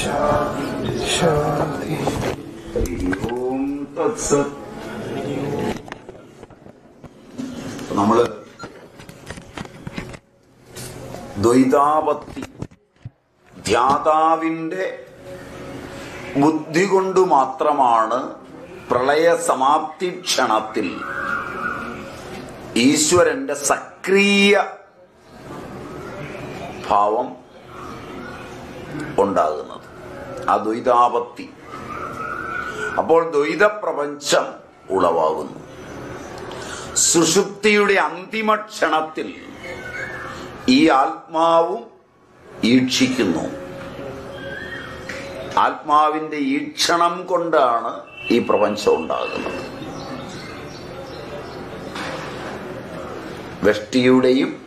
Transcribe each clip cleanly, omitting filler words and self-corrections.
ശാന്തി. ഓം തത്സത്. നമ്മള് ദ്വൈതാപത്തി ധ്യാതാവിന്റെ ബുദ്ധി കൊണ്ട് മാത്രമാണ് പ്രളയ സമാപ്തി ക്ഷണത്തിൽ ഈശ്വരന്റെ സക്രിയ ഭാവം ഉണ്ടാകുന്നത്. അദ്വൈതാപത്തി. അപ്പോൾ ദ്വൈത പ്രപഞ്ചം ഉളവാകുന്നു. സുഷുപ്തിയുടെ അന്തിമ ക്ഷണത്തിൽ ഈ ആത്മാവും ഈക്ഷിക്കുന്നു. ആത്മാവിന്റെ ഈക്ഷണം കൊണ്ടാണ് ഈ പ്രപഞ്ചം ഉണ്ടാകുന്നത്. വ്യഷ്ടിയുടെയും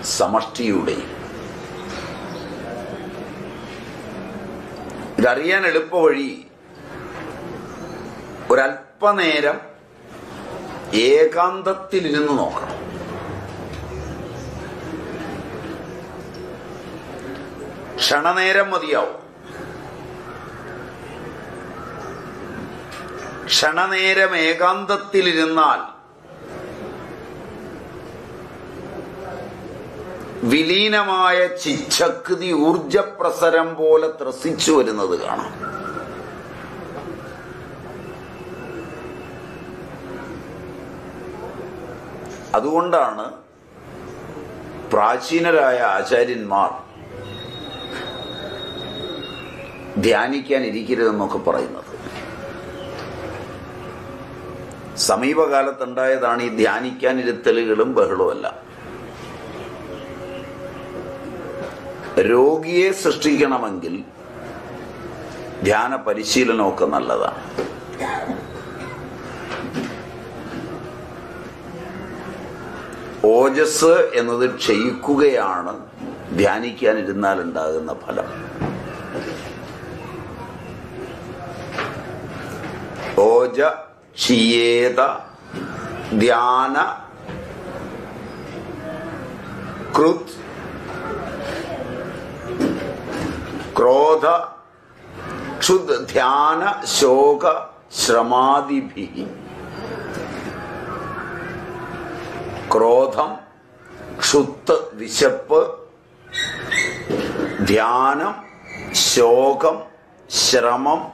സമഷ്ടിയുടെയും. ഇതറിയാൻ എളുപ്പവഴി ഒരല്പനേരം ഏകാന്തത്തിലിരുന്ന് നോക്കണം. ക്ഷണനേരം മതിയാവും. ക്ഷണനേരം ഏകാന്തത്തിലിരുന്നാൽ വിലീനമായ ചിച്ഛക്തി ഊർജപ്രസരം പോലെ ത്രസിച്ചു വരുന്നത് കാണാം. അതുകൊണ്ടാണ് പ്രാചീനരായ ആചാര്യന്മാർ ധ്യാനിക്കാൻ ഇരിക്കരുതെന്നൊക്കെ പറയുന്നത്. സമീപകാലത്തുണ്ടായതാണ് ഈ ധ്യാനിക്കാനിരുത്തലുകളും ബഹളവുമല്ല. രോഗിയെ സൃഷ്ടിക്കണമെങ്കിൽ ധ്യാന പരിശീലനമൊക്കെ നല്ലതാണ്. ഓജസ് എന്നത് ക്ഷയിക്കുകയാണ് ധ്യാനിക്കാനിരുന്നാൽ ഉണ്ടാകുന്ന ഫലം. ഓജ ക്ഷീയേത ധ്യാന കൃത് ക്രോധ ക്ഷുത് ധ്യാന ശോക ശ്രമാദിഭിഃ. ക്രോധം, ക്ഷുത്ത് വിശപ്പ്, ധ്യാനം, ശോകം, ശ്രമം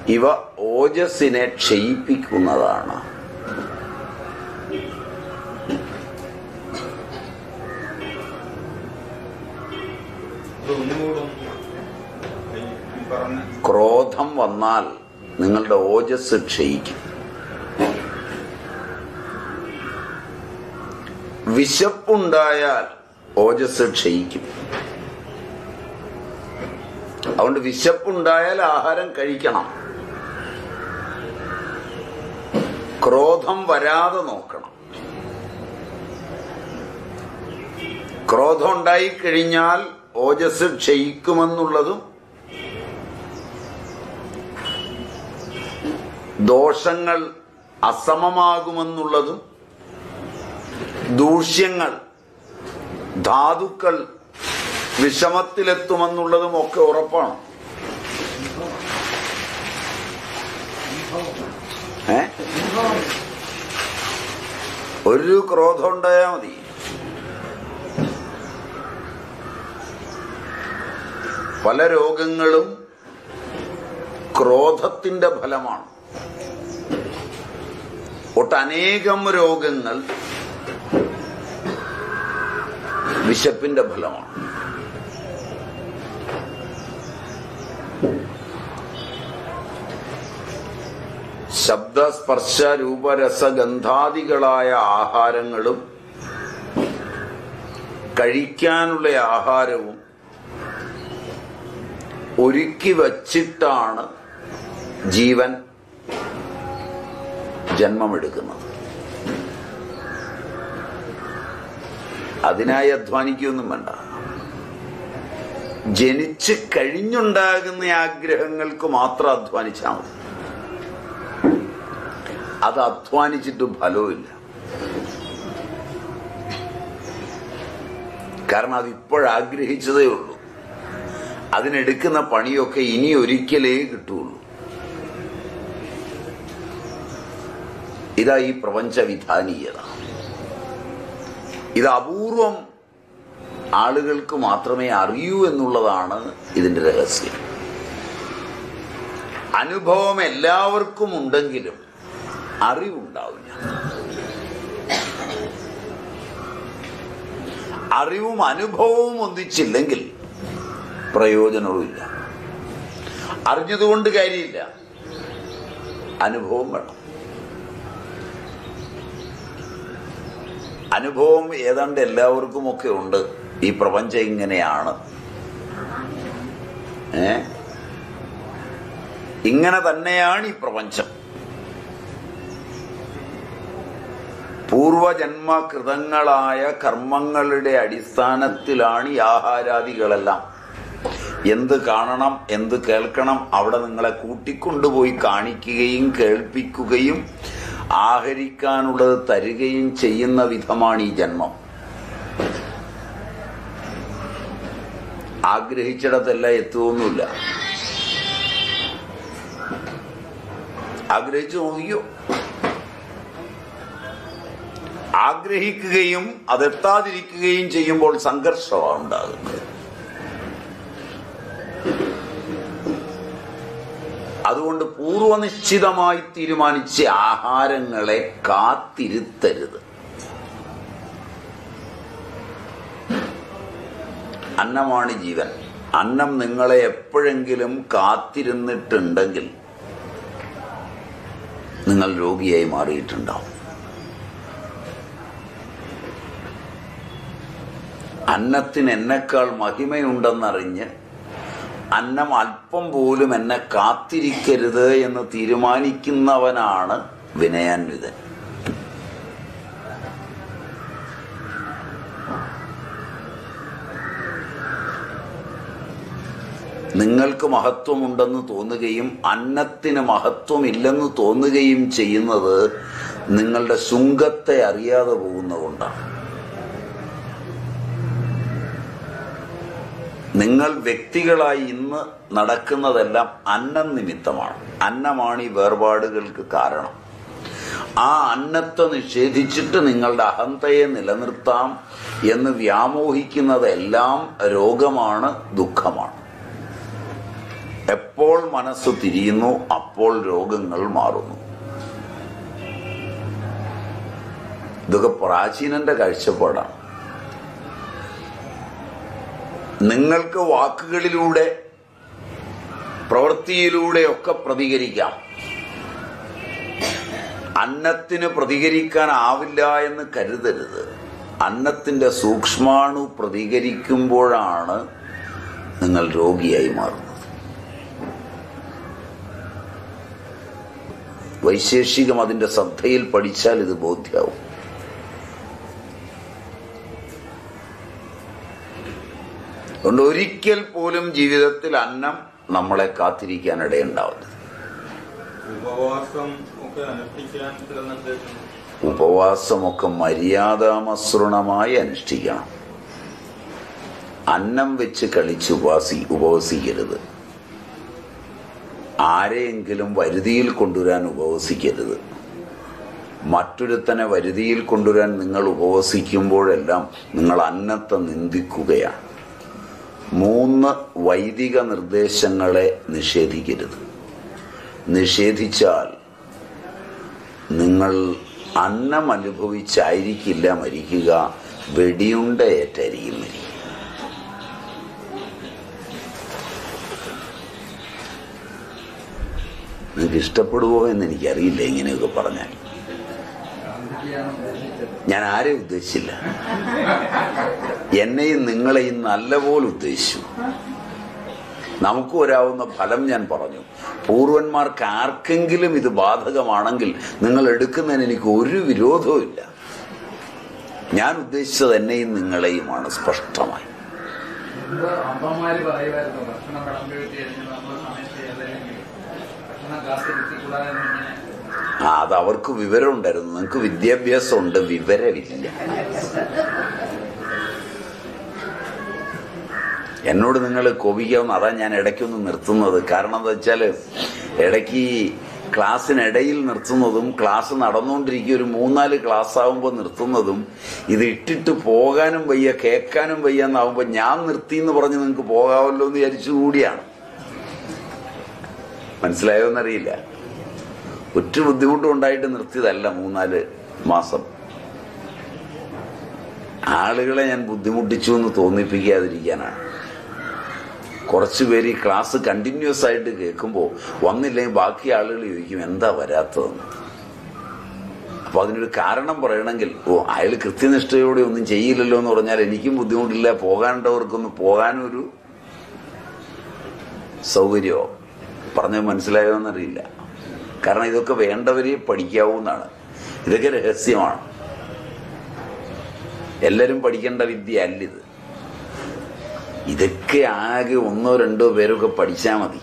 ഇവ ഓജസ്സിനെ ക്ഷയിപ്പിക്കുന്നതാണ്. ക്രോധം വന്നാൽ നിങ്ങളുടെ ഓജസ് ക്ഷയിക്കും. വിശപ്പുണ്ടായാൽ ഓജസ് ക്ഷയിക്കും. അതുകൊണ്ട് വിശപ്പുണ്ടായാൽ ആഹാരം കഴിക്കണം. ക്രോധം വരാതെ നോക്കണം. ക്രോധം ഉണ്ടായിക്കഴിഞ്ഞാൽ ഓജസ് ക്ഷയിക്കുമെന്നുള്ളതും ദോഷങ്ങൾ അസമമാകുമെന്നുള്ളതും ദൂഷ്യങ്ങൾ ധാതുക്കൾ വിഷമത്തിലെത്തുമെന്നുള്ളതും ഒക്കെ ഉറപ്പാണ്. ഒരു ക്രോധം ഉണ്ടായാൽ മതി. പല രോഗങ്ങളും ക്രോധത്തിന്റെ ഫലമാണ്. ഒട്ടനേകം രോഗങ്ങൾ വിശപ്പിന്റെ ഫലമാണ്. ശബ്ദ സ്പർശ രൂപരസഗന്ധാദികളായ ആഹാരങ്ങളും കഴിക്കാനുള്ള ആഹാരവും ഒരുക്കി വച്ചിട്ടാണ് ജീവൻ ജന്മമെടുക്കുന്നത്. അതിനായി അധ്വാനിക്കൊന്നും വേണ്ട. ജനിച്ച് കഴിഞ്ഞുണ്ടാകുന്ന ആഗ്രഹങ്ങൾക്ക് മാത്രം അധ്വാനിച്ചാൽ മതി. അത് അധ്വാനിച്ചിട്ട് ഫലവുമില്ല. കാരണം അത് ഇപ്പോഴാഗ്രഹിച്ചതേ ഉള്ളൂ. അതിനെടുക്കുന്ന പണിയൊക്കെ ഇനി ഒരിക്കലേ കിട്ടുള്ളൂ. ഇതാ ഈ പ്രപഞ്ചവിധാനീയത. ഇത് അപൂർവം ആളുകൾക്ക് മാത്രമേ അറിയൂ എന്നുള്ളതാണ് ഇതിന്റെ രഹസ്യം. അനുഭവം എല്ലാവർക്കും ഉണ്ടെങ്കിലും അറിവുണ്ടാവില്ല. അറിവും അനുഭവവും ഒന്നിച്ചില്ലെങ്കിൽ പ്രയോജനവുമില്ല. അറിഞ്ഞതുകൊണ്ട് കാര്യമില്ല, അനുഭവം വേണം. അനുഭവം ഏതാണ്ട് എല്ലാവർക്കും ഒക്കെ ഉണ്ട്. ഈ പ്രപഞ്ചം ഇങ്ങനെയാണ്, ഇങ്ങനെ തന്നെയാണ് ഈ പ്രപഞ്ചം. പൂർവജന്മകൃതങ്ങളായ കർമ്മങ്ങളുടെ അടിസ്ഥാനത്തിലാണ് ഈ ആഹാരാദികളെല്ലാം. എന്ത് കാണണം, എന്ത് കേൾക്കണം, അവിടെ നിങ്ങളെ കൂട്ടിക്കൊണ്ടുപോയി കാണിക്കുകയും കേൾപ്പിക്കുകയും ആഹരിക്കാനുള്ളത് തരികയും ചെയ്യുന്ന വിധമാണ് ഈ ജന്മം. ആഗ്രഹിച്ചിടത്തെല്ലാം എത്തുകയൊന്നുമില്ല. ആഗ്രഹിച്ചു നോക്കിയോ? ആഗ്രഹിക്കുകയും അതെത്താതിരിക്കുകയും ചെയ്യുമ്പോൾ സംഘർഷമാണ് ഉണ്ടാകുന്നത്. അതുകൊണ്ട് പൂർവനിശ്ചിതമായി തീരുമാനിച്ച ആഹാരങ്ങളെ കാത്തിരുത്തരുത്. അന്നമാണ് ജീവൻ. അന്നം നിങ്ങളെ എപ്പോഴെങ്കിലും കാത്തിരുന്നിട്ടുണ്ടെങ്കിൽ നിങ്ങൾ രോഗിയായി മാറിയിട്ടുണ്ടാവും. അന്നത്തിന് എന്നെക്കാൾ മഹിമയുണ്ടെന്നറിഞ്ഞ് അന്നം അല്പം പോലും എന്നെ കാത്തിരിക്കരുത് എന്ന് തീരുമാനിക്കുന്നവനാണ് വിനയാന്വിതൻ. നിങ്ങൾക്ക് മഹത്വമുണ്ടെന്ന് തോന്നുകയും അന്നത്തിന് മഹത്വമില്ലെന്ന് തോന്നുകയും ചെയ്യുന്നത് നിങ്ങളുടെ ശുങ്കത്തെ അറിയാതെ പോകുന്നതുകൊണ്ടാണ്. നിങ്ങൾ വ്യക്തികളായി ഇന്ന് നടക്കുന്നതെല്ലാം അന്നം നിമിത്തമാണ്. അന്നമാണ് ഈ വേർപാടുകൾക്ക് കാരണം. ആ അന്നത്തെ നിഷേധിച്ചിട്ട് നിങ്ങളുടെ അഹന്തയെ നിലനിർത്താം എന്ന് വ്യാമോഹിക്കുന്നതെല്ലാം രോഗമാണ്, ദുഃഖമാണ്. എപ്പോൾ മനസ്സ് തിരിയുന്നു അപ്പോൾ രോഗങ്ങൾ മാറുന്നു. ഇതൊക്കെ പ്രാചീനന്റെ കാഴ്ചപ്പാടാണ്. നിങ്ങൾക്ക് വാക്കുകളിലൂടെ പ്രവൃത്തിയിലൂടെയൊക്കെ പ്രതികരിക്കാം. അന്നത്തിന് പ്രതികരിക്കാനാവില്ല എന്ന് കരുതരുത്. അന്നത്തിന്റെ സൂക്ഷ്മാണു പ്രതികരിക്കുമ്പോഴാണ് നിങ്ങൾ രോഗിയായി മാറുന്നത്. വൈശേഷികം അതിന്റെ ശ്രദ്ധയിൽ പഠിച്ചാൽ ഇത് ബോധ്യാവും. അതുകൊണ്ട് ഒരിക്കൽ പോലും ജീവിതത്തിൽ അന്നം നമ്മളെ കാത്തിരിക്കാനിടയുണ്ടാവരുത്. ഉപവാസമൊക്കെ മര്യാദാമസൃണമായി അനുഷ്ഠിക്കണം. അന്നം വെച്ച് കളിച്ച് ഉപവസിക്കരുത്. ആരെയെങ്കിലും വരുതിയിൽ കൊണ്ടുവരാൻ ഉപവസിക്കരുത്. മറ്റൊരുത്തനെ വരുതിയിൽ കൊണ്ടുവരാൻ നിങ്ങൾ ഉപവസിക്കുമ്പോഴെല്ലാം നിങ്ങൾ അന്നത്തെ നിന്ദിക്കുകയാണ്. 3 വൈദിക നിർദ്ദേശങ്ങളെ നിഷേധിക്കരുത്. നിഷേധിച്ചാൽ നിങ്ങൾ അന്നം അനുഭവിച്ചായിരിക്കില്ല മരിക്കുക, വെടിയുണ്ട ഏറ്റായിരിക്കും മരിക്കുക. നിങ്ങൾക്ക് ഇഷ്ടപ്പെടുവോ എന്ന് എനിക്കറിയില്ല. ഇങ്ങനെയൊക്കെ പറഞ്ഞാൽ ഞാൻ ആരെയും ഉദ്ദേശിച്ചില്ല, എന്നെയും നിങ്ങളെയും നല്ലപോലെ ഉദ്ദേശിച്ചു. നമുക്ക് വരാവുന്ന ഫലം ഞാൻ പറഞ്ഞു. പൂർവന്മാർക്ക് ആർക്കെങ്കിലും ഇത് ബാധകമാണെങ്കിൽ നിങ്ങൾ എടുക്കുന്നതിന് എനിക്ക് ഒരു വിരോധവും ഇല്ല. ഞാൻ ഉദ്ദേശിച്ചത് എന്നെയും നിങ്ങളെയുമാണ് സ്പഷ്ടമായി. അത് അവർക്ക് വിവരം ഉണ്ടായിരുന്നു. നിങ്ങൾക്ക് വിദ്യാഭ്യാസം ഉണ്ട്, വിവരമില്ല. എന്നോട് നിങ്ങൾ കോപിക്കാവുന്ന, അതാ ഞാൻ ഇടയ്ക്കൊന്ന് നിർത്തുന്നത്. കാരണം എന്താ വെച്ചാൽ ഇടയ്ക്ക് ക്ലാസ്സിനിടയിൽ നിർത്തുന്നതും ക്ലാസ് നടന്നുകൊണ്ടിരിക്കുക ഒരു 3-4 ക്ലാസ് ആവുമ്പോൾ നിർത്തുന്നതും ഇത് ഇട്ടിട്ട് പോകാനും വയ്യ കേൾക്കാനും വയ്യ എന്നാവുമ്പോൾ ഞാൻ നിർത്തി എന്ന് പറഞ്ഞ് നിങ്ങൾക്ക് പോകാമല്ലോ എന്ന് വിചാരിച്ചുകൂടിയാണ്. മനസ്സിലായോ എന്നറിയില്ല. ഒറ്റ ബുദ്ധിമുട്ടും ഉണ്ടായിട്ട് നിർത്തിയതല്ല 3-4 മാസം. ആളുകളെ ഞാൻ ബുദ്ധിമുട്ടിച്ചു എന്ന് തോന്നിപ്പിക്കാതിരിക്കാനാണ്. കുറച്ചുപേര് ഈ ക്ലാസ് കണ്ടിന്യൂസ് ആയിട്ട് കേൾക്കുമ്പോൾ വന്നില്ലെങ്കിൽ ബാക്കി ആളുകൾ ചോദിക്കും എന്താ വരാത്തതെന്ന്. അപ്പൊ അതിനൊരു കാരണം പറയണമെങ്കിൽ, അയാൾ കൃത്യനിഷ്ഠയോടെ ഒന്നും ചെയ്യില്ലല്ലോ എന്ന് പറഞ്ഞാൽ എനിക്കും ബുദ്ധിമുട്ടില്ല, പോകാണ്ടവർക്കൊന്ന് പോകാനൊരു സൗകര്യമോ. പറഞ്ഞത് മനസ്സിലായോ എന്നറിയില്ല. കാരണം ഇതൊക്കെ വേണ്ടവരെ പഠിക്കാവൂന്നാണ്. ഇതൊക്കെ രഹസ്യമാണ്. എല്ലാരും പഠിക്കേണ്ട വിദ്യ അല്ലിത്. ഇതൊക്കെ ആകെ 1-2 പേരൊക്കെ പഠിച്ചാൽ മതി.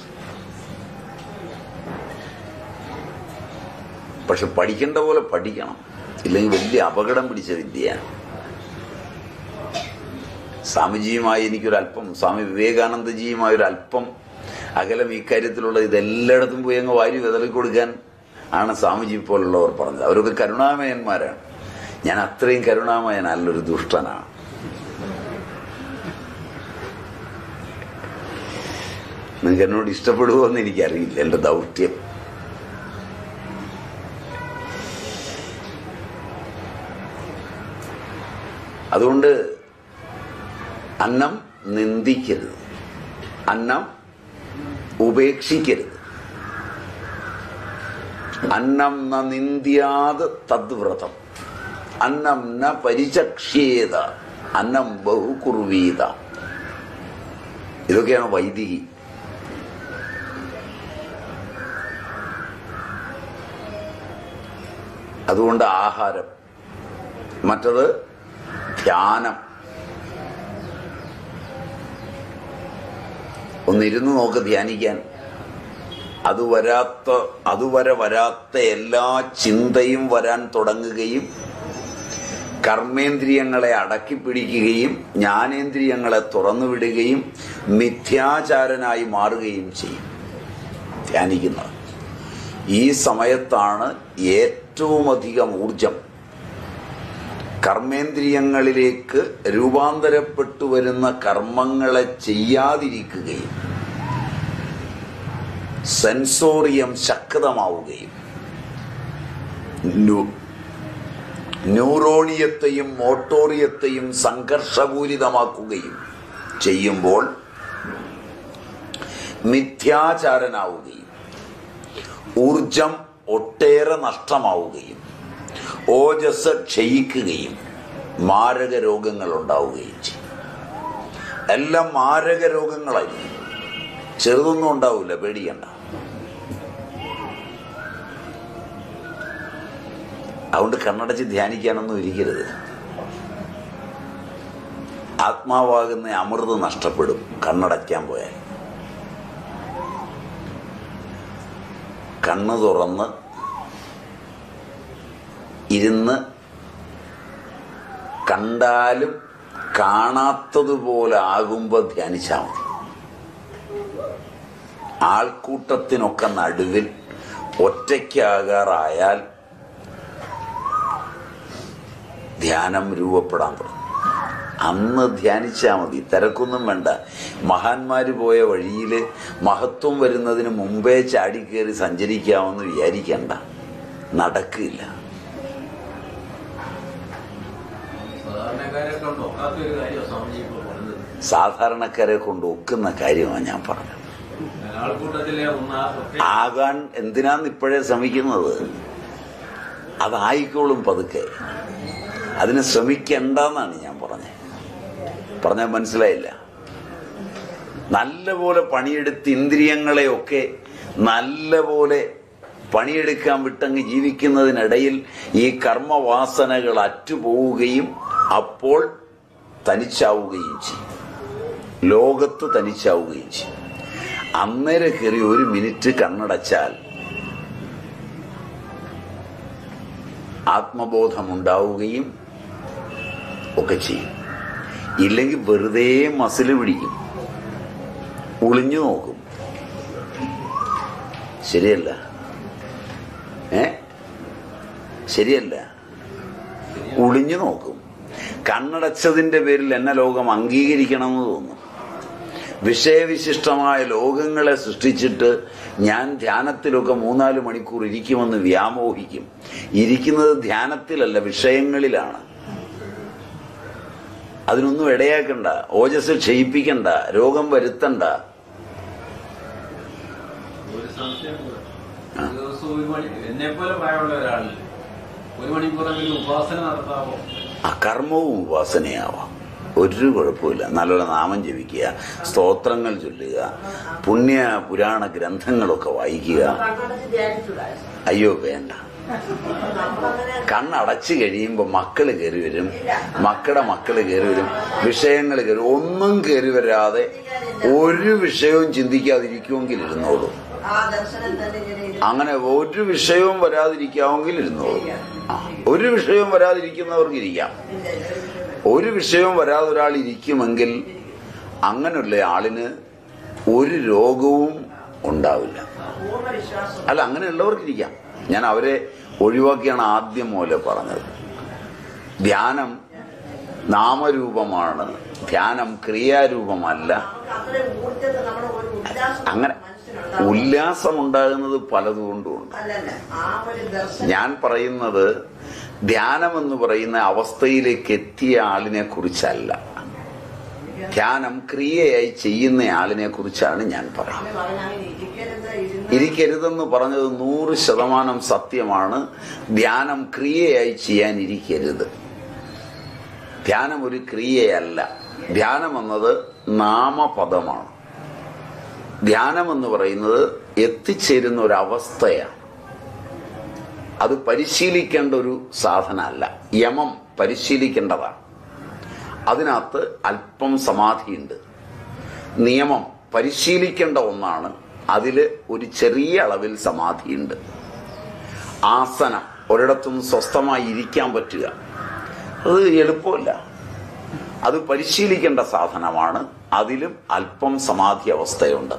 പക്ഷെ പഠിക്കേണ്ട പോലെ പഠിക്കണം, ഇല്ലെങ്കിൽ വലിയ അപകടം പിടിച്ച വിദ്യയാണ്. സ്വാമിജിയുമായി എനിക്കൊരല്പം, സ്വാമി വിവേകാനന്ദജിയുമായൊരല്പം അകലം ഇക്കാര്യത്തിലുള്ള ഇതെല്ലായിടത്തും പോയി അങ്ങ് വാരി വിതറിക്കൊടുക്കാൻ ആണ് സ്വാമിജി പോലുള്ളവർ പറഞ്ഞത്. അവരൊക്കെ കരുണാമയന്മാരാണ്. ഞാൻ അത്രയും കരുണാമയനല്ലൊരു ദുഷ്ടനാണ്. നിങ്ങൾക്ക് എന്നോട് ഇഷ്ടപ്പെടുമോ എന്ന് എനിക്കറിയില്ല, എന്റെ ദൗത്യം. അതുകൊണ്ട് അന്നം നിന്ദിക്കരുത്, അന്നം ഉപേക്ഷിക്കരുത്. അന്നം ന നിന്ദ്യാത് തദ്വ്രതം, അന്നം ന പരിചക്ഷ്യേത, അന്നം ബഹുകുർവീത. ഇതൊക്കെയാണ് വൈദികി. അതുകൊണ്ട് ആഹാരം, മറ്റത് ധ്യാനം. ഒന്നിരുന്ന് നോക്ക് ധ്യാനിക്കാൻ. അതുവരെ വരാത്ത എല്ലാ ചിന്തയും വരാൻ തുടങ്ങുകയും കർമ്മേന്ദ്രിയങ്ങളെ അടക്കിപ്പിടിക്കുകയും ജ്ഞാനേന്ദ്രിയങ്ങളെ തുറന്നുവിടുകയും മിഥ്യാചാരനായി മാറുകയും ചെയ്യും ധ്യാനിക്കുന്നത്. ഈ സമയത്താണ് ഏറ്റവും അധികം ഊർജം കർമ്മേന്ദ്രിയങ്ങളിലേക്ക് രൂപാന്തരപ്പെട്ടു വരുന്ന കർമ്മങ്ങളെ ചെയ്യാതിരിക്കുകയും സെൻസോറിയം ശക്തമാവുകയും ന്യൂറോണിയത്തെയും മോട്ടോറിയത്തെയും സംഘർഷപൂരിതമാക്കുകയും ചെയ്യുമ്പോൾ മിഥ്യാചാരനാവുകയും ഊർജം ഒട്ടേറെ നഷ്ടമാവുകയും ഓജസ് ക്ഷയിക്കുകയും മാരക രോഗങ്ങൾ ഉണ്ടാവുകയും ചെയ്യും. എല്ലാം മാരക രോഗങ്ങളായി, ചെറുതൊന്നും ഉണ്ടാവില്ല, പേടിക്കണ്ട. അതുകൊണ്ട് കണ്ണടച്ച് ധ്യാനിക്കാനൊന്നും ഇരിക്കരുത്. ആത്മാവാകുന്ന അമൃത് നഷ്ടപ്പെടും കണ്ണടയ്ക്കാൻ പോയാൽ. കണ്ണ് തുറന്ന് ഇരുന്ന് കണ്ടാലും കാണാത്തതുപോലെ ആകുമ്പോൾ ധ്യാനിച്ചാൽ മതി. ആൾക്കൂട്ടത്തിനൊക്കെ നടുവിൽ ഒറ്റയ്ക്കാകാറായാൽ ധ്യാനം രൂപപ്പെടാൻ തുടങ്ങും. അന്ന് ധ്യാനിച്ചാൽ മതി, തിരക്കൊന്നും വേണ്ട. മഹാന്മാര് പോയ വഴിയിൽ മഹത്വം വരുന്നതിന് മുമ്പേ ചാടിക്കേറി സഞ്ചരിക്കാമെന്ന് വിചാരിക്കണ്ട, നടക്കില്ല. സാധാരണക്കാരെ കൊണ്ട് ഒക്കുന്ന കാര്യമാണ് ഞാൻ പറഞ്ഞത്. ആകാൻ എന്തിനാന്ന് ഇപ്പോഴേ ശ്രമിക്കുന്നത്? അതായിക്കോളും പതുക്കെ. അതിന് ശ്രമിക്കണ്ടെന്നാണ് ഞാൻ പറഞ്ഞാൽ മനസ്സിലായില്ല. നല്ലപോലെ പണിയെടുത്ത് ഇന്ദ്രിയങ്ങളെയൊക്കെ നല്ലപോലെ പണിയെടുക്കാൻ വിട്ടങ്ങ് ജീവിക്കുന്നതിനിടയിൽ ഈ കർമ്മവാസനകൾ അറ്റുപോവുകയും അപ്പോൾ തനിച്ചാവുകയും ചെയ്യും, ലോകത്ത് തനിച്ചാവുകയും ചെയ്യും. അന്നേരം കയറി 1 മിനിറ്റ് കണ്ണടച്ചാൽ ആത്മബോധമുണ്ടാവുകയും ഒക്കെ ചെയ്യും. ഇല്ലെങ്കിൽ വെറുതെ മസിൽ പിടിക്കും. ഒളിഞ്ഞു നോക്കും. ശരിയല്ല? ശരിയല്ല? ഒളിഞ്ഞു നോക്കും. കണ്ണടച്ചതിന്റെ പേരിൽ എന്നെ ലോകം അംഗീകരിക്കണമെന്ന് തോന്നും. വിഷയവിശിഷ്ടമായ ലോകങ്ങളെ സൃഷ്ടിച്ചിട്ട് ഞാൻ ധ്യാനത്തിലൊക്കെ 3-4 മണിക്കൂർ ഇരിക്കുമെന്ന് വ്യാമോഹിക്കും. ഇരിക്കുന്നത് ധ്യാനത്തിലല്ല, വിഷയങ്ങളിലാണ്. അതിനൊന്നും ഇടയാക്കണ്ട, ഓജസ് ക്ഷയിപ്പിക്കണ്ട, രോഗം വരുത്തണ്ട. കർമ്മവും ഉപാസനയാവാം, ഒരു കുഴപ്പമില്ല. നല്ലൊരു നാമം ജപിക്കുക, സ്തോത്രങ്ങൾ ചൊല്ലുക, പുണ്യ പുരാണ ഗ്രന്ഥങ്ങളൊക്കെ വായിക്കുക. അയ്യോ വേണ്ട. കണ്ണടച്ചു കഴിയുമ്പോ മക്കള് കയറി വരും, മക്കളുടെ മക്കള് കയറി വരും, വിഷയങ്ങൾ കയറി. ഒന്നും കയറി വരാതെ ഒരു വിഷയവും ചിന്തിക്കാതിരിക്കുമെങ്കിൽ ഇരുന്നോളൂ. അങ്ങനെ ഒരു വിഷയവും വരാതിരിക്കാമെങ്കിൽ ഇരുന്നോളൂ. ഒരു വിഷയവും വരാതിരിക്കുന്നവർക്ക് ഇരിക്കാം. ഒരു വിഷയവും വരാതെ ഒരാൾ ഇരിക്കുമെങ്കിൽ അങ്ങനെയുള്ള ആളിന് ഒരു രോഗവും ഉണ്ടാവില്ല. അല്ല, അങ്ങനെയുള്ളവർക്ക് ഇരിക്കാം. ഞാൻ അവരെ ഒഴിവാക്കിയാണ് ആദ്യം മൂല പറഞ്ഞത്. ധ്യാനം നാമരൂപമാണ്, ധ്യാനം ക്രിയാരൂപമല്ല. അങ്ങനെ ഉല്ലാസമുണ്ടാകുന്നത് പലതുകൊണ്ടുമുണ്ട്. ഞാൻ പറയുന്നത് ധ്യാനമെന്ന് പറയുന്ന അവസ്ഥയിലേക്ക് എത്തിയ ആളിനെ കുറിച്ചല്ല, ധ്യാനം ക്രിയയായി ചെയ്യുന്ന ആളിനെ കുറിച്ചാണ് ഞാൻ പറയുന്നത്. ഇരിക്കരുതെന്ന് പറഞ്ഞത് 100% സത്യമാണ്. ധ്യാനം ക്രിയയായി ചെയ്യാൻ ഇരിക്കരുത്. ധ്യാനം ഒരു ക്രിയയല്ല. ധ്യാനം എന്നത് നാമപദമാണ്. ധ്യാനം എന്ന് പറയുന്നത് എത്തിച്ചേരുന്ന ഒരു അവസ്ഥയാണ്. അത് പരിശീലിക്കേണ്ട ഒരു സാധനമല്ല. യമം പരിശീലിക്കേണ്ടതാണ്. അതിനകത്ത് അല്പം സമാധിയുണ്ട്. നിയമം പരിശീലിക്കേണ്ട ഒന്നാണ്. അതില് ഒരു ചെറിയ അളവിൽ സമാധിയുണ്ട്. ആസനം, ഒരിടത്തും സ്വസ്ഥമായി ഇരിക്കാൻ പറ്റുക, അത് എളുപ്പമല്ല. അത് പരിശീലിക്കേണ്ട സാധനമാണ്. അതിലും അല്പം സമാധി അവസ്ഥയുണ്ട്.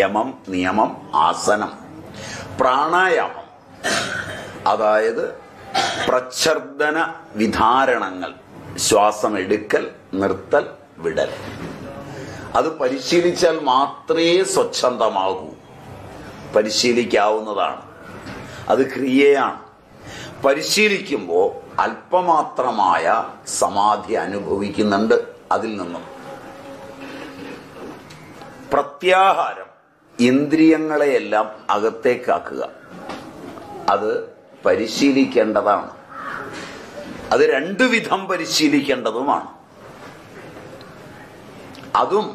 യമം, നിയമം, ആസനം. പ്രാണായാമം, അതായത് പ്രച്ഛർദന വിധാരണങ്ങൾ, ശ്വാസം എടുക്കൽ, നിർത്തൽ, വിടൽ. അത് പരിശീലിച്ചാൽ മാത്രമേ സ്വച്ഛന്തമാകൂ. പരിശീലിക്കാവുന്നതാണ്. അത് ക്രിയയാണ്. പരിശീലിക്കുമ്പോൾ അല്പമാത്രമായ സമാധി അനുഭവിക്കുന്നുണ്ട്. അതിൽ നിന്നും പ്രത്യാഹാരം, ഇന്ദ്രിയങ്ങളെയെല്ലാം അകത്തേക്കാക്കുക, അത് പരിശീലിക്കേണ്ടതാണ്. അത് 2 വിധം പരിശീലിക്കേണ്ടതുമാണ്. അതും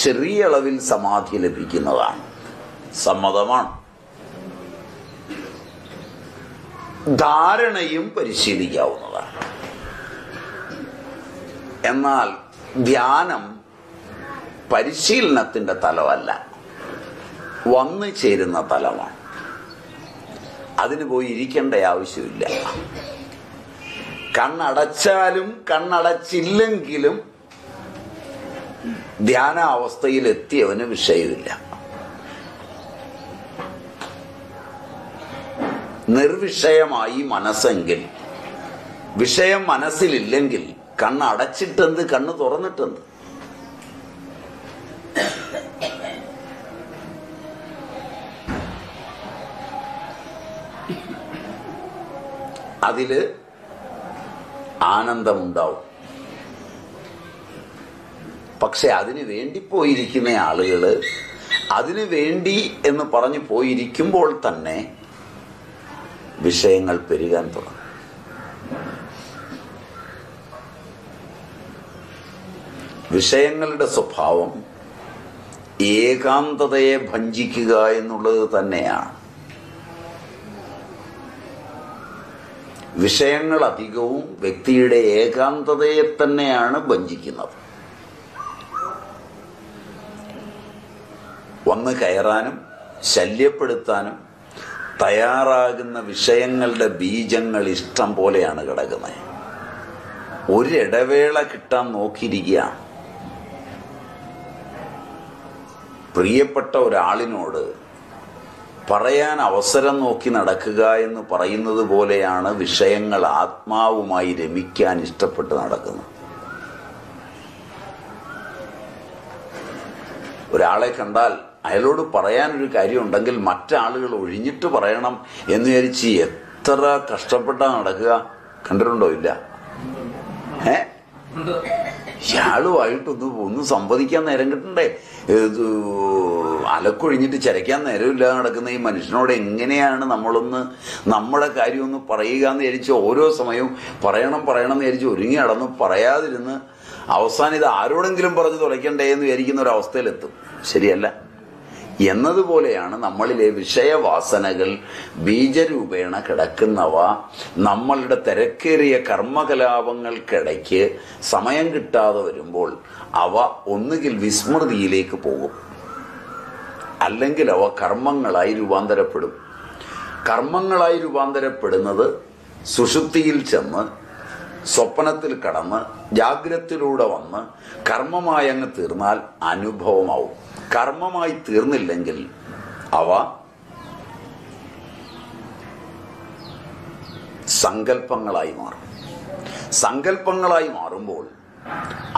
ചെറിയ അളവിൽ സമാധി ലഭിക്കുന്നതാണ്, സമ്മതമാണ്. ധാരണയും പരിശീലിക്കാവുന്നതാണ്. എന്നാൽ ധ്യാനം പരിശീലനത്തിന്റെ തലമല്ല, വന്നു ചേരുന്ന തലമാണ്. അതിന് പോയി ഇരിക്കേണ്ട ആവശ്യമില്ല. കണ്ണടച്ചാലും കണ്ണടച്ചില്ലെങ്കിലും ധ്യാനാവസ്ഥയിൽ എത്തിയവന് വിഷയമില്ല. നിർവിഷയമായി മനസ്സെങ്കിൽ, വിഷയം മനസ്സിലില്ലെങ്കിൽ കണ്ണടച്ചിട്ടെന്ത്, കണ്ണ് തുറന്നിട്ടെന്ത്? അതില് ആനന്ദമുണ്ടാവും. പക്ഷെ അതിനു വേണ്ടി പോയിരിക്കുന്ന ആളുകള് അതിനു വേണ്ടി എന്ന് പറഞ്ഞു പോയിരിക്കുമ്പോൾ തന്നെ വിഷയങ്ങൾ പെരുകാൻ തുടങ്ങും. വിഷയങ്ങളുടെ സ്വഭാവം ഏകാന്തതയെ ഭഞ്ജിക്കുക എന്നുള്ളത് തന്നെയാണ്. വിഷയങ്ങൾ അധികവും വ്യക്തിയുടെ ഏകാന്തതയെ തന്നെയാണ് ഭഞ്ജിക്കുന്നത്. വന്ന് കയറാനും ശല്യപ്പെടുത്താനും തയ്യാറാകുന്ന വിഷയങ്ങളുടെ ബീജങ്ങൾ ഇഷ്ടം പോലെയാണ് കിടക്കുന്നത്. ഒരിടവേള കിട്ടാൻ നോക്കിയിരിക്കുകയാണ്. പ്രിയപ്പെട്ട ഒരാളിനോട് പറയാൻ അവസരം നോക്കി നടക്കുക എന്ന് പറയുന്നത് പോലെയാണ് വിഷയങ്ങൾ ആത്മാവുമായി രമിക്കാൻ ഇഷ്ടപ്പെട്ട് നടക്കുന്നത്. ഒരാളെ കണ്ടാൽ അയാളോട് പറയാനൊരു കാര്യമുണ്ടെങ്കിൽ മറ്റാളുകൾ ഒഴിഞ്ഞിട്ട് പറയണം എന്ന് വിചാരിച്ച് എത്ര കഷ്ടപ്പെട്ടാ നടക്കുക. കണ്ടിട്ടുണ്ടോ? ഇല്ല. ഇയാളുമായിട്ടൊന്നും സംവദിക്കാൻ നേരം കിട്ടണ്ടേ? അലക്കൊഴിഞ്ഞിട്ട് ചരയ്ക്കാൻ നേരമില്ലാതെ നടക്കുന്ന ഈ മനുഷ്യനോട് എങ്ങനെയാണ് നമ്മുടെ കാര്യം ഒന്ന് പറയുക എന്ന് വിചാരിച്ച് ഓരോ സമയവും പറയണം എന്ന് വിചാരിച്ച് ഒരുങ്ങി നടന്ന് പറയാതിരുന്ന് അവസാനം ഇത് ആരോടെങ്കിലും പറഞ്ഞു തുറയ്ക്കണ്ടേ എന്ന് വിചാരിക്കുന്ന ഒരവസ്ഥയിലെത്തും. ശരിയല്ല? എന്നതുപോലെയാണ് നമ്മളിലെ വിഷയവാസനകൾ ബീജരൂപേണ കിടക്കുന്നവ നമ്മളുടെ തിരക്കേറിയ കർമ്മകലാപങ്ങൾക്കിടയ്ക്ക് സമയം കിട്ടാതെ വരുമ്പോൾ അവ ഒന്നുകിൽ വിസ്മൃതിയിലേക്ക് പോകും, അല്ലെങ്കിൽ അവ കർമ്മങ്ങളായി രൂപാന്തരപ്പെടും. കർമ്മങ്ങളായി രൂപാന്തരപ്പെടുന്നത് സുഷുപ്തിയിൽ ചെന്ന് സ്വപ്നത്തിൽ കടന്ന് ജാഗ്രതയിലൂടെ വന്ന് കർമ്മമായി അങ്ങ് തീർന്നാൽ അനുഭവമാവും. കർമ്മമായി തീർന്നില്ലെങ്കിൽ അവ സങ്കല്പങ്ങളായി മാറും. സങ്കല്പങ്ങളായി മാറുമ്പോൾ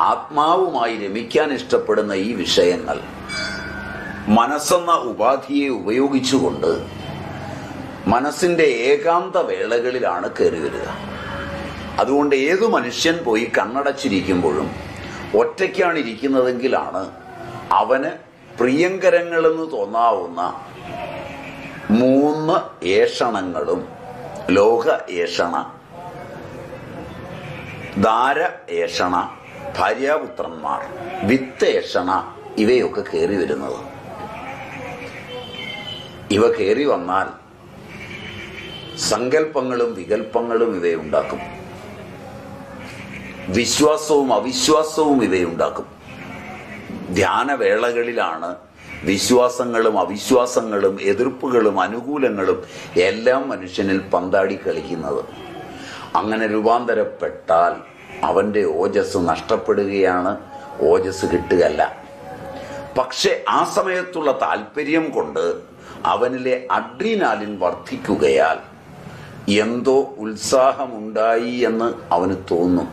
ആത്മാവുമായി രമിക്കാൻ ഇഷ്ടപ്പെടുന്ന ഈ വിഷയങ്ങൾ മനസ്സെന്ന ഉപാധിയെ ഉപയോഗിച്ചുകൊണ്ട് മനസ്സിന്റെ ഏകാന്ത വേളകളിലാണ് കയറി വരിക. അതുകൊണ്ട് ഏതു മനുഷ്യൻ പോയി കണ്ണടച്ചിരിക്കുമ്പോഴും ഒറ്റയ്ക്കാണ് ഇരിക്കുന്നതെങ്കിലാണ് അവന് പ്രിയങ്കരങ്ങളെന്ന് തോന്നാവുന്ന 3 ഏഷണങ്ങളും ലോക ഏഷണ, ദാര ഏഷണ, ഭാര്യാപുത്രന്മാർ, വിത്തേഷണ ഇവയൊക്കെ കയറി വരുന്നത്. ഇവ കയറി വന്നാൽ സങ്കല്പങ്ങളും വികല്പങ്ങളും ഇവയുണ്ടാക്കും. വിശ്വാസവും അവിശ്വാസവും ഇവയുണ്ടാക്കും. ധ്യാനവേളകളിലാണ് വിശ്വാസങ്ങളും അവിശ്വാസങ്ങളും എതിർപ്പുകളും അനുകൂലങ്ങളും എല്ലാം മനുഷ്യനിൽ പന്താടി കളിക്കുന്നത്. അങ്ങനെ രൂപാന്തരപ്പെട്ടാൽ അവന്റെ ഓജസ് നഷ്ടപ്പെടുകയാണ്, ഓജസ് കിട്ടുകയല്ല. പക്ഷെ ആ സമയത്തുള്ള താല്പര്യം കൊണ്ട് അവനിലെ അഡ്രീനാലിൻ വർദ്ധിക്കുകയാൽ എന്തോ ഉത്സാഹമുണ്ടായി എന്ന് അവന് തോന്നും.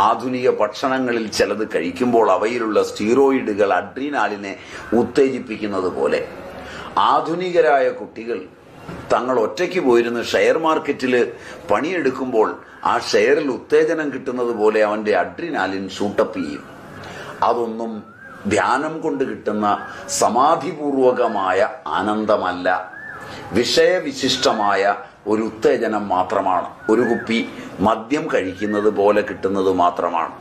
ആധുനിക ഭക്ഷണങ്ങളിൽ ചിലത് കഴിക്കുമ്പോൾ അവയിലുള്ള സ്റ്റീറോയിഡുകൾ അഡ്രീനാലിനെ ഉത്തേജിപ്പിക്കുന്നത് പോലെ ആധുനികരായ കുട്ടികൾ തങ്ങൾ ഒറ്റയ്ക്ക് പോയിരുന്ന് ഷെയർ മാർക്കറ്റിൽ പണിയെടുക്കുമ്പോൾ ആ ഷെയറിൽ ഉത്തേജനം കിട്ടുന്നത് പോലെ അവന്റെ അഡ്രീനാലിൻ ഷൂട്ടപ്പ് ചെയ്യും. അതൊന്നും ധ്യാനം കൊണ്ട് കിട്ടുന്ന സമാധിപൂർവകമായ ആനന്ദമല്ല, വിഷയവിശിഷ്ടമായ ഒരു ഉത്തേജനം മാത്രമാണ്. ഒരു കുപ്പി മദ്യം കഴിക്കുന്നത് പോലെ കിട്ടുന്നത് മാത്രമാണ്.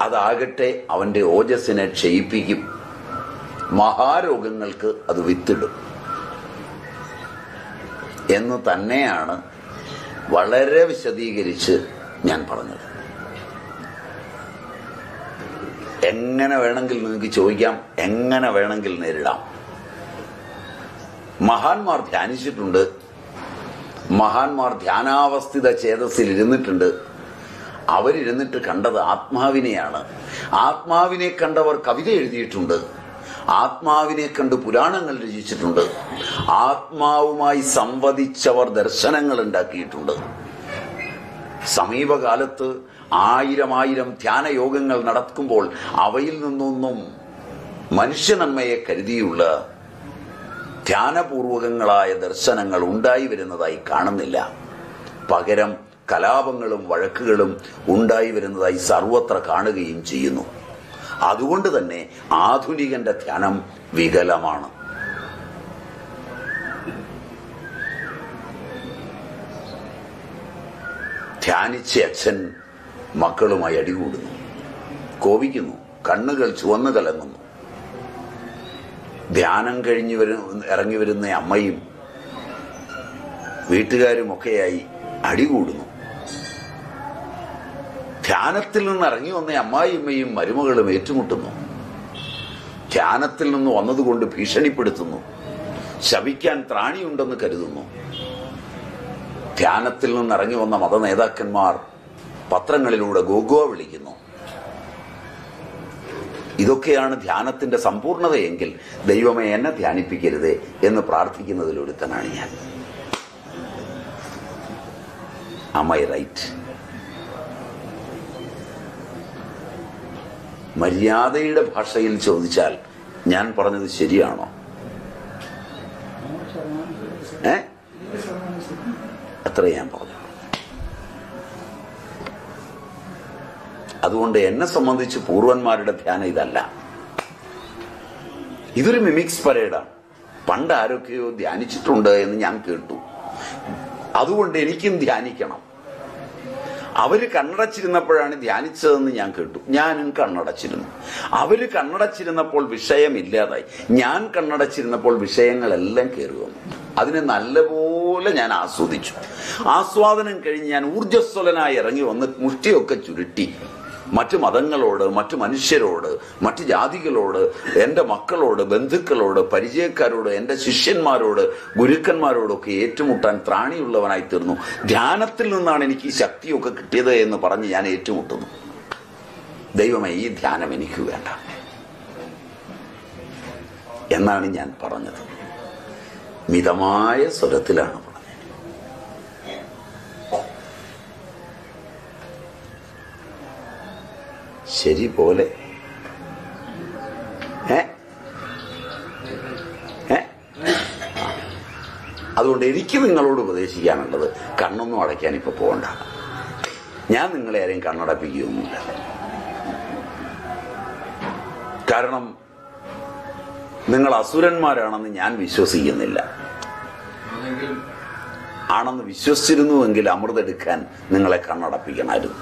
അതാകട്ടെ അവന്റെ ഓജസ്സിനെ ക്ഷയിപ്പിക്കും, മഹാരോഗങ്ങൾക്ക് അത് വിത്തിടും എന്ന് തന്നെയാണ് വളരെ വിശദീകരിച്ച് ഞാൻ പറഞ്ഞത്. എങ്ങനെ വേണമെങ്കിൽ നിങ്ങൾക്ക് ചോദിക്കാം, എങ്ങനെ വേണമെങ്കിൽ നേരിടാം. മഹാന്മാർ ധ്യാനിച്ചിട്ടുണ്ട്, മഹാന്മാർ ധ്യാനാവസ്ഥിത ചേതസ്സിൽ ഇരുന്നിട്ടുണ്ട്. അവരിരുന്നിട്ട് കണ്ടത് ആത്മാവിനെയാണ്. ആത്മാവിനെ കണ്ടവർ കവിത എഴുതിയിട്ടുണ്ട്, ആത്മാവിനെ കണ്ട് പുരാണങ്ങൾ രചിച്ചിട്ടുണ്ട്, ആത്മാവുമായി സംവദിച്ചവർ ദർശനങ്ങൾ ഉണ്ടാക്കിയിട്ടുണ്ട്. സമീപകാലത്ത് 1000 ധ്യാനയോഗങ്ങൾ നടക്കുമ്പോൾ അവയിൽ നിന്നൊന്നും മനുഷ്യനന്മയെ കരുതിയുള്ള ധ്യാനപൂർവകങ്ങളായ ദർശനങ്ങൾ ഉണ്ടായി വരുന്നതായി കാണുന്നില്ല. പകരം കലാപങ്ങളും വഴക്കുകളും ഉണ്ടായി വരുന്നതായി സർവത്ര കാണുകയും ചെയ്യുന്നു. അതുകൊണ്ട് തന്നെ ആധുനികന്റെ ധ്യാനം വികലമാണ്. ധ്യാനിച്ച അച്ഛൻ മക്കളുമായി അടികൂടുന്നു, കോപിക്കുന്നു, കണ്ണുകൾ ചുവന്നു കലങ്ങുന്നു. ധ്യാനം കഴിഞ്ഞ് ഇറങ്ങി വരുന്ന അമ്മയും വീട്ടുകാരുമൊക്കെയായി അടികൂടുന്നു. ധ്യാനത്തിൽ നിന്ന് ഇറങ്ങി വന്ന അമ്മായിയമ്മയും മരുമകളും ഏറ്റുമുട്ടുന്നു. ധ്യാനത്തിൽ നിന്ന് വന്നതുകൊണ്ട് ഭീഷണിപ്പെടുത്തുന്നു, ശപിക്കാൻ ത്രാണിയുണ്ടെന്ന് കരുതുന്നു. ധ്യാനത്തിൽ നിന്ന് ഇറങ്ങി വന്ന മതനേതാക്കന്മാർ പത്രങ്ങളിലൂടെ ഗോഗോ വിളിക്കുന്നു. ഇതൊക്കെയാണ് ധ്യാനത്തിന്റെ സമ്പൂർണതയെങ്കിൽ ദൈവമേ എന്നെ ധ്യാനിപ്പിക്കരുതേ എന്ന് പ്രാർത്ഥിക്കുന്നതിലൊരുത്തനാണ് ഞാൻ. Am I right? മര്യാദയുടെ ഭാഷയിൽ ചോദിച്ചാൽ ഞാൻ പറഞ്ഞത് ശരിയാണോ? അത്ര ഞാൻ പറഞ്ഞു. അതുകൊണ്ട് എന്നെ സംബന്ധിച്ച് പൂർവന്മാരുടെ ധ്യാനം ഇതല്ല. ഇതൊരു മിമിക്സ് പരേഡാണ്. പണ്ട് ആരൊക്കെയോ ധ്യാനിച്ചിട്ടുണ്ട് എന്ന് ഞാൻ കേട്ടു. അതുകൊണ്ട് എനിക്കും ധ്യാനിക്കണം. അവര് കണ്ണടച്ചിരുന്നപ്പോഴാണ് ധ്യാനിച്ചതെന്ന് ഞാൻ കേട്ടു. ഞാനും കണ്ണടച്ചിരുന്നു. അവര് കണ്ണടച്ചിരുന്നപ്പോൾ വിഷയമില്ലാതായി. ഞാൻ കണ്ണടച്ചിരുന്നപ്പോൾ വിഷയങ്ങളെല്ലാം കയറി വന്നു. അതിനെ നല്ലപോലെ ഞാൻ ആസ്വദിച്ചു. ആസ്വാദനം കഴിഞ്ഞ് ഞാൻ ഊർജ്ജസ്വലനായി ഇറങ്ങി വന്ന് മുഷ്ടിയൊക്കെ ചുരുട്ടി മറ്റു മതങ്ങളോട്, മറ്റു മനുഷ്യരോട്, മറ്റു ജാതികളോട്, എൻ്റെ മക്കളോട്, ബന്ധുക്കളോട്, പരിചയക്കാരോട്, എൻ്റെ ശിഷ്യന്മാരോട്, ഗുരുക്കന്മാരോടൊക്കെ ഏറ്റുമുട്ടാൻ ത്രാണിയുള്ളവനായി തീർന്നു. ധ്യാനത്തിൽ നിന്നാണ് എനിക്ക് ഈ ശക്തിയൊക്കെ കിട്ടിയത് എന്ന് പറഞ്ഞ് ഞാൻ ഏറ്റുമുട്ടുന്നു. ദൈവമേ, ഈ ധ്യാനം എനിക്ക് വേണ്ട എന്നാണ് ഞാൻ പറഞ്ഞത്. മിതമായ സ്വരത്തിലാണ് പറഞ്ഞത്. ശരി പോലെ അതുകൊണ്ട് എനിക്ക് നിങ്ങളോട് ഉപദേശിക്കാനുള്ളത്, കണ്ണൊന്നും അടയ്ക്കാൻ ഇപ്പൊ പോകണ്ട. ഞാൻ നിങ്ങളെ ആരെയും കണ്ണടപ്പിക്കുകയൊന്നുമില്ല. കാരണം നിങ്ങൾ അസുരന്മാരാണെന്ന് ഞാൻ വിശ്വസിക്കുന്നില്ല. ആണെന്ന് വിശ്വസിച്ചിരുന്നുവെങ്കിൽ അമൃതെടുക്കാൻ നിങ്ങളെ കണ്ണടപ്പിക്കണമായിരുന്നു.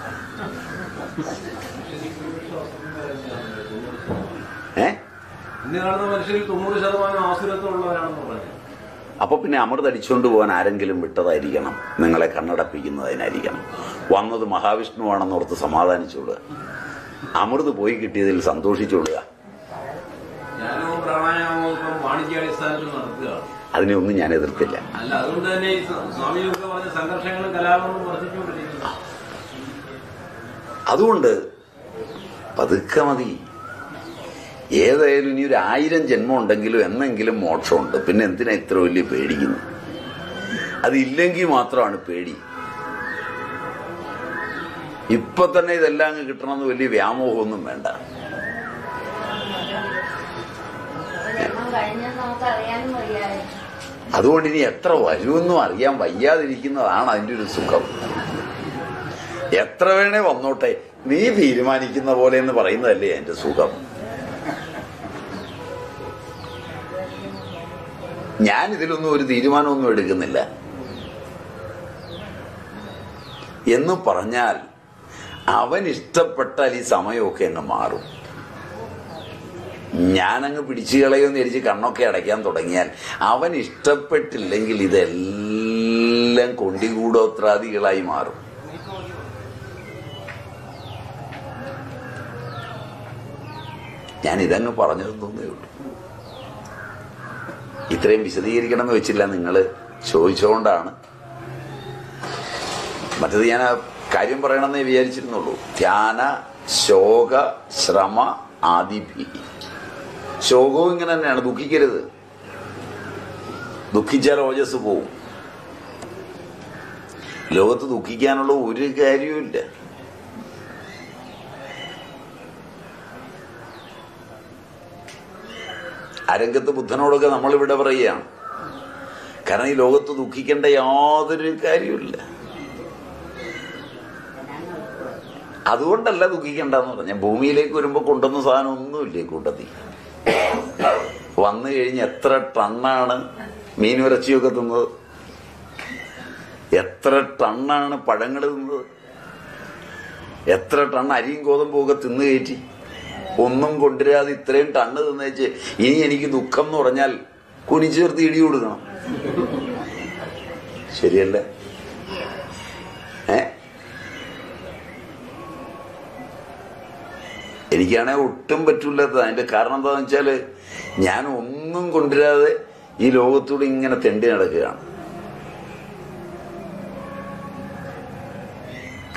അപ്പൊ പിന്നെ അമൃതടിച്ചുകൊണ്ട് പോകാൻ ആരെങ്കിലും വിട്ടതായിരിക്കണം, നിങ്ങളെ കണ്ണടപ്പിക്കുന്നതിനായിരിക്കണം. വന്നത് മഹാവിഷ്ണുവാണെന്നോർത്ത് സമാധാനിച്ചോളുക. അമൃത് പോയി കിട്ടിയതിൽ സന്തോഷിച്ചോളുക. അതിനെ ഒന്നും ഞാൻ എതിർത്തില്ല. അതുകൊണ്ട് പതുക്കെ മതി. ഏതായാലും ഇനി 1000 ജന്മം ഉണ്ടെങ്കിലും എന്നെങ്കിലും മോക്ഷമുണ്ട്. പിന്നെ എന്തിനാ ഇത്ര വലിയ പേടിക്കുന്നു? അതില്ലെങ്കിൽ മാത്രമാണ് പേടി. ഇപ്പൊ തന്നെ ഇതെല്ലാം അങ്ങ് കിട്ടണമെന്ന് വലിയ വ്യാമോഹമൊന്നും വേണ്ട. അതുകൊണ്ട് ഇനി എത്ര വരുമെന്നും അറിയാൻ വയ്യാതിരിക്കുന്നതാണ് അതിൻ്റെ ഒരു സുഖം. എത്ര വേണേ വന്നോട്ടെ, നീ തീരുമാനിക്കുന്ന പോലെ എന്ന് പറയുന്നതല്ലേ അതിന്റെ സുഖം. ഞാൻ ഇതിലൊന്നും ഒരു തീരുമാനമൊന്നും എടുക്കുന്നില്ല എന്ന് പറഞ്ഞാൽ അവൻ ഇഷ്ടപ്പെട്ടാൽ ഈ സമയമൊക്കെ അങ്ങ് മാറും. ഞാനങ്ങ് പിടിച്ചു കളയുമെന്ന് വിചാരിച്ച് കണ്ണൊക്കെ അടയ്ക്കാൻ തുടങ്ങിയാൽ അവൻ ഇഷ്ടപ്പെട്ടില്ലെങ്കിൽ ഇതെല്ലാം കൊണ്ടികൂടോത്രാദികളായി മാറും. ഞാൻ ഇതങ്ങ് പറഞ്ഞതെന്നേ ഉള്ളൂ. ഇത്രയും വിശദീകരിക്കണം എന്ന് വെച്ചില്ല, നിങ്ങൾ ചോദിച്ചുകൊണ്ടാണ്. മറ്റത് ഞാൻ ആ കാര്യം പറയണമെന്നേ വിചാരിച്ചിരുന്നുള്ളൂ. ധ്യാന ശോക ശ്രമ ആദിഭി. ശോകവും ഇങ്ങനെ തന്നെയാണ്, ദുഃഖിക്കരുത്. ദുഃഖിച്ചാൽ ഓജസ് പോവും. ലോകത്ത് ദുഃഖിക്കാനുള്ള ഒരു കാര്യവുമില്ല. അരംഗത്ത് ബുദ്ധനോടൊക്കെ നമ്മളിവിടെ പറയുകയാണ്. കാരണം ഈ ലോകത്ത് ദുഃഖിക്കേണ്ട യാതൊരു കാര്യമില്ല. അതുകൊണ്ടല്ല ദുഃഖിക്കേണ്ടെന്ന് പറഞ്ഞ, ഭൂമിയിലേക്ക് വരുമ്പോ കൊണ്ടുവന്ന സാധനം ഒന്നുമില്ലേ കൂട്ടത്തിൽ. വന്നു കഴിഞ്ഞ് എത്ര ടണ്ണാണ് മീനിറച്ചിയൊക്കെ തിന്നത്, എത്ര ടണ്ണാണ് പഴങ്ങൾ തിന്നത്, എത്ര ടൺ അരിയും ഗോതമ്പും ഒക്കെ തിന്നു കയറ്റി. ഒന്നും കൊണ്ടുവരാതെ ഇത്രയും ടണ്ണ് തിന്നേച്ച് ഇനി എനിക്ക് ദുഃഖം എന്ന് പറഞ്ഞാൽ കുനിച്ചു ചേർത്ത് ഇടി കൊടുക്കണം. ശരിയല്ല? എനിക്കാണെങ്കിൽ ഒട്ടും പറ്റൂലാത്തത്. അതിന്റെ കാരണം എന്താന്ന് വെച്ചാല് ഞാൻ ഒന്നും കൊണ്ടുവരാതെ ഈ ലോകത്തൂടെ ഇങ്ങനെ തെണ്ടി നടക്കുകയാണ്.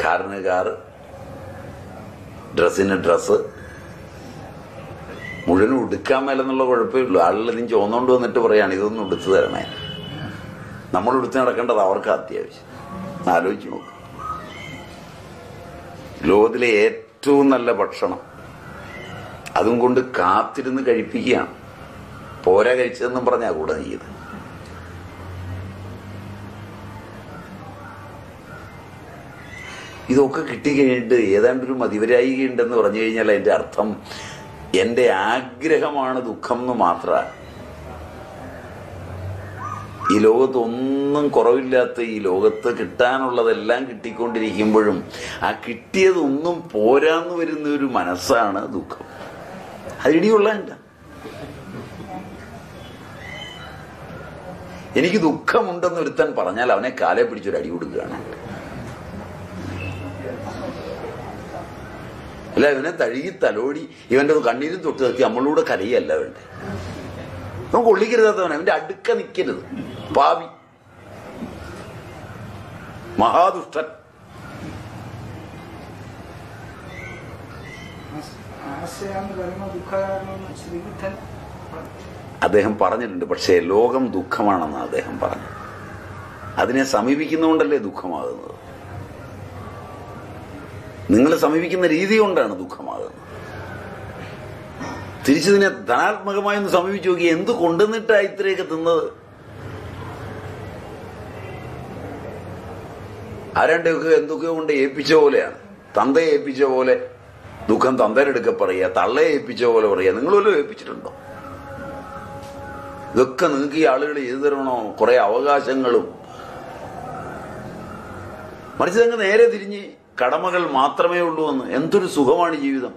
കാറിന് കാറ്, ഡ്രസ്സിന് ഡ്രസ്സ്, മുഴുവനും ഉടുക്കാൻ മേലെന്നുള്ള കുഴപ്പമേ ഉള്ളൂ. ആളുകളെല്ലാം ചോന്നുകൊണ്ട് വന്നിട്ട് പറയാണ് ഇതൊന്നും ഉടുത്തു തരണേ. നമ്മൾ ഉടുത്ത് നടക്കേണ്ടത് അവർക്ക് അത്യാവശ്യം. ആലോചിച്ച് നോക്കും. ലോകത്തിലെ ഏറ്റവും നല്ല ഭക്ഷണം അതും കൊണ്ട് കാത്തിരുന്ന് കഴിപ്പിക്കുകയാണ്. പോരാ കഴിച്ചതെന്നും പറഞ്ഞാ കൂടെ നീയത്. ഇതൊക്കെ കിട്ടിക്കഴിഞ്ഞിട്ട് ഏതാണ്ടൊരു മതിവരായികയുണ്ടെന്ന് പറഞ്ഞു കഴിഞ്ഞാൽ അതിന്റെ അർത്ഥം എന്റെ ആഗ്രഹമാണ് ദുഃഖം എന്ന് മാത്രമാണ്. ഈ ലോകത്തൊന്നും കുറവില്ലാത്ത ഈ ലോകത്ത് കിട്ടാനുള്ളതെല്ലാം കിട്ടിക്കൊണ്ടിരിക്കുമ്പോഴും ആ കിട്ടിയതൊന്നും പോരാന്ന് വരുന്ന ഒരു മനസ്സാണ് ദുഃഖം. അതിടിയുള്ളതല്ല. എനിക്ക് ദുഃഖമുണ്ടെന്ന് ഒരുത്തൻ പറഞ്ഞാൽ അവനെ കാലെ പിടിച്ചൊരു അടി കൊടുക്കുകയാണ്. അല്ല, ഇവനെ തഴുകി തലോടി ഇവന്റെ കണ്ണീരും തൊട്ട് നിർത്തി നമ്മളൂടെ കരയല്ല വേണ്ടേ. നമുക്ക് കൊള്ളിക്കരുതാത്തവൻ, അവന്റെ അടുക്ക നിൽക്കരുത്. പാപി, മഹാദുഷ്ടൻ. അദ്ദേഹം പറഞ്ഞിട്ടുണ്ട്. പക്ഷേ ലോകം ദുഃഖമാണെന്ന് അദ്ദേഹം പറഞ്ഞു. അതിനെ സമീപിക്കുന്നതുകൊണ്ടല്ലേ ദുഃഖമാകുന്നത്. നിങ്ങളെ സമീപിക്കുന്ന രീതി കൊണ്ടാണ് ദുഃഖമാകുന്നത്. തിരിച്ചതിനെ ധനാത്മകമായി ഒന്ന് സമീപിച്ചു നോക്കി. എന്ത് കൊണ്ടുവന്നിട്ടാ ഇത്രയൊക്കെ തിന്നത്? ആരണ്ടൊക്കെ എന്തൊക്കെയോ കൊണ്ട് ഏൽപ്പിച്ച പോലെയാണ്. തന്തയെ ഏൽപ്പിച്ച പോലെ ദുഃഖം തന്തരെടുക്കെ പറയുക, തള്ളയെ ഏൽപ്പിച്ച പോലെ പറയുക. നിങ്ങളെല്ലാം ഏൽപ്പിച്ചിട്ടുണ്ടോ? ഇതൊക്കെ നിങ്ങൾക്ക് ഈ ആളുകൾ ചെയ്തു തരണോ? കുറെ അവകാശങ്ങളും. മറിച്ച് നിങ്ങൾ നേരെ തിരിഞ്ഞ് കടമകൾ മാത്രമേ ഉള്ളൂ എന്ന്. എന്തൊരു സുഖമാണ് ജീവിതം.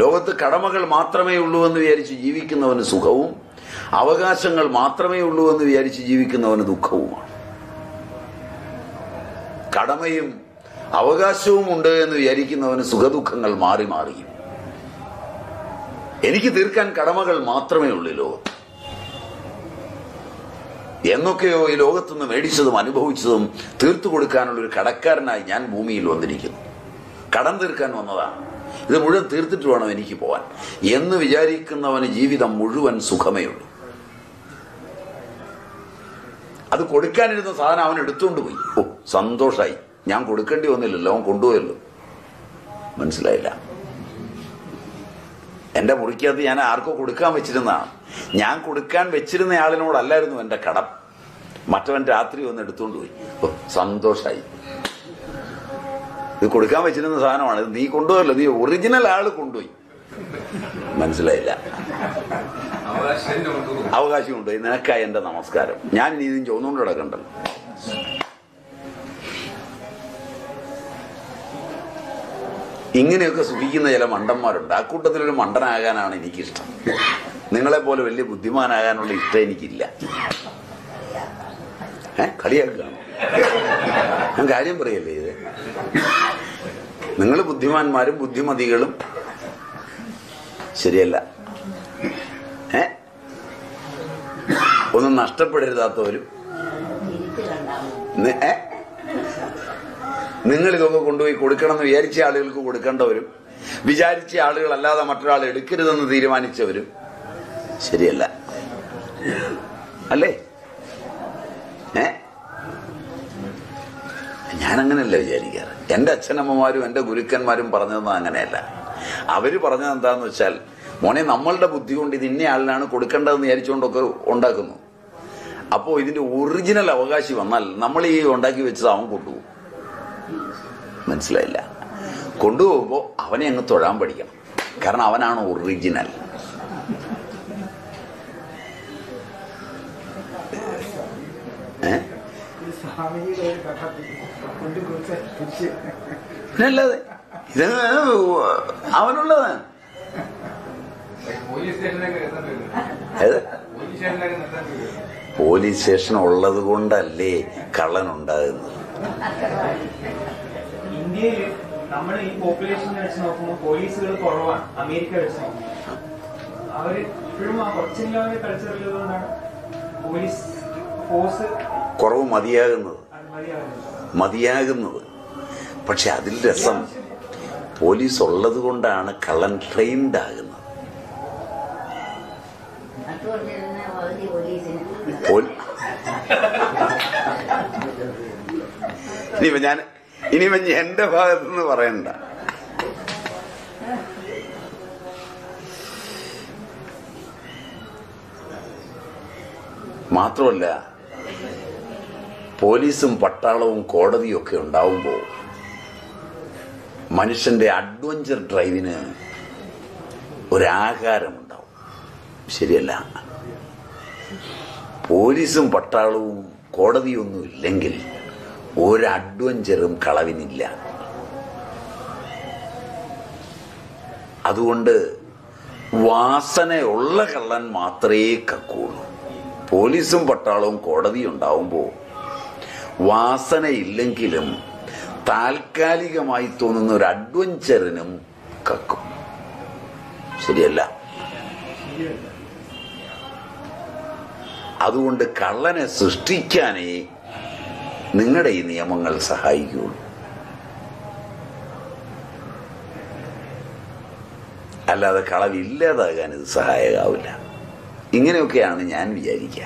ലോകത്ത് കടമകൾ മാത്രമേ ഉള്ളൂ എന്ന് വിചാരിച്ച് ജീവിക്കുന്നവന് സുഖവും, അവകാശങ്ങൾ മാത്രമേ ഉള്ളൂ എന്ന് വിചാരിച്ച് ജീവിക്കുന്നവന് ദുഃഖവുമാണ്. കടമയും അവകാശവും ഉണ്ട് എന്ന് വിചാരിക്കുന്നവന് സുഖദുഃഖങ്ങൾ മാറി മാറിയും. എനിക്ക് തീർക്കാൻ കടമകൾ മാത്രമേ ഉള്ളൂ ലോകത്ത്. എന്നൊക്കെയോ ഈ ലോകത്തുനിന്ന് മേടിച്ചതും അനുഭവിച്ചതും തീർത്തു കൊടുക്കാനുള്ളൊരു കടക്കാരനായി ഞാൻ ഭൂമിയിൽ വന്നിരിക്കുന്നു. കടം തീർക്കാൻ വന്നതാണ്. ഇത് മുഴുവൻ തീർത്തിട്ട് വേണം എനിക്ക് പോവാൻ എന്ന് വിചാരിക്കുന്നവന് ജീവിതം മുഴുവൻ സുഖമേ ഉള്ളൂ. അത് കൊടുക്കാനിരുന്ന സാധനം അവൻ എടുത്തുകൊണ്ട് പോയി. ഓ, സന്തോഷായി. ഞാൻ കൊടുക്കേണ്ടി വന്നില്ലല്ലോ, അവൻ കൊണ്ടുപോയല്ലോ. മനസ്സിലായില്ല. എന്റെ മുറിക്കകത്ത് ഞാൻ ആർക്കോ കൊടുക്കാൻ വെച്ചിരുന്നതാണ്. ഞാൻ കൊടുക്കാൻ വെച്ചിരുന്ന ആളിനോടല്ലായിരുന്നു എന്റെ കടം. മറ്റവൻ രാത്രി വന്ന് എടുത്തുകൊണ്ട് പോയി. ഓ, സന്തോഷായി. ഇത് കൊടുക്കാൻ വെച്ചിരുന്ന സാധനമാണ്. ഇത് നീ കൊണ്ടുപോയല്ലോ, നീ ഒറിജിനൽ ആള് കൊണ്ടുപോയി. മനസ്സിലായില്ല. അവകാശം കൊണ്ടുപോയി. നിനക്കായി എന്റെ നമസ്കാരം. ഞാൻ ഇനി ഇതും ചോന്നുകൊണ്ട് കിടക്കണ്ടല്ലോ. ഇങ്ങനെയൊക്കെ സുഖിക്കുന്ന ചില മണ്ടന്മാരുണ്ട്. ആ കൂട്ടത്തിലൊരു മണ്ടനാകാനാണ് എനിക്കിഷ്ടം. നിങ്ങളെപ്പോലെ വലിയ ബുദ്ധിമാനാകാനുള്ള ഇഷ്ടം എനിക്കില്ല. കളിയാക്കുകയാണ്. ഞാൻ കാര്യം പറയല്ലേ ഇത്. നിങ്ങൾ ബുദ്ധിമാന്മാരും ബുദ്ധിമതികളും ശരിയല്ല. ഒന്നും നഷ്ടപ്പെടരുതാത്തവരും. നിങ്ങൾ ഇതൊക്കെ കൊണ്ടുപോയി കൊടുക്കണം എന്ന് വിചാരിച്ച ആളുകൾക്ക് കൊടുക്കേണ്ടവരും, വിചാരിച്ച ആളുകൾ അല്ലാതെ മറ്റൊരാൾ എടുക്കരുതെന്ന് തീരുമാനിച്ചവരും ശരിയല്ല. അല്ലേ? ഞാനങ്ങനെയല്ല വിചാരിക്കാറ്. എന്റെ അച്ഛനമ്മമാരും എന്റെ ഗുരുക്കന്മാരും പറഞ്ഞതൊന്നും അങ്ങനെയല്ല. അവര് പറഞ്ഞത് എന്താന്ന് വെച്ചാൽ, മോനെ, നമ്മളുടെ ബുദ്ധി കൊണ്ട് ഇത് ഇന്ന ആളിനാണ് കൊടുക്കേണ്ടതെന്ന് വിചാരിച്ചുകൊണ്ടൊക്കെ ഉണ്ടാക്കുന്നു. അപ്പോ ഇതിന്റെ ഒറിജിനൽ അവകാശി വന്നാൽ നമ്മൾ ഈ ഉണ്ടാക്കി വെച്ചത് അവൻ കൊണ്ടുപോകും. മനസ്സിലായില്ല? കൊണ്ടുപോകുമ്പോ അവനെ അങ്ങ് തൊഴാൻ പഠിക്കണം. കാരണം അവനാണ് ഒറിജിനൽ. പിന്നല്ലാതെ ഇത് അവനുള്ളതാണ്. പോലീസ് സ്റ്റേഷൻ ഉള്ളത് കൊണ്ടല്ലേ കള്ളനുണ്ടാകുന്നത്. ഇന്ത്യയിൽ നമ്മൾ ഈ പോപ്പുലേഷൻ വെച്ച് നോക്കുമ്പോൾ പോലീസുകൾ കുറവാണ്. അമേരിക്ക വെച്ച് നോക്കുമ്പോൾ അവര് ഇപ്പോഴും ആ കൊച്ചിൻ്റെ കൾച്ചറിലുള്ളതുകൊണ്ടാണ് പോലീസ് ഫോഴ്സ് കുറവ് മതിയാകുന്നത്. പക്ഷെ അതിൽ രസം പോലീസ് ഉള്ളത് കൊണ്ടാണ് കള്ളൻ ട്രെയിൻഡ് ആകുന്നത്. ഇനിയിപ്പോ എന്റെ ഭാഗത്തുനിന്ന് പറയണ്ട. മാത്രമല്ല, പോലീസും പട്ടാളവും കോടതിയും ഒക്കെ ഉണ്ടാവുമ്പോൾ മനുഷ്യന്റെ അഡ്വഞ്ചർ ഡ്രൈവിന് ഒരാകാരമുണ്ടാവും. ശരിയല്ല? പോലീസും പട്ടാളവും കോടതിയൊന്നും ഇല്ലെങ്കിൽ ഒരു അഡ്വഞ്ചറും കളവിനില്ല. അതുകൊണ്ട് വാസനയുള്ള കള്ളൻ മാത്രമേ കക്കുള്ളൂ. പോലീസും പട്ടാളവും കോടതിയും ഉണ്ടാവുമ്പോൾ വാസനയില്ലെങ്കിലും താൽക്കാലികമായി തോന്നുന്ന ഒരു അഡ്വഞ്ചറിനും കക്കും. ശരിയല്ല? അതുകൊണ്ട് കള്ളനെ സൃഷ്ടിക്കാനേ നിങ്ങളുടെ ഈ നിയമങ്ങൾ സഹായിക്കുകയുള്ളൂ. അല്ലാതെ കളവില്ലാതാകാൻ ഇത് സഹായകമാവില്ല. ഇങ്ങനെയൊക്കെയാണ് ഞാൻ വിചാരിക്കുക.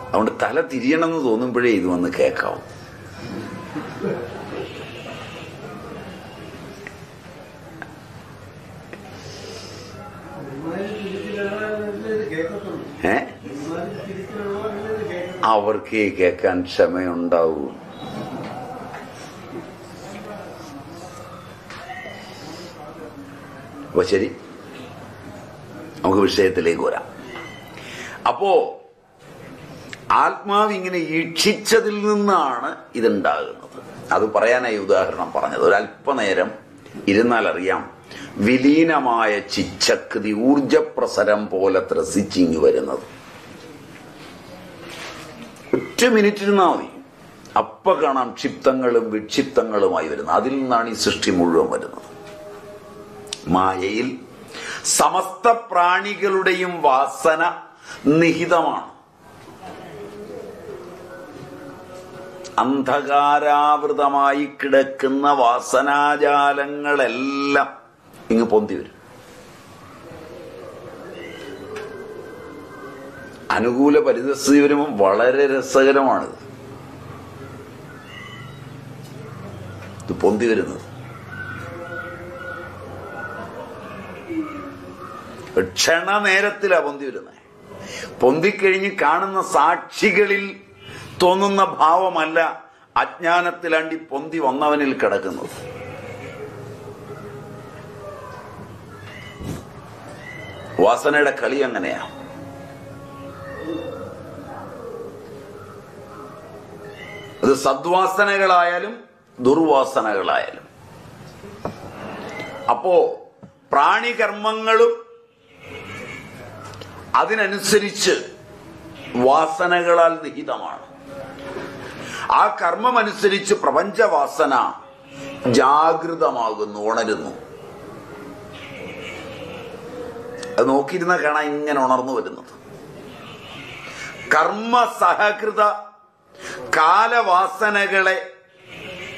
അതുകൊണ്ട് തല തിരിയണമെന്ന് തോന്നുമ്പോഴേ ഇത് വന്ന് കേൾക്കാവും. അവർക്ക് കേൾക്കാൻ ക്ഷമയുണ്ടാവൂ. അപ്പൊ ശരി, നമുക്ക് വിഷയത്തിലേക്ക് വരാം. അപ്പോ ആത്മാവ് ഇങ്ങനെ ഈക്ഷിച്ചതിൽ നിന്നാണ് ഇതുണ്ടാകുന്നത്. അത് പറയാനായി ഉദാഹരണം പറഞ്ഞത്. ഒരല്പനേരം ഇരുന്നാൽ അറിയാം, വിലീനമായ ചിച്ചക്കൃതി ഊർജപ്രസരം പോലെ ത്രസിച്ചിങ്ങി വരുന്നത്. ഒറ്റ മിനിറ്റ് ഇരുന്നാൽ മതി, അപ്പൊ കാണാം ക്ഷിപ്തങ്ങളും വിക്ഷിപ്തങ്ങളുമായി വരുന്നത്. അതിൽ നിന്നാണ് ഈ സൃഷ്ടി മുഴുവൻ വരുന്നത്. മായയിൽ സമസ്ത പ്രാണികളുടെയും വാസന നിഹിതമാണ്. അന്ധകാരാവൃതമായി കിടക്കുന്ന വാസനാജാലങ്ങളെല്ലാം ഇങ്ങ് പൊന്തി വരും. അനുകൂല പരിതസ്ഥിതി വരുമ്പോൾ വളരെ രസകരമാണിത്. ഇത് പൊന്തി വരുന്നത് ക്ഷണനേരത്തിലാ പൊന്തി വരുന്നത്. പൊന്തിക്കഴിഞ്ഞ് കാണുന്ന സാക്ഷികളിൽ തോന്നുന്ന ഭാവമല്ല അജ്ഞാനത്തിലാണ്ടി പൊന്തി വന്നവനിൽ കിടക്കുന്നത്. വാസനയുടെ കളി അങ്ങനെയാ. അത് സദ്വാസനകളായാലും ദുർവാസനകളായാലും. അപ്പോ പ്രാണികർമ്മങ്ങളും അതിനനുസരിച്ച് വാസനകളാൽ നിഹിതമാണ്. ആ കർമ്മമനുസരിച്ച് പ്രപഞ്ചവാസന ജാഗൃതമാകുന്നു, ഉണരുന്നു. അത് നോക്കിയിരുന്ന കാണാൻ ഇങ്ങനെ ഉണർന്നു വരുന്നത്. കർമ്മ സഹകൃത കാലവാസനകളെ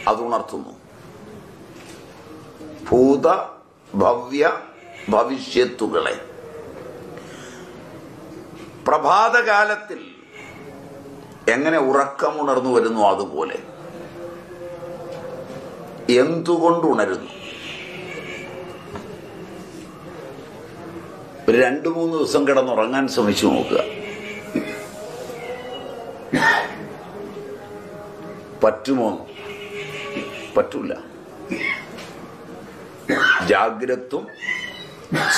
അത് ഉണർത്തുന്നു. ഭൂത ഭവ്യ ഭവിഷ്യത്തുകളെ പ്രഭാതകാലത്തിൽ എങ്ങനെ ഉറക്കമുണർന്നു വരുന്നു അതുപോലെ. എന്തുകൊണ്ട് ഉണരുന്നു? ഒരു 2-3 ദിവസം കിടന്നുറങ്ങാൻ ശ്രമിച്ചു നോക്കുക. പറ്റുമോ? പറ്റൂല. ജാഗ്രതും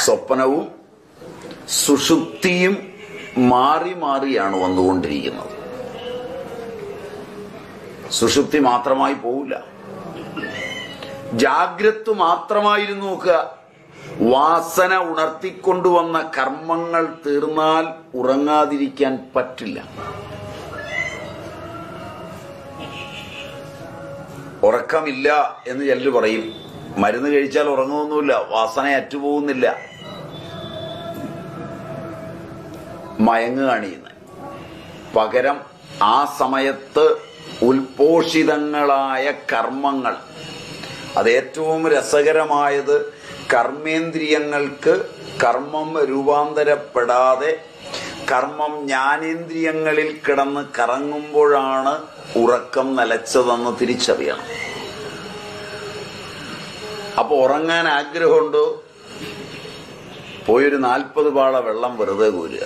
സ്വപ്നവും സുഷുപ്തിയും മാറി മാറിയാണ് വന്നുകൊണ്ടിരിക്കുന്നത്. സുഷുപ്തി മാത്രമായി പോവില്ല. ജാഗ്രത് മാത്രമായിരുന്നു നോക്കുക. വാസന ഉണർത്തിക്കൊണ്ടുവന്ന കർമ്മങ്ങൾ തീർന്നാൽ ഉറങ്ങാതിരിക്കാൻ പറ്റില്ല. ഉറക്കമില്ല എന്ന് ചിലർ പറയും. മരുന്ന് കഴിച്ചാൽ ഉറങ്ങുമൊന്നുമില്ല, വാസന അറ്റുപോകുന്നില്ല, മയങ്ങുകയാണ് ചെയ്യുന്നത്. പകരം ആ സമയത്ത് ഉൽപോഷിതങ്ങളായ കർമ്മങ്ങൾ, അത് ഏറ്റവും രസകരമായത്, കർമ്മേന്ദ്രിയങ്ങൾക്ക് കർമ്മം രൂപാന്തരപ്പെടാതെ കർമ്മം ജ്ഞാനേന്ദ്രിയങ്ങളിൽ കിടന്ന് കറങ്ങുമ്പോഴാണ് ഉറക്കം നിലച്ചതെന്ന് തിരിച്ചറിയണം. അപ്പൊ ഉറങ്ങാൻ ആഗ്രഹമുണ്ടോ? പോയൊരു 40 പാള വെള്ളം വെറുതെ കോരുക.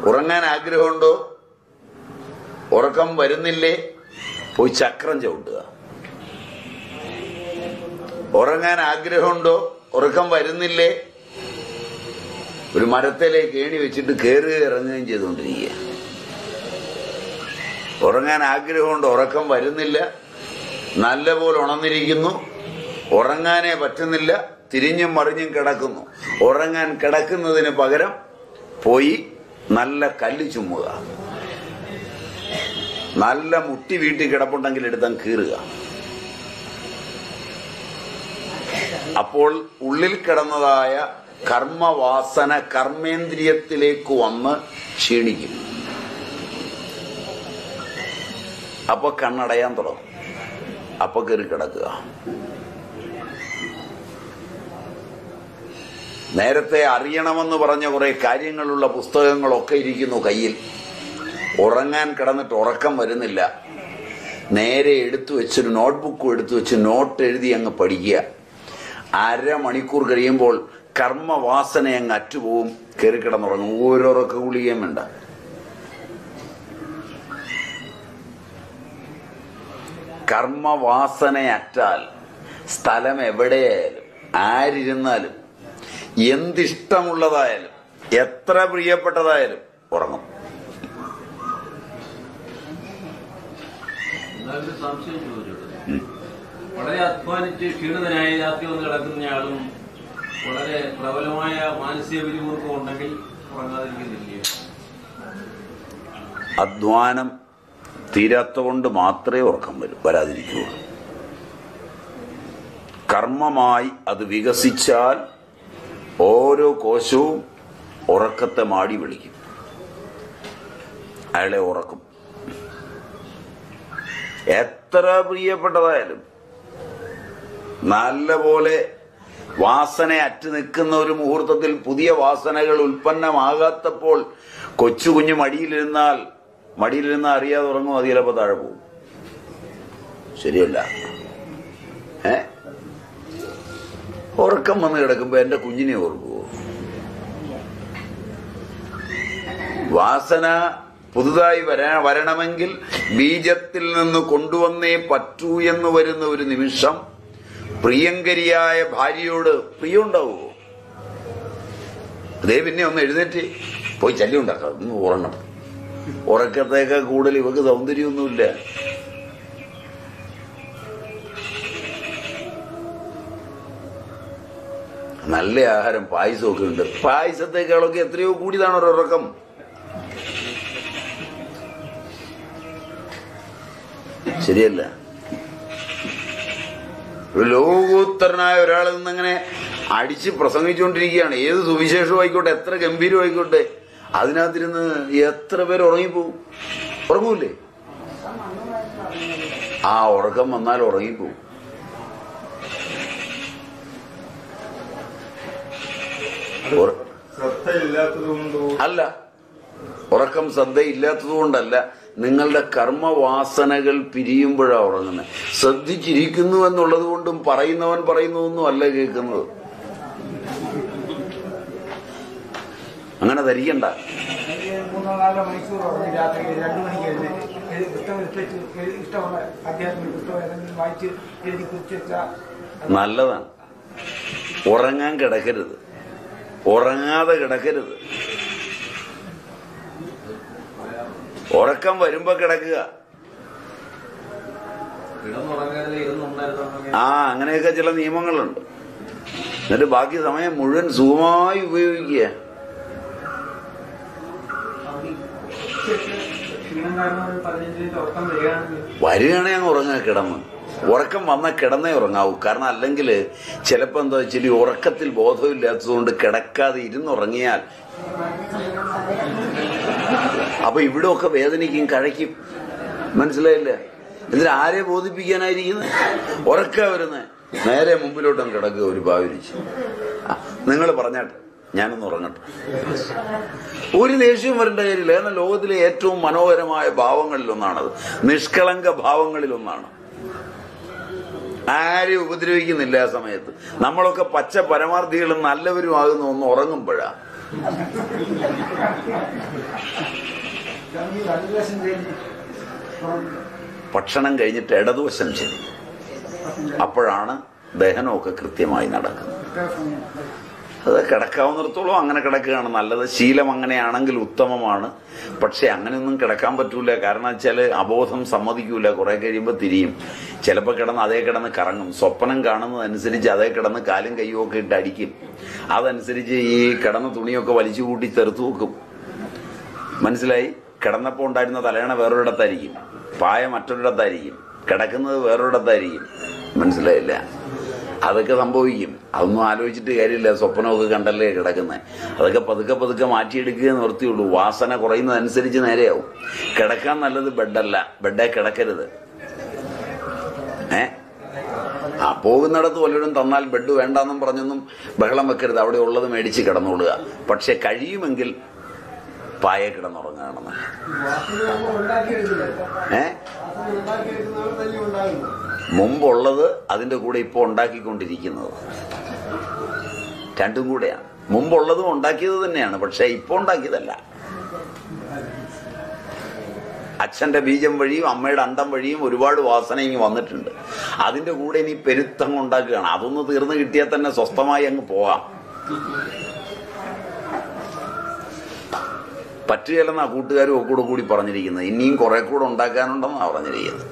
ഉറങ്ങാൻ ആഗ്രഹമുണ്ടോ? ഉറക്കം വരുന്നില്ലേ? പോയി ചക്രം ചവിട്ടുക. ഉറങ്ങാൻ ആഗ്രഹമുണ്ടോ? ഉറക്കം വരുന്നില്ലേ? ഒരു മരത്തിലേക്ക് ഏണി വെച്ചിട്ട് കയറുകയും ഇറങ്ങുകയും ചെയ്തുകൊണ്ടിരിക്കുക. ഉറങ്ങാൻ ആഗ്രഹമുണ്ട്, ഉറക്കം വരുന്നില്ല, നല്ലപോലെ ഉണർന്നിരിക്കുന്നു, ഉറങ്ങാനേ പറ്റുന്നില്ല, തിരിഞ്ഞും മറിഞ്ഞും കിടക്കുന്നു. ഉറങ്ങാൻ കിടക്കുന്നതിന് പകരം പോയി നല്ല കല്ല് ചുമ്മുക, നല്ല മുട്ടി വീട്ടിൽ കിടപ്പുണ്ടെങ്കിൽ എടുത്തങ്ങ് കീറുക. അപ്പോൾ ഉള്ളിൽ കിടന്നതായ കർമ്മവാസന കർമ്മേന്ദ്രിയത്തിലേക്ക് വന്ന് ക്ഷീണിക്കും. അപ്പൊ കണ്ണടയാൻ തുടങ്ങും. അപ്പൊ കയറി കിടക്കുക. നേരത്തെ അറിയണമെന്ന് പറഞ്ഞ കുറെ കാര്യങ്ങളുള്ള പുസ്തകങ്ങളൊക്കെ ഇരിക്കുന്നു കയ്യിൽ. ഉറങ്ങാൻ കിടന്നിട്ട് ഉറക്കം വരുന്നില്ല. നേരെ എടുത്തു വെച്ചൊരു നോട്ട്ബുക്കും എടുത്തു വെച്ച് നോട്ട് എഴുതി അങ്ങ് പഠിക്കുക. 1/2 മണിക്കൂർ കഴിയുമ്പോൾ കർമ്മവാസന അങ്ങ് അറ്റുപോവും. കയറി കിടന്നുറങ്ങും. ഓരോറക്ക ഗുളികയും വേണ്ട. കർമ്മവാസനയറ്റാൽ സ്ഥലം എവിടെയായാലും ആരിരുന്നാലും എന്തിഷ്ടമുള്ളതായാലും എത്ര പ്രിയപ്പെട്ടതായാലും ഉറങ്ങും. സംശയം ചോദിച്ചോട്ടെ. വളരെ അധ്വാനിച്ച് ക്ഷീണിതനായി രാത്രി വന്ന് കിടക്കുന്നയാളും വളരെ പ്രബലമായ മാനസിക പിരിമുറുക്കം ഉണ്ടെങ്കിൽ ഉറങ്ങാതിരിക്കുന്നില്ലേ? അധ്വാനം തീരാത്തതുകൊണ്ട് മാത്രമേ ഉറക്കം വരാതിരിക്കുകയുള്ളൂ. കർമ്മമായി അത് വികസിച്ചാൽ ഓരോ കോശവും ഉറക്കത്തെ മാടി വിളിക്കും. അയാളെ ഉറക്കും. എത്ര പ്രിയപ്പെട്ടതായാലും നല്ല പോലെ വാസന അറ്റു നിൽക്കുന്ന ഒരു മുഹൂർത്തത്തിൽ പുതിയ വാസനകൾ ഉൽപ്പന്നമാകാത്തപ്പോൾ കൊച്ചു കുഞ്ഞ് മടിയിലിരുന്നാൽ അറിയാതെ ഉറങ്ങും. അത് ചിലപ്പോൾ താഴെ പോകും. ശരിയല്ല? ഉറക്കം വന്ന് കിടക്കുമ്പോ എന്റെ കുഞ്ഞിനെ ഓർക്കുവോ? വാസന പുതുതായി വരണമെങ്കിൽ ബീജത്തിൽ നിന്ന് കൊണ്ടുവന്നേ പറ്റൂ എന്ന് വരുന്ന ഒരു നിമിഷം പ്രിയങ്കരിയായ ഭാര്യയോട് പ്രിയമുണ്ടാവുമോ? അതേ പിന്നെ ഒന്ന് എഴുന്നേറ്റ് പോയി ശല്യം ഉണ്ടാക്കാം, ഒന്ന് ഉറങ്ങണം. ഉറക്കത്തേക്കാൾ കൂടുതൽ ഇവക്ക് സൗന്ദര്യമൊന്നുമില്ല. നല്ല ആഹാരം, പായസമൊക്കെ ഉണ്ട്. പായസത്തേക്കാളൊക്കെ എത്രയോ കൂടിയതാണ് ഒരു ഉറക്കം. ശരിയല്ല? ഒരു ലോകോത്തരനായ ഒരാളിൽ നിന്നിങ്ങനെ അടിച്ച് പ്രസംഗിച്ചുകൊണ്ടിരിക്കുകയാണ്. ഏത് സുവിശേഷമായിക്കോട്ടെ, എത്ര ഗംഭീരമായിക്കോട്ടെ, അതിനകത്തിരുന്ന് എത്ര പേര് ഉറങ്ങിപ്പോവും? ഉറങ്ങൂല്ലേ? ആ ഉറക്കം വന്നാൽ ഉറങ്ങിപ്പോവും. അല്ല, ഉറക്കം ശ്രദ്ധയില്ലാത്തതുകൊണ്ടല്ല, നിങ്ങളുടെ കർമ്മവാസനകൾ പിരിയുമ്പോഴാണ് ഉറങ്ങുന്നത്. ശ്രദ്ധിച്ചിരിക്കുന്നു എന്നുള്ളത് കൊണ്ടും പറയുന്നവൻ പറയുന്നതൊന്നും അല്ല കേൾക്കുന്നത്. അങ്ങനെ ധരിക്കണ്ട. നല്ലതാണ്. ഉറങ്ങാൻ കിടക്കരുത്, ഉറങ്ങാതെ കിടക്കരുത്. ഉറക്കം വരുമ്പോ കിടക്കുക. അങ്ങനെയൊക്കെ ചില നിയമങ്ങളുണ്ട്. എന്നിട്ട് ബാക്കി സമയം മുഴുവൻ സുഖമായി ഉപയോഗിക്കുക. വരികയാണെങ്കിൽ അങ്ങ് ഉറങ്ങാൻ കിടന്ന്. ഉറക്കം വന്നാൽ കിടന്നേ ഉറങ്ങാവൂ. കാരണം അല്ലെങ്കിൽ ചിലപ്പോൾ എന്താ വെച്ചാൽ ഈ ഉറക്കത്തിൽ ബോധമില്ലാത്തതുകൊണ്ട് കിടക്കാതെ ഇരുന്നുറങ്ങിയാൽ അപ്പൊ ഇവിടെ ഒക്കെ വേദനിക്കും, കഴയ്ക്കും. മനസ്സിലായില്ല? ഇതിൽ ആരെ ബോധിപ്പിക്കാനായിരിക്കുന്നത്? ഉറക്ക വരുന്നേ, നേരെ മുമ്പിലോട്ടും കിടക്കുക ഒരു ഭാവിരിച്ച്. നിങ്ങൾ പറഞ്ഞാട്ടെ, ഞാനൊന്ന് ഉറങ്ങട്ടെ. ഒരു ദേഷ്യം വരേണ്ട കാര്യമില്ല. എന്നാൽ ലോകത്തിലെ ഏറ്റവും മനോഹരമായ ഭാവങ്ങളിലൊന്നാണത്, നിഷ്കളങ്ക ഭാവങ്ങളിലൊന്നാണ്. ആരെയും ഉപദ്രവിക്കുന്നില്ല ആ സമയത്ത്. നമ്മളൊക്കെ പച്ച പരമാർത്ഥികളും നല്ലവരും ആകുന്ന ഒന്ന് ഉറങ്ങുമ്പോഴാ. ഭക്ഷണം കഴിഞ്ഞിട്ട് ഇടതുവശം ശരി, അപ്പോഴാണ് ദഹനമൊക്കെ കൃത്യമായി നടക്കുന്നത്. അത് കിടക്കാവുന്നിടത്തോളം അങ്ങനെ കിടക്കുകയാണ് നല്ലത്. ശീലം അങ്ങനെയാണെങ്കിൽ ഉത്തമമാണ്. പക്ഷെ അങ്ങനെയൊന്നും കിടക്കാൻ പറ്റൂല. കാരണം വെച്ചാൽ അബോധം സമ്മതിക്കൂല. കുറെ കഴിയുമ്പോൾ തിരിയും. ചിലപ്പോൾ കിടന്ന് അതേ കിടന്ന് കറങ്ങും. സ്വപ്നം കാണുന്നതനുസരിച്ച് അതേ കിടന്ന് കാലും കയ്യും ഒക്കെ ഇട്ട് അടിക്കും. അതനുസരിച്ച് ഈ കിടന്ന തുണിയൊക്കെ വലിച്ചു കൂട്ടി തെറുത്തു വെക്കും. മനസ്സിലായി? കിടന്നപ്പോൾ ഉണ്ടായിരുന്ന തലയണ വേറൊരിടത്തായിരിക്കും, പായ മറ്റൊരിടത്തായിരിക്കും, കിടക്കുന്നത് വേറൊരിടത്തായിരിക്കും. മനസ്സിലായില്ല? അതൊക്കെ സംഭവിക്കും. അതൊന്നും ആലോചിച്ചിട്ട് കാര്യമില്ല. സ്വപ്നമൊക്കെ കണ്ടല്ലേ കിടക്കുന്നത്. അതൊക്കെ പതുക്കെ പതുക്കെ മാറ്റിയെടുക്കുക നിർത്തിയുള്ളൂ. വാസന കുറയുന്നതനുസരിച്ച് നേരെയാവും. കിടക്കാൻ നല്ലത് ബെഡല്ല. ബെഡേ കിടക്കരുത്. പോകുന്നിടത്ത് വല്ലവരും തന്നാൽ ബെഡ് വേണ്ടാന്നും പറഞ്ഞൊന്നും ബഹളം വെക്കരുത്. അവിടെ ഉള്ളത് മേടിച്ച് കിടന്നോളുക. പക്ഷെ കഴിയുമെങ്കിൽ പായ കിടന്നുറങ്ങുകയാണെന്ന്. മുമ്പുള്ളത് അതിന്റെ കൂടെ ഇപ്പോൾ ഉണ്ടാക്കിക്കൊണ്ടിരിക്കുന്നത് രണ്ടും കൂടെയാണ്. മുമ്പുള്ളതും ഉണ്ടാക്കിയത് തന്നെയാണ്, പക്ഷെ ഇപ്പൊ ഉണ്ടാക്കിയതല്ല. അച്ഛന്റെ ബീജം വഴിയും അമ്മയുടെ അണ്ടം വഴിയും ഒരുപാട് വാസന ഇങ്ങ് വന്നിട്ടുണ്ട്. അതിന്റെ കൂടെ ഇനി പെരുത്തങ്ങ് ഉണ്ടാക്കുകയാണ്. അതൊന്ന് തീർന്നു കിട്ടിയാൽ തന്നെ സ്വസ്ഥമായി അങ്ങ് പോവാം. പറ്റുകയല്ലെന്നാ കൂട്ടുകാരും ഒക്കെ കൂടി പറഞ്ഞിരിക്കുന്നത്. ഇനിയും കുറെ കൂടെ ഉണ്ടാക്കാനുണ്ടെന്നാ പറഞ്ഞിരിക്കുന്നത്.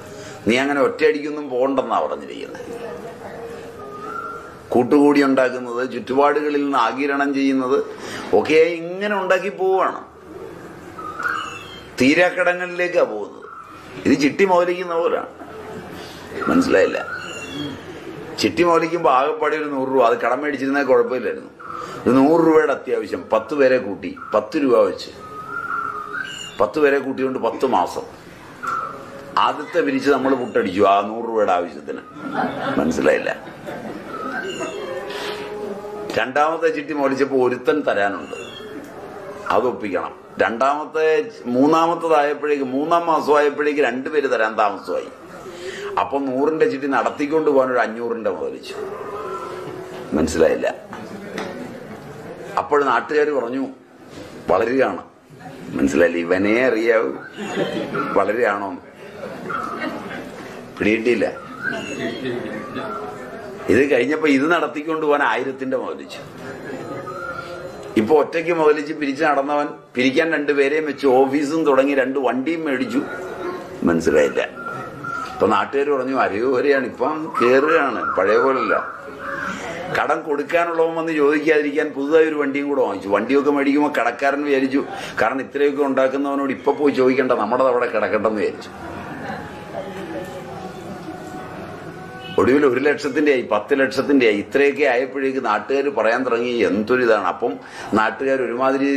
നീ അങ്ങനെ ഒറ്റയടിക്കൊന്നും പോകണ്ടെന്നാ പറഞ്ഞിരിക്കുന്നത്. കൂട്ടുകൂടി ഉണ്ടാക്കുന്നത്, ചുറ്റുപാടുകളിൽ നിന്ന് ആഗിരണം ചെയ്യുന്നത് ഒക്കെ ഇങ്ങനെ ഉണ്ടാക്കി പോവാണ്. തീരാക്കടങ്ങളിലേക്കാ പോകുന്നത്. ഇത് ചിട്ടി മോലിക്കുന്ന പോലാണ്. മനസ്സിലായില്ല? ചിട്ടി മോലിക്കുമ്പോൾ ആകെപ്പാടി ഒരു 100 രൂപ. അത് കടം മേടിച്ചിരുന്നാൽ കുഴപ്പമില്ലായിരുന്നു. ഇത് 100 രൂപയുടെ അത്യാവശ്യം. 10 പേരെ കൂട്ടി 10 രൂപ വെച്ച് 10 പേരെ കൂട്ടിക്കൊണ്ട് 10 മാസം. ആദ്യത്തെ പിരിച്ച് നമ്മൾ പുട്ടടിച്ചു ആ 100 രൂപയുടെ ആവശ്യത്തിന്. മനസ്സിലായില്ല? രണ്ടാമത്തെ ചിട്ടി മോലിച്ചപ്പോൾ ഒരുത്തൻ തരാനുണ്ട്, അത് ഒപ്പിക്കണം. മൂന്നാമത്തതായപ്പോഴേക്ക് 3-ാം മാസമായപ്പോഴേക്ക് 2 പേര് തരാൻ താമസമായി. അപ്പൊ 100ന്റെ ചിട്ടി നടത്തിക്കൊണ്ട് പോകാൻ ഒരു 500ന്റെ മോലിച്ചു. മനസ്സിലായില്ല? അപ്പോൾ നാട്ടുകാർ പറഞ്ഞു വളരുകയാണ്. മനസ്സിലായില്ല? ഇവനെ അറിയാവൂ വളരുകയാണോ? പിടിയിട്ടില്ല. ഇത് കഴിഞ്ഞപ്പോ ഇത് നടത്തിക്കൊണ്ട് പോകാൻ 1000ന്റെ മുതലിച്ചു. ഇപ്പൊ ഒറ്റയ്ക്ക് മുതലിച്ച് പിരിച്ച് നടന്നവൻ പിരിക്കാൻ 2 പേരെയും വെച്ച് ഓഫീസും തുടങ്ങി 2 വണ്ടിയും മേടിച്ചു. മനസ്സിലായില്ല? ഇപ്പൊ നാട്ടുകാർ പറഞ്ഞു അരയോരെയാണ്, ഇപ്പം കേറുകയാണ്, പഴയ പോലല്ല. കടം കൊടുക്കാനുള്ളവൻ വന്ന് ചോദിക്കാതിരിക്കാൻ പുതുതായി ഒരു വണ്ടിയും കൂടെ വാങ്ങിച്ചു. വണ്ടിയൊക്കെ മേടിക്കുമ്പോൾ കടക്കാരൻ വിചാരിച്ചു കാരണം ഇത്രയൊക്കെ ഉണ്ടാക്കുന്നവനോട് ഇപ്പൊ പോയി ചോദിക്കണ്ട, നമ്മുടെ അവിടെ കിടക്കണ്ടെന്ന് വിചാരിച്ചു. ഒടുവിൽ 1 ലക്ഷത്തിന്റെ ആയി, 10 ലക്ഷത്തിന്റെ ആയി. ഇത്രയൊക്കെ ആയപ്പോഴേക്ക് നാട്ടുകാർ പറയാൻ തുടങ്ങി എന്തൊരിതാണ്. അപ്പം നാട്ടുകാർ ഒരുമാതിരി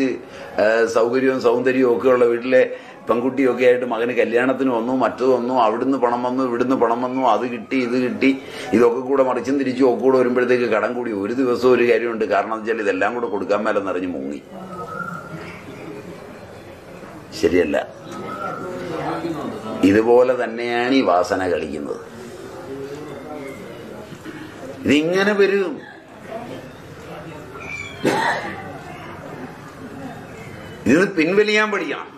സൗകര്യവും സൗന്ദര്യവും ഒക്കെ ഉള്ള വീട്ടിലെ പെൺകുട്ടിയൊക്കെ ആയിട്ട് മകന് കല്യാണത്തിന് വന്നു, മറ്റത് വന്നു, അവിടുന്ന് പണം വന്നു, ഇവിടുന്ന് പണം വന്നു, അത് കിട്ടി, ഇത് കിട്ടി, ഇതൊക്കെ കൂടെ മറിച്ചും തിരിച്ചും ഒക്കെ കൂടെ വരുമ്പോഴത്തേക്ക് കടം കൂടി. ഒരു ദിവസം ഒരു കാര്യമുണ്ട്. കാരണം എന്ന് വെച്ചാൽ ഇതെല്ലാം കൂടെ കൊടുക്കാൻ മേലെന്നറിഞ്ഞ് മുങ്ങി. ശരിയല്ല? ഇതുപോലെ തന്നെയാണ് ഈ വാസന കളിക്കുന്നത്. ഇതിങ്ങനെ വരും. ഇതിന് പിൻവലിയാൻ പഠിക്കണം.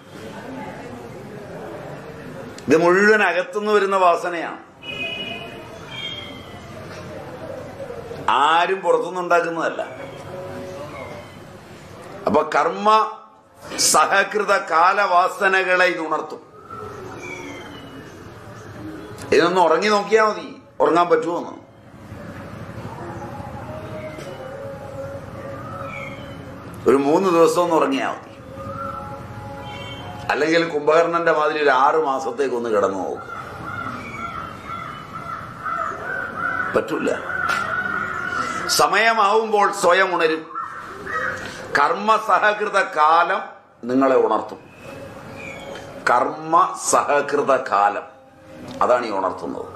ഇത് മുഴുവൻ അകത്തുനിന്ന് വരുന്ന വാസനയാണ്. ആരും പുറത്തുനിന്നുണ്ടാക്കുന്നതല്ല. അപ്പൊ കർമ്മ സഹകൃത കാലവാസനകളെ ഇത് ഉണർത്തും. ഇതൊന്ന് ഉറങ്ങി നോക്കിയാൽ മതി, ഉറങ്ങാൻ പറ്റുമോന്ന്. ഒരു 3 ദിവസം ഒന്ന് ഉറങ്ങിയാൽ മതി. അല്ലെങ്കിൽ കുംഭകർണന്റെ മാതിരി ഒരു 6 മാസത്തേക്കൊന്ന് കിടന്നു നോക്കും. പറ്റൂല. സമയമാവുമ്പോൾ സ്വയം ഉണരും. കർമ്മസഹകൃത കാലം നിങ്ങളെ ഉണർത്തും. കർമ്മസഹകൃത കാലം, അതാണ് ഈ ഉണർത്തുന്നത്.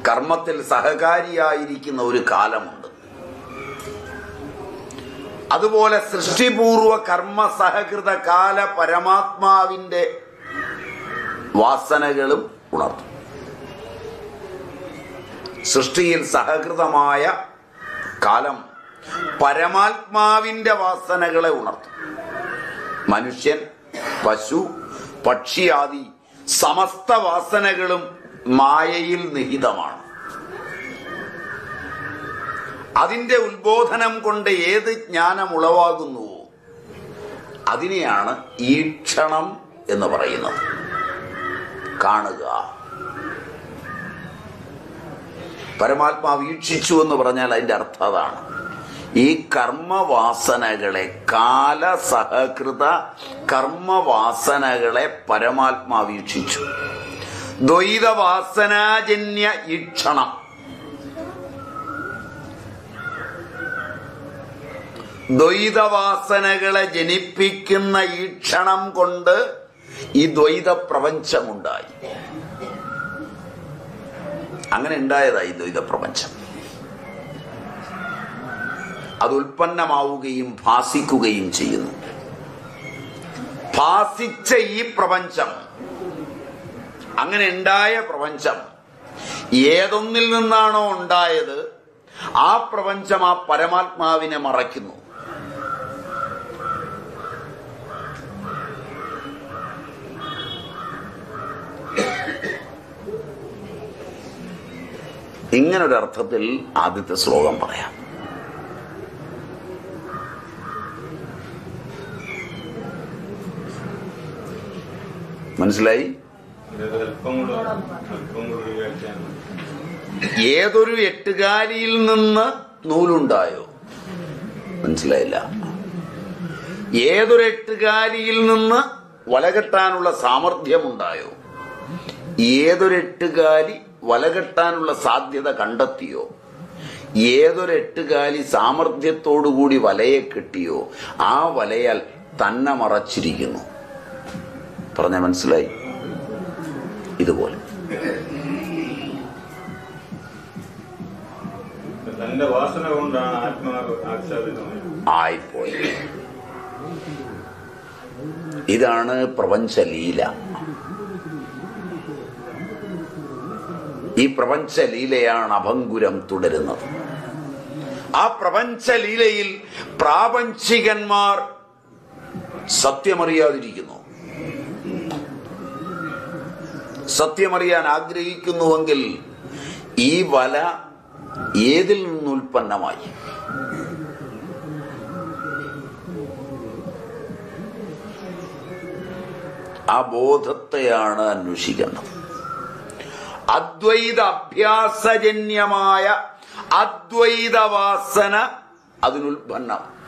കർമ്മത്തിൽ സഹകാരിയായിരിക്കുന്ന ഒരു കാലമുണ്ട്. അതുപോലെ സൃഷ്ടിപൂർവ കർമ്മ സഹകൃത കാല പരമാത്മാവിന്റെ വാസനകളും ഉണർത്തും. സൃഷ്ടിയിൽ സഹകൃതമായ കാലം പരമാത്മാവിന്റെ വാസനകളെ ഉണർത്തും. മനുഷ്യൻ, പശു, പക്ഷിയാദി സമസ്ത വാസനകളും മായയിൽ നിഹിതമാണ്. അതിന്റെ ഉത്ബോധനം കൊണ്ട് ഏത് ജ്ഞാനം ഉളവാകുന്നുവോ അതിനെയാണ് ഈക്ഷണം എന്ന് പറയുന്നത്. കാണുക. പരമാത്മാവ് വീക്ഷിച്ചു എന്ന് പറഞ്ഞാൽ അതിന്റെ അർത്ഥം അതാണ്. ഈ കർമ്മവാസനകളെ, കാലസഹകൃത കർമ്മവാസനകളെ പരമാത്മാവ് വീക്ഷിച്ചു. ദ്വൈതവാസനാജന്യ ഈക്ഷണം. ദ്വൈതവാസനകളെ ജനിപ്പിക്കുന്ന ഈക്ഷണം കൊണ്ട് ഈ ദ്വൈത പ്രപഞ്ചമുണ്ടായി. അങ്ങനെ ഉണ്ടായതായി ദ്വൈത പ്രപഞ്ചം. അത് ഉൽപ്പന്നമാവുകയും ഭാസിക്കുകയും ചെയ്യുന്നു. ഭാസിച്ച ഈ പ്രപഞ്ചം, അങ്ങനെ ഉണ്ടായ പ്രപഞ്ചം ഏതൊന്നിൽ നിന്നാണോ ഉണ്ടായത് ആ പ്രപഞ്ചം ആ പരമാത്മാവിനെ മറയ്ക്കുന്നു. ഇങ്ങനൊരർത്ഥത്തിൽ ആദ്യത്തെ ശ്ലോകം പറയാം. മനസ്സിലായി? ഏതൊരു എട്ടുകാലിയിൽ നിന്ന് നൂലുണ്ടായോ? മനസ്സിലായില്ല. ഏതൊരു എട്ടുകാലിയിൽ നിന്ന് വലകെട്ടാനുള്ള സാമർഥ്യമുണ്ടായോ? ഏതൊരു എട്ടുകാലി വലകെട്ടാനുള്ള സാധ്യത കണ്ടെത്തിയോ? ഏതൊരു എട്ടുകാലി സാമർഥ്യത്തോടുകൂടി വലയെ കെട്ടിയോ ആ വലയാൽ തന്നെ മറച്ചിരിക്കുന്നു. പറഞ്ഞ മനസ്സിലായി? ഇതുപോലെ തന്റെ വാസന കൊണ്ടാണ് ആത്മാവ് ആയിപ്പോയി. ഇതാണ് പ്രപഞ്ചലീല. ഈ പ്രപഞ്ചലീലയാണ് അഭംഗുരം തുടരുന്നത്. ആ പ്രപഞ്ചലീലയിൽ പ്രാപഞ്ചികന്മാർ സത്യമറിയാതിരിക്കുന്നു. സത്യമറിയാൻ ആഗ്രഹിക്കുന്നുവെങ്കിൽ ഈ വല ഏതിൽ നിന്ന് ഉൽപ്പന്നമായി? ആ ബോധത്തെയാണ് അന്വേഷിക്കേണ്ടത്. അദ്വൈത അഭ്യാസജന്യമായ അദ്വൈത വാസന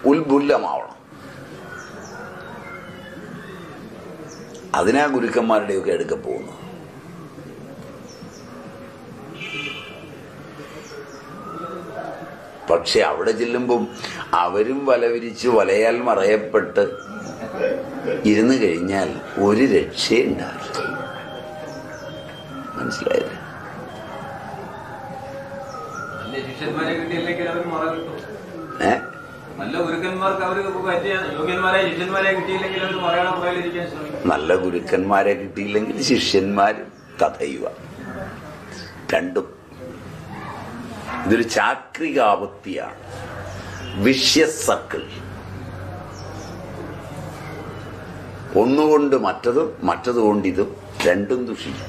ഉത്ബുല്ലമാവണം. അതിനാ ഗുരുക്കന്മാരുടെയൊക്കെ അടുക്ക പോകുന്നത്. പക്ഷെ അവിടെ ചെല്ലുമ്പം അവരും വലവിരിച്ച് വലയാൽ മറയപ്പെട്ട് ഇരുന്ന് കഴിഞ്ഞാൽ ഒരു രക്ഷയുണ്ടാവില്ല. മനസ്സിലായില്ലേ? ശിഷ്യന്മാരെ കിട്ടിയില്ലെങ്കിൽ അവർ മറ കിട്ടും. നല്ല ഗുരുക്കന്മാർക്ക് അവർ യോഗ്യന്മാരെ ശിഷ്യന്മാരെ കിട്ടിയില്ലെങ്കിൽ അവർ മറയണം പോയാലിരിക്കാൻ ശ്രമിക്കും. നല്ല ഗുരുക്കന്മാരെ കിട്ടിയില്ലെങ്കിൽ ശിഷ്യന്മാരും തഥൈവ. രണ്ടും. ഇതൊരു ചാക്രികാവൃത്തിയാണ്. Vicious circle. ഒന്നുകൊണ്ട് മറ്റതും മറ്റതുകൊണ്ട് ഇതും രണ്ടും ദുഷിക്കും.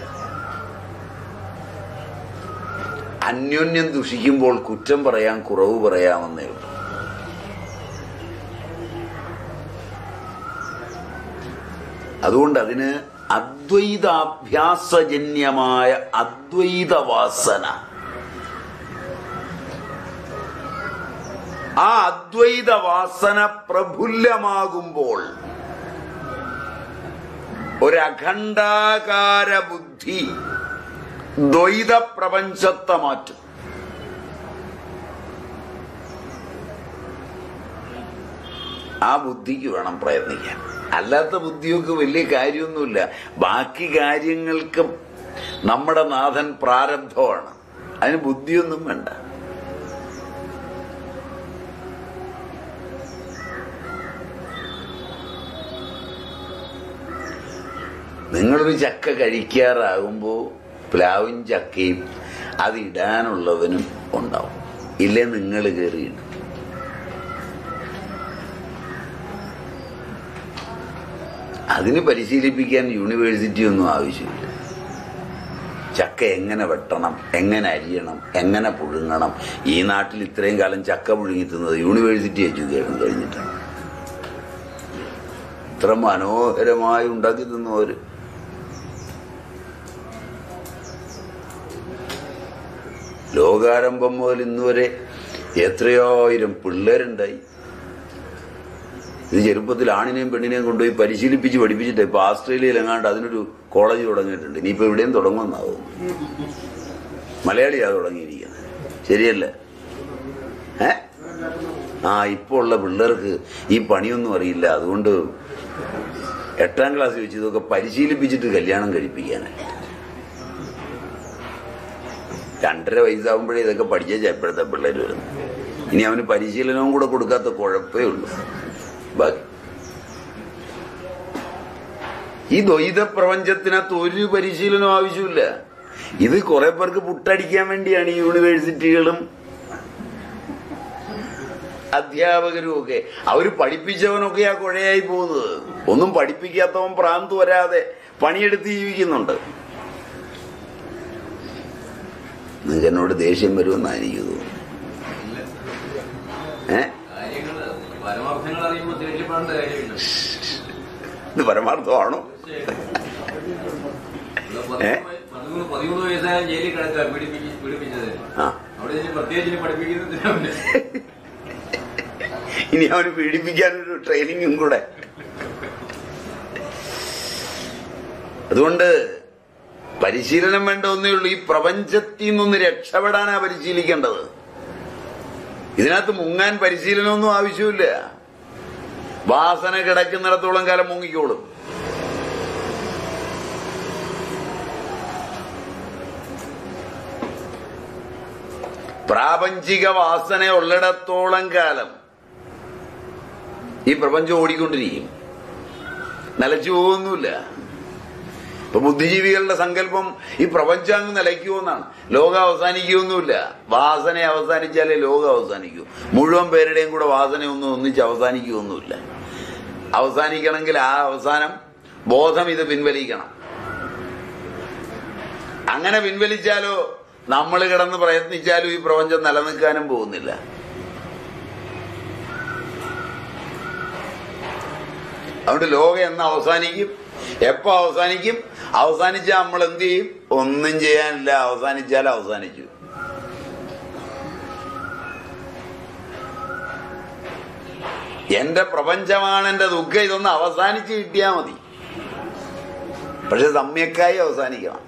അന്യോന്യം ദുഷിക്കുമ്പോൾ കുറ്റം പറയാൻ, കുറവ് പറയാമെന്നേ ഉള്ളൂ. അതുകൊണ്ട് അതിന് അദ്വൈതാഭ്യാസജന്യമായ അദ്വൈത വാസന, ആ അദ്വൈത വാസന പ്രഫുല്ലമാകുമ്പോൾ ഒരഖണ്ഡാകാര ബുദ്ധി ദ്വൈത പ്രപഞ്ചത്തെ മാറ്റും. ആ ബുദ്ധിക്ക് വേണം പ്രയത്നിക്കാൻ. അല്ലാത്ത ബുദ്ധിയൊക്കെ വലിയ കാര്യമൊന്നുമില്ല. ബാക്കി കാര്യങ്ങൾക്കും നമ്മുടെ നാഥൻ പ്രാരബ്ധമാണ്. അതിന് ബുദ്ധിയൊന്നും വേണ്ട. നിങ്ങളൊരു ചക്ക കഴിക്കാറാകുമ്പോ പ്ലാവും ചക്കയും അതിടാനുള്ളവനും ഉണ്ടാവും. ഇല്ലേ നിങ്ങൾ കയറിയിടും. അതിന് പരിശീലിപ്പിക്കാൻ യൂണിവേഴ്സിറ്റി ഒന്നും ആവശ്യമില്ല. ചക്ക എങ്ങനെ വെട്ടണം, എങ്ങനെ അരിയണം, എങ്ങനെ പുഴുങ്ങണം. ഈ നാട്ടിൽ ഇത്രയും കാലം ചക്ക പുഴുങ്ങി തിന്നത് യൂണിവേഴ്സിറ്റി എഡ്യൂക്കേഷൻ കഴിഞ്ഞിട്ടാണ്. ഇത്ര മനോഹരമായി ഉണ്ടാക്കി തിന്നവര്. ലോകാരംഭം മുതൽ ഇന്നുവരെ എത്രയായിരം പിള്ളേരുണ്ടായി. ഇത് ചെറുപ്പത്തിൽ ആണിനെയും പെണ്ണിനെയും കൊണ്ടുപോയി പരിശീലിപ്പിച്ച് പഠിപ്പിച്ചിട്ട് ഇപ്പൊ ആസ്ട്രേലിയയിൽ എങ്ങാണ്ട് അതിനൊരു കോളേജ് തുടങ്ങിയിട്ടുണ്ട്. ഇനിയിപ്പോ ഇവിടെയും തുടങ്ങുമെന്നാവും. മലയാളിയാ തുടങ്ങിയിരിക്കുന്നത്. ശരിയല്ല? ഇപ്പൊ ഉള്ള പിള്ളേർക്ക് ഈ പണിയൊന്നും അറിയില്ല. അതുകൊണ്ട് 8ാം ക്ലാസ്സിൽ വെച്ച് ഇതൊക്കെ പരിശീലിപ്പിച്ചിട്ട് കല്യാണം കഴിപ്പിക്കാനായിട്ട്. 2.5 വയസ്സാകുമ്പോഴേ ഇതൊക്കെ പഠിച്ചാൽ ഇപ്പോഴത്തെ പിള്ളേർ വരുന്നു. ഇനി അവന് പരിശീലനവും കൂടെ കൊടുക്കാത്ത കുഴപ്പമേ ഉള്ളൂ. ബാക്കി ഈ ദ്വൈത പ്രപഞ്ചത്തിനകത്ത് ഒരു പരിശീലനവും ആവശ്യമില്ല. ഇത് കുറെ പേർക്ക് പുട്ടടിക്കാൻ വേണ്ടിയാണ് ഈ യൂണിവേഴ്സിറ്റികളും അധ്യാപകരും ഒക്കെ. അവര് പഠിപ്പിച്ചവനൊക്കെ ആ കുഴയായി പോകുന്നത്. ഒന്നും പഠിപ്പിക്കാത്തവൻ ഭ്രാന്ത് വരാതെ പണിയെടുത്ത് ജീവിക്കുന്നുണ്ട്. നിങ്ങൾക്ക് എന്നോട് ദേഷ്യം വരുമെന്നാണ് എനിക്ക് തോന്നുന്നു. ഇത് പരമാർത്ഥമാണോ? 13 വയസ്സായ ജയിലിൽ കിടക്കുക പീഡിപ്പിച്ചത്. അവിടെ പ്രത്യേകിച്ച് പഠിപ്പിക്കുന്നത്. ഇനി അവന് പീഡിപ്പിക്കാനൊരു ട്രെയിനിങ്ങും കൂടെ. അതുകൊണ്ട് പരിശീലനം വേണ്ട ഒന്നേ ഉള്ളൂ. ഈ പ്രപഞ്ചത്തിൽ നിന്നൊന്ന് രക്ഷപ്പെടാനാ പരിശീലിക്കേണ്ടത്. ഇതിനകത്ത് മുങ്ങാൻ പരിശീലനമൊന്നും ആവശ്യമില്ല. വാസന കിടക്കുന്നിടത്തോളം കാലം മുങ്ങിക്കോളും. പ്രാപഞ്ചിക വാസന ഉള്ളിടത്തോളം കാലം ഈ പ്രപഞ്ചം ഓടിക്കൊണ്ടിരിക്കും. നിലച്ചു പോകുന്നില്ല. ഇപ്പൊ ബുദ്ധിജീവികളുടെ സങ്കല്പം ഈ പ്രപഞ്ചം അങ്ങ് നിലയ്ക്കുമെന്നാണ്. ലോകം അവസാനിക്കുമൊന്നുമില്ല. വാസന അവസാനിച്ചാലേ ലോകം അവസാനിക്കൂ. മുഴുവൻ പേരുടെയും കൂടെ വാസനയൊന്നും ഒന്നിച്ച് അവസാനിക്കുമൊന്നുമില്ല. അവസാനിക്കണമെങ്കിൽ ആ അവസാനം ബോധം ഇത് പിൻവലിക്കണം. അങ്ങനെ പിൻവലിച്ചാലോ നമ്മൾ കിടന്ന് പ്രയത്നിച്ചാലും ഈ പ്രപഞ്ചം നിലനിൽക്കാനും പോകുന്നില്ല. അതുകൊണ്ട് ലോകം എന്ന് അവസാനിക്കും, എപ്പോ അവസാനിക്കും? അവസാനിച്ചാൽ നമ്മൾ എന്ത് ചെയ്യും? ഒന്നും ചെയ്യാനില്ല. അവസാനിച്ചാൽ അവസാനിച്ചു. എന്റെ പ്രപഞ്ചമാണ് എന്റെ ദുഃഖം. ഇതൊന്ന് അവസാനിച്ച് കിട്ടിയാ മതി. പക്ഷെ സമ്യക്കായി അവസാനിക്കണം.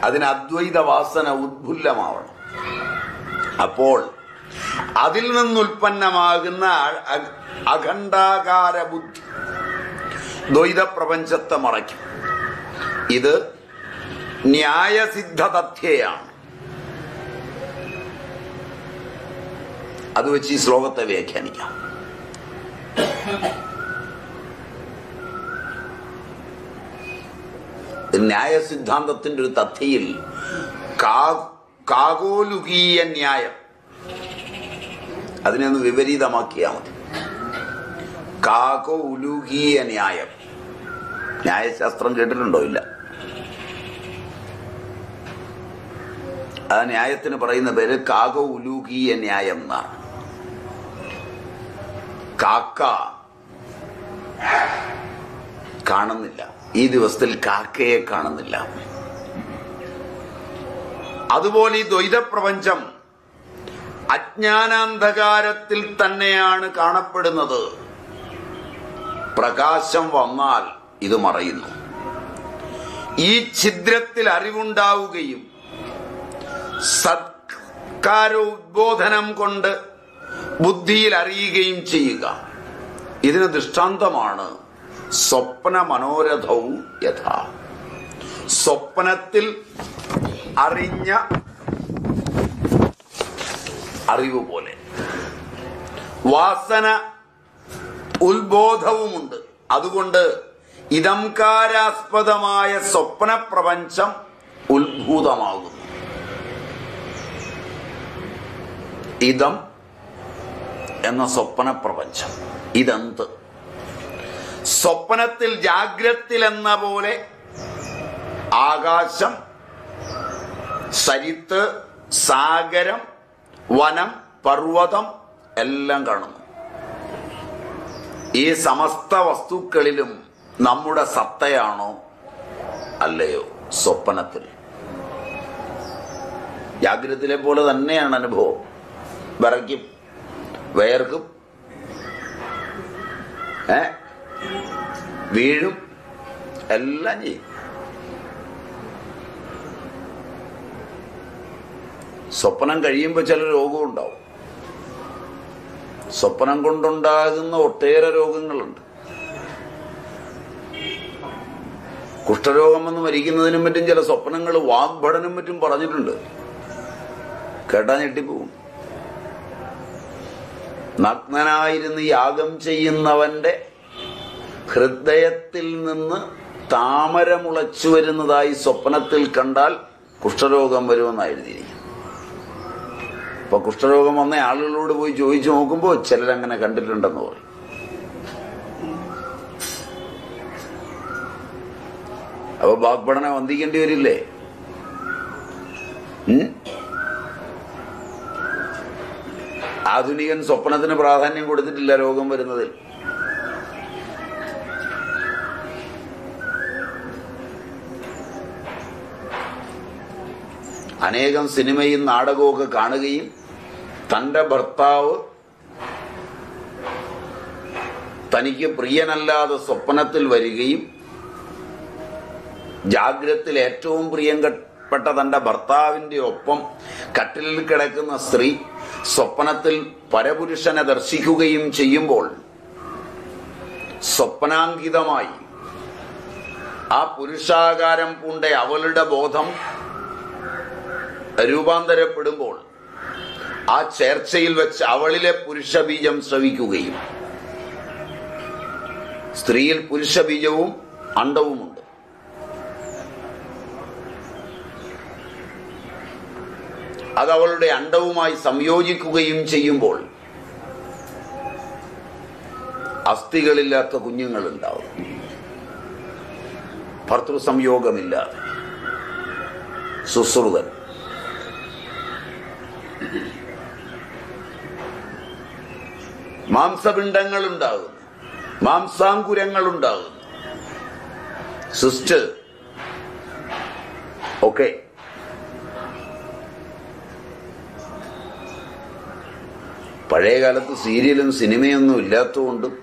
അതിന് അദ്വൈത വാസന ഉദ്ഭുല്ലമാവണം. അപ്പോൾ അതിൽ നിന്നുൽപ്പന്നമാകുന്ന അഖണ്ഡാകാര ബുദ്ധി ദ്വൈത പ്രപഞ്ചത്തെ മറയ്ക്കും. ഇത് ന്യായസിദ്ധ തഥ്യയാണ്. അത് വെച്ച് ഈ ശ്ലോകത്തെ വ്യാഖ്യാനിക്കാം. ന്യായസിദ്ധാന്തത്തിന്റെ ഒരു തഥ്യയിൽ കാകോലുകീയ ന്യായം, അതിനെ ഒന്ന് വിപരീതമാക്കിയാൽ മതി. കാകോലുകീയ ന്യായം. ന്യായശാസ്ത്രം കേട്ടിട്ടുണ്ടോ? ഇല്ല. ആ ന്യായത്തിന് പറയുന്ന പേര് കാകോലുകീയ ന്യായം എന്നാണ്. കാക്ക കാണുന്നില്ല. ഈ ദിവസത്തിൽ കാക്കയെ കാണുന്നില്ല. അതുപോലെ ഈ ദ്വൈത പ്രപഞ്ചം അജ്ഞാനാന്ധകാരത്തിൽ തന്നെയാണ് കാണപ്പെടുന്നത്. പ്രകാശം വന്നാൽ ഇത് മറയുന്നു. ഈ ഛിദ്രത്തിൽ അറിവുണ്ടാവുകയും സത്കാരോദ്ബോധനം കൊണ്ട് ബുദ്ധിയിൽ അറിയുകയും ചെയ്യുക. ഇതിന് ദൃഷ്ടാന്തമാണ് സ്വപ്ന മനോരഥവും യഥാ. സ്വപ്നത്തിൽ അറിഞ്ഞ അറിവ് പോലെ വാസന ഉത്ബോധവുമുണ്ട്. അതുകൊണ്ട് ഇതംകാരാസ്പദമായ സ്വപ്നപ്രപഞ്ചം ഉത്ഭൂതമാകുന്നു. ഇതം എന്ന സ്വപ്നപ്രപഞ്ചം, ഇതെന്ത്? സ്വപ്നത്തിൽ ജാഗ്രത്തിൽ എന്ന പോലെ ആകാശം, സരിത്ത്, സാഗരം, വനം, പർവ്വതം എല്ലാം കാണുന്നു. ഈ സമസ്ത വസ്തുക്കളിലും നമ്മുടെ സത്തയാണോ അല്ലയോ? സ്വപ്നത്തിൽ ജാഗ്രതയിലെ പോലെ തന്നെയാണ് അനുഭവം. വിറയ്ക്കും, വേർക്കും, വീഴും, എല്ലാം ചെയ്യും. സ്വപ്നം കഴിയുമ്പോൾ ചില രോഗവും ഉണ്ടാവും. സ്വപ്നം കൊണ്ടുണ്ടാകുന്ന ഒട്ടേറെ രോഗങ്ങളുണ്ട്. കുഷ്ഠരോഗം വന്ന് മരിക്കുന്നതിനും മറ്റും ചില സ്വപ്നങ്ങൾ വാഗ്ഭടനും മറ്റും പറഞ്ഞിട്ടുണ്ട്. കേട്ടാ ഞെട്ടിപ്പോവും. നഗ്നനായിരുന്ന് യാഗം ചെയ്യുന്നവന്റെ ഹൃദയത്തിൽ നിന്ന് താമര മുളച്ചു വരുന്നതായി സ്വപ്നത്തിൽ കണ്ടാൽ കുഷ്ഠരോഗം വരുമെന്നായിരുന്നിരിക്കും. അപ്പൊ കുഷ്ഠരോഗം വന്ന ആളുകളോട് പോയി ചോദിച്ചു നോക്കുമ്പോൾ ചിലരങ്ങനെ കണ്ടിട്ടുണ്ടെന്ന് പറയും. അപ്പൊ വാഗ്ഭടനെ വന്ദിക്കേണ്ടി വരില്ലേ? ആധുനികൻ സ്വപ്നത്തിന് പ്രാധാന്യം കൊടുത്തിട്ടില്ല രോഗം വരുന്നതിൽ. അനേകം സിനിമയും നാടകവും കാണുകയും തന്റെ ഭർത്താവ് തനിക്ക് പ്രിയനല്ലാതെ സ്വപ്നത്തിൽ വരികയും ജാഗ്രതയിൽ ഏറ്റവും പ്രിയപ്പെട്ട തന്റെ ഭർത്താവിന്റെ ഒപ്പം കട്ടിലിൽ കിടക്കുന്ന സ്ത്രീ സ്വപ്നത്തിൽ പരപുരുഷനെ ദർശിക്കുകയും ചെയ്യുമ്പോൾ സ്വപ്നാങ്കിതമായി ആ പുരുഷാകാരം പൂണ്ട അവളുടെ ബോധം രൂപാന്തരപ്പെടുമ്പോൾ ആ ചേർച്ചയിൽ വെച്ച് അവളിലെ പുരുഷബീജം ശ്രവിക്കുകയും സ്ത്രീയിൽ പുരുഷബീജവും അണ്ഡവുമുണ്ട്. അത് അവളുടെ അണ്ഡവുമായി സംയോജിക്കുകയും ചെയ്യുമ്പോൾ അസ്ഥികളില്ലാത്ത കുഞ്ഞുങ്ങളുണ്ടാവും. ഭർത്തൃസംയോഗമില്ലാതെ സുശ്രുതൻ. മാംസപിണ്ഡങ്ങൾ ഉണ്ടാകുന്നു, മാംസാങ്കുരങ്ങൾ ഉണ്ടാകുന്നു, സിസ്റ്റ് ഒക്കെ. പഴയകാലത്ത് സീരിയലും സിനിമയൊന്നും ഇല്ലാത്തതുകൊണ്ടും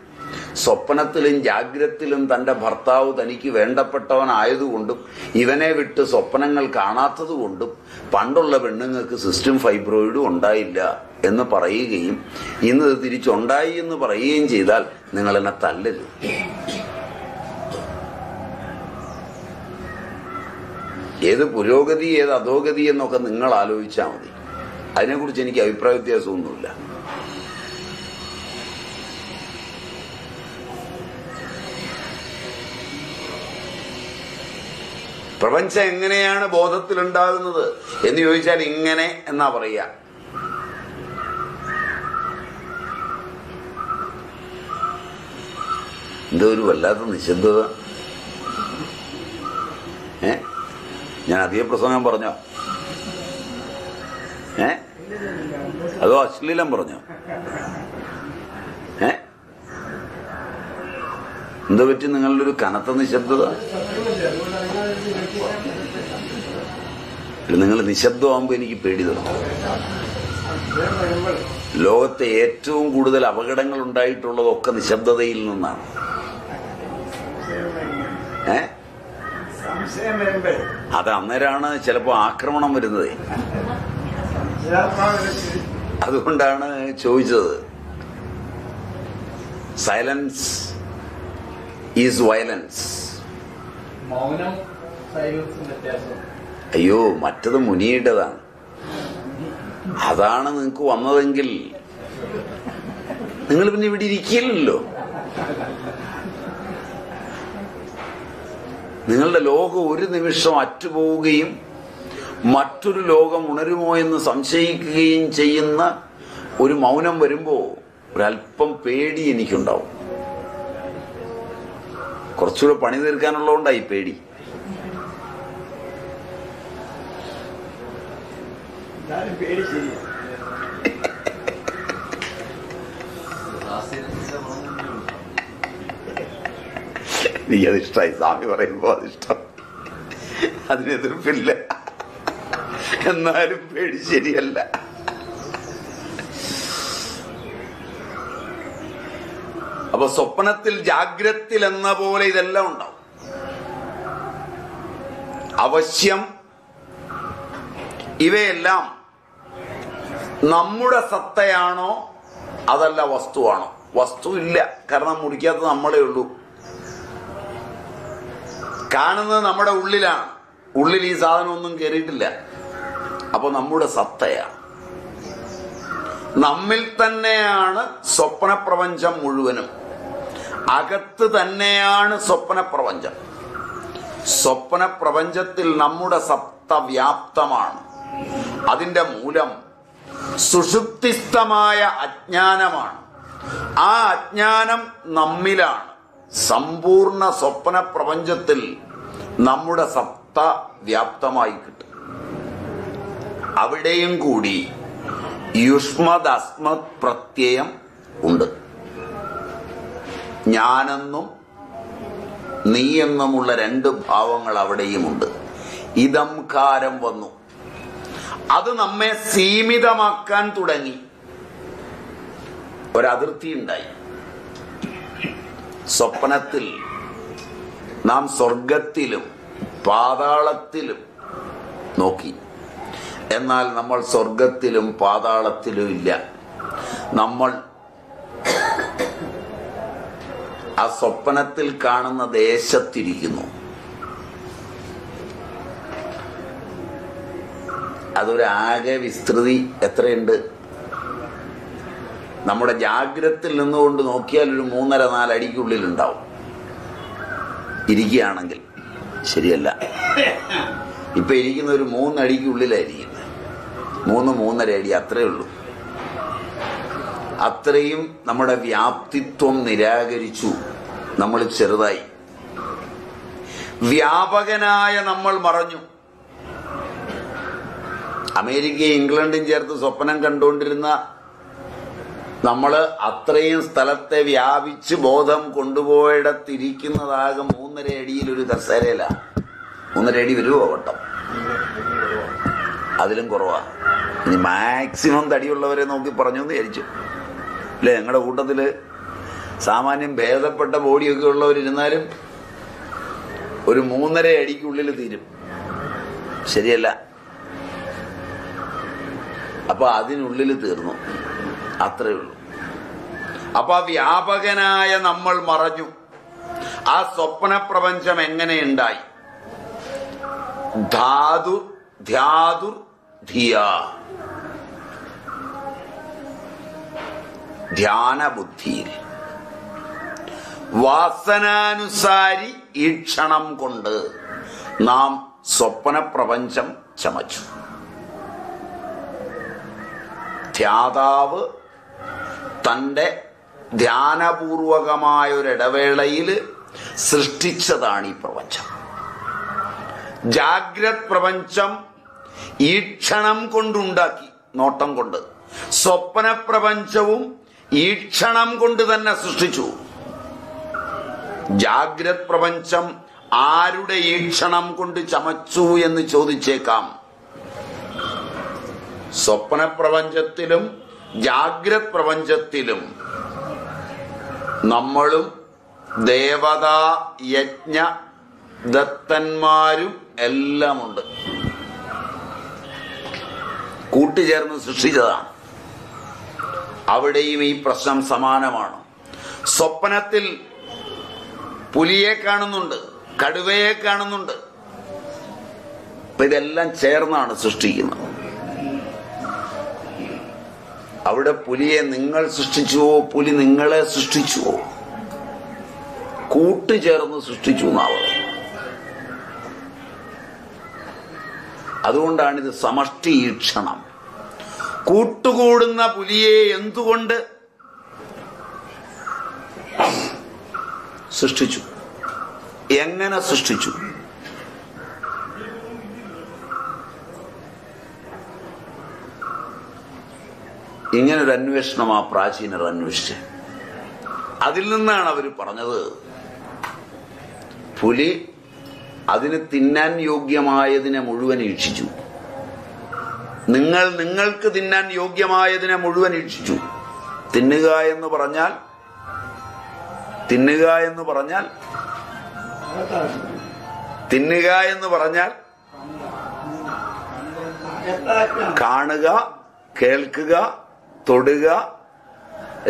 സ്വപ്നത്തിലും ജാഗ്രതത്തിലും തന്റെ ഭർത്താവ് തനിക്ക് വേണ്ടപ്പെട്ടവനായതുകൊണ്ടും ഇവനെ വിട്ട് സ്വപ്നങ്ങൾ കാണാത്തതുകൊണ്ടും പണ്ടുള്ള പെണ്ണുങ്ങൾക്ക് സിസ്റ്റും ഫൈബ്രോയിഡും ഉണ്ടായില്ല എന്ന് പറയുകയും ഇന്ന് തിരിച്ചുണ്ടായി എന്ന് പറയുകയും ചെയ്താൽ നിങ്ങൾ എന്നെ തല്ലരുത്. ഏത് പുരോഗതി ഏത് അധോഗതി എന്നൊക്കെ നിങ്ങൾ ആലോചിച്ചാൽ മതി. അതിനെക്കുറിച്ച് എനിക്ക് അഭിപ്രായ വ്യത്യാസമൊന്നുമില്ല. പ്രപഞ്ചം എങ്ങനെയാണ് ബോധത്തിലുണ്ടാകുന്നത് എന്ന് ചോദിച്ചാൽ ഇങ്ങനെ എന്നാ പറയാ. എന്തോ ഒരു വല്ലാത്ത നിശബ്ദത. ഞാൻ അധിക പ്രസംഗം പറഞ്ഞോ? അതോ അശ്ലീലം പറഞ്ഞോ? എന്തോ പറ്റി നിങ്ങളുടെ ഒരു കനത്ത നിശബ്ദത? നിങ്ങൾ നിശബ്ദമാകുമ്പോൾ എനിക്ക് പേടി തുടങ്ങും. ലോകത്തെ ഏറ്റവും കൂടുതൽ അപകടങ്ങൾ ഉണ്ടായിട്ടുള്ളതൊക്കെ നിശബ്ദതയിൽ നിന്നാണ്. സംശയം വരുമ്പോ അത് അന്നേരമാണ് ചിലപ്പോ ആക്രമണം വരുന്നത്. അതുകൊണ്ടാണ് ചോദിച്ചത്. Silence is violence. മൗനം സൈലൻസും വ്യത്യാസം. അയ്യോ, മറ്റത് മുനിയുടേതാണ്. അതാണ് നിങ്ങൾക്ക് വന്നതെങ്കിൽ നിങ്ങൾ പിന്നെ ഇവിടെ ഇരിക്കില്ലല്ലോ. നിങ്ങളുടെ ലോകം ഒരു നിമിഷം അറ്റുപോവുകയും മറ്റൊരു ലോകം ഉണരുമോ എന്ന് സംശയിക്കുകയും ചെയ്യുന്ന ഒരു മൗനം വരുമ്പോ ഒരല്പം പേടി എനിക്കുണ്ടാവും. കുറച്ചുകൂടെ പണി തീർക്കാനുള്ളതുകൊണ്ടായി പേടി. പേടി ശരിയാ. എനിക്കതിഷ്ടായി. സ്വാമി പറയുമ്പോ അതിഷ്ടം, അതിനെതിർപ്പില്ല. എന്നാലും പേടി ശരിയല്ല. അപ്പൊ സ്വപ്നത്തിൽ ജാഗ്രത്തിൽ എന്ന പോലെ ഇതെല്ലാം ഉണ്ടാവും. അവശ്യം ഇവയെല്ലാം നമ്മുടെ സത്തയാണോ അതല്ല വസ്തുവാണോ? വസ്തു ഇല്ല, കാരണം മുടിക്കാത്തത് നമ്മളേ ഉള്ളൂ. കാണുന്നത് നമ്മുടെ ഉള്ളിലാണ്. ഉള്ളിൽ ഈ സാധനം ഒന്നും കയറിയിട്ടില്ല. അപ്പൊ നമ്മുടെ സത്തയാണ്. നമ്മിൽ തന്നെയാണ് സ്വപ്നപ്രപഞ്ചം മുഴുവനും. അകത്ത് തന്നെയാണ് സ്വപ്നപ്രപഞ്ചം. സ്വപ്നപ്രപഞ്ചത്തിൽ നമ്മുടെ സത്ത വ്യാപ്തമാണ്. അതിന്റെ മൂലം സുഷുപ്തിസ്ഥമായ അജ്ഞാനമാണ്. ആ അജ്ഞാനം നമ്മിലാണ്. സമ്പൂർണ്ണ സ്വപ്ന പ്രപഞ്ചത്തിൽ നമ്മുടെ സത്ത വ്യാപ്തമായി കിട്ടും. അവിടെയും കൂടി യുഷ്മദ് അസ്മത് പ്രത്യയം ഉണ്ട്. ഞാനെന്നും നീയെന്നുമുള്ള രണ്ട് ഭാവങ്ങൾ അവിടെയുമുണ്ട്. ഇതംകാരം വന്നു. അത് നമ്മെ സീമിതമാക്കാൻ തുടങ്ങി. ഒരതിർത്തി ഉണ്ടായി. സ്വപ്നത്തിൽ നാം സ്വർഗത്തിലും പാതാളത്തിലും നോക്കി. എന്നാൽ നമ്മൾ സ്വർഗത്തിലും പാതാളത്തിലും ഇല്ല. നമ്മൾ ആ സ്വപ്നത്തിൽ കാണുന്ന ദേശത്തിരിക്കുന്നു. അതൊരു ആകെ വിസ്തൃതി എത്രയുണ്ട്? നമ്മുടെ ജാഗ്രതയിൽ നിന്നുകൊണ്ട് നോക്കിയാൽ ഒരു 3.5-4 അടിക്കുള്ളിൽ ഉണ്ടാവും ഇരിക്കുകയാണെങ്കിൽ. ശരിയല്ല, ഇപ്പൊ ഇരിക്കുന്ന ഒരു 3 അടിക്കുള്ളിലായിരിക്കുന്നത്. 3-3.5 അടി, അത്രേ ഉള്ളൂ. അത്രയും നമ്മുടെ വ്യാപ്തിത്വം നിരാകരിച്ചു. നമ്മൾ ചെറുതായി. വ്യാപകനായ നമ്മൾ മറഞ്ഞു. അമേരിക്കയും ഇംഗ്ലണ്ടും ചേർത്ത് സ്വപ്നം കണ്ടുകൊണ്ടിരുന്ന നമ്മള് അത്രയും സ്ഥലത്തെ വ്യാപിച്ച് ബോധം കൊണ്ടുപോയിടത്തിരിക്കുന്നതാകെ 3.5 അടിയിൽ ഒരു കസേരയില. 3.5 അടി വരുമോ വട്ടം? അതിലും കുറവാ. ഇനി മാക്സിമം തടിയുള്ളവരെ നോക്കി പറഞ്ഞു എന്ന് വിചാരിച്ചു അല്ലേ? ഞങ്ങളുടെ കൂട്ടത്തില് സാമാന്യം ഭേദപ്പെട്ട ബോഡിയൊക്കെ ഉള്ളവരിരുന്നാലും ഒരു 3.5 അടിക്കുള്ളിൽ തീരും. ശരിയല്ല? അപ്പൊ അതിനുള്ളിൽ തീർന്നു. അത്രേ ഉള്ളൂ. അപ്പൊ വ്യാപകനായ നമ്മൾ മറഞ്ഞു. ആ സ്വപ്ന പ്രപഞ്ചം എങ്ങനെയുണ്ടായി? ധാതുർ ധ്യാതുർ ധിയ, ധ്യാന ബുദ്ധിയിൽ വാസനാനുസാരി ഈക്ഷണം കൊണ്ട് നാം സ്വപ്ന പ്രപഞ്ചം ചമച്ചു. ധ്യാതാവ് തന്റെ ധ്യാനപൂർവകമായ ഒരിടവേളയിൽ സൃഷ്ടിച്ചതാണ് ഈ പ്രപഞ്ചം. ജാഗ്രത് പ്രപഞ്ചം ഈക്ഷണം കൊണ്ടുണ്ടാക്കി, നോട്ടം കൊണ്ട്. സ്വപ്ന പ്രപഞ്ചവും ഈക്ഷണം കൊണ്ട് തന്നെ സൃഷ്ടിച്ചു. ജാഗ്രത് പ്രപഞ്ചം ആരുടെ ഈക്ഷണം കൊണ്ട് ചമച്ചു എന്ന് ചോദിച്ചേക്കാം. സ്വപ്ന പ്രപഞ്ചത്തിലും ജാഗ്രത് പ്രപഞ്ചത്തിലും നമ്മളും ദേവതാ യജ്ഞ ദത്തന്മാരും എല്ലാമുണ്ട്. കൂട്ടുചേർന്ന് സൃഷ്ടിച്ചതാണ്. അവിടെയും ഈ പ്രശ്നം സമാനമാണ്. സ്വപ്നത്തിൽ പുലിയെ കാണുന്നുണ്ട്, കടുവയെ കാണുന്നുണ്ട്. അപ്പൊ ഇതെല്ലാം ചേർന്നാണ് സൃഷ്ടിക്കുന്നത്. അവിടെ പുലിയെ നിങ്ങൾ സൃഷ്ടിച്ചുവോ, പുലി നിങ്ങളെ സൃഷ്ടിച്ചുവോ? കൂട്ടുചേർന്ന് സൃഷ്ടിച്ചു എന്നാ പറയുന്നത്. അതുകൊണ്ടാണിത് സമഷ്ടി ഈക്ഷണം. കൂട്ടുകൂടുന്ന പുലിയെ എന്തുകൊണ്ട് സൃഷ്ടിച്ചു? എങ്ങനെ സൃഷ്ടിച്ചു? ഇങ്ങനൊരു അന്വേഷണം ആ പ്രാചീനർ അന്വേഷിച്ച്, അതിൽ നിന്നാണ് അവർ പറഞ്ഞത് പുലി അതിന് തിന്നാൻ യോഗ്യമായതിനെ മുഴുവൻ ഈക്ഷിച്ചു. നിങ്ങൾക്ക് തിന്നാൻ യോഗ്യമായതിനെ മുഴുവൻ ഈക്ഷിച്ചു. തിന്നുക എന്ന് പറഞ്ഞാൽ കാണുക, കേൾക്കുക, തൊടുക,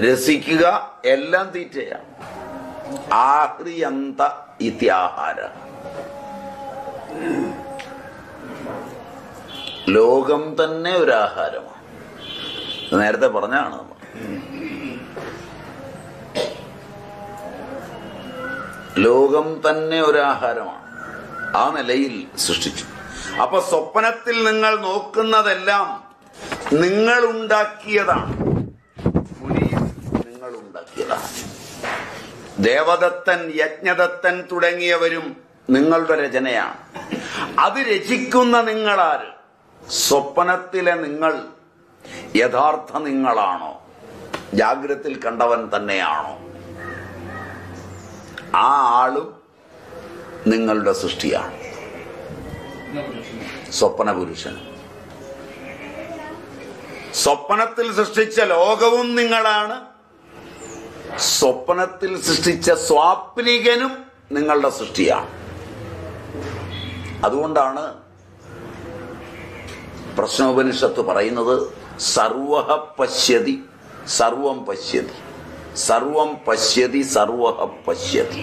രസിക്കുക, എല്ലാം തീറ്റയാണ്. ആഹ്രിയന്ത ഇത്യാഹാര. ലോകം തന്നെ ഒരു ആഹാരമാണ്. നേരത്തെ പറഞ്ഞാണ്. ലോകം തന്നെ ഒരു ആഹാരമാണ്. ആ നിലയിൽ സൃഷ്ടിച്ചു. അപ്പൊ സ്വപ്നത്തിൽ നിങ്ങൾ നോക്കുന്നതെല്ലാം നിങ്ങൾ ഉണ്ടാക്കിയതാണ്. പുലിയും നിങ്ങൾ ഉണ്ടാക്കിയതാണ്. ദേവദത്തൻ, യജ്ഞദത്തൻ തുടങ്ങിയവരും നിങ്ങളുടെ രചനയാണ്. അത് രചിക്കുന്ന നിങ്ങളാര്? സ്വപ്നത്തിലെ നിങ്ങൾ യഥാർത്ഥ നിങ്ങളാണോ? ജാഗ്രതയിൽ കണ്ടവൻ തന്നെയാണോ? ആ ആളും നിങ്ങളുടെ സൃഷ്ടിയാണ്. സ്വപ്നപുരുഷൻ. സ്വപ്നത്തിൽ സൃഷ്ടിച്ച ലോകവും നിങ്ങളാണ്. സ്വപ്നത്തിൽ സൃഷ്ടിച്ച സ്വാപ്നികനും നിങ്ങളുടെ സൃഷ്ടിയാണ്. അതുകൊണ്ടാണ് പ്രശ്നോപനിഷത്ത് പറയുന്നത് സർവഃ പശ്യതി സർവം പശ്യതി, സർവം പശ്യതി സർവഃ പശ്യതി.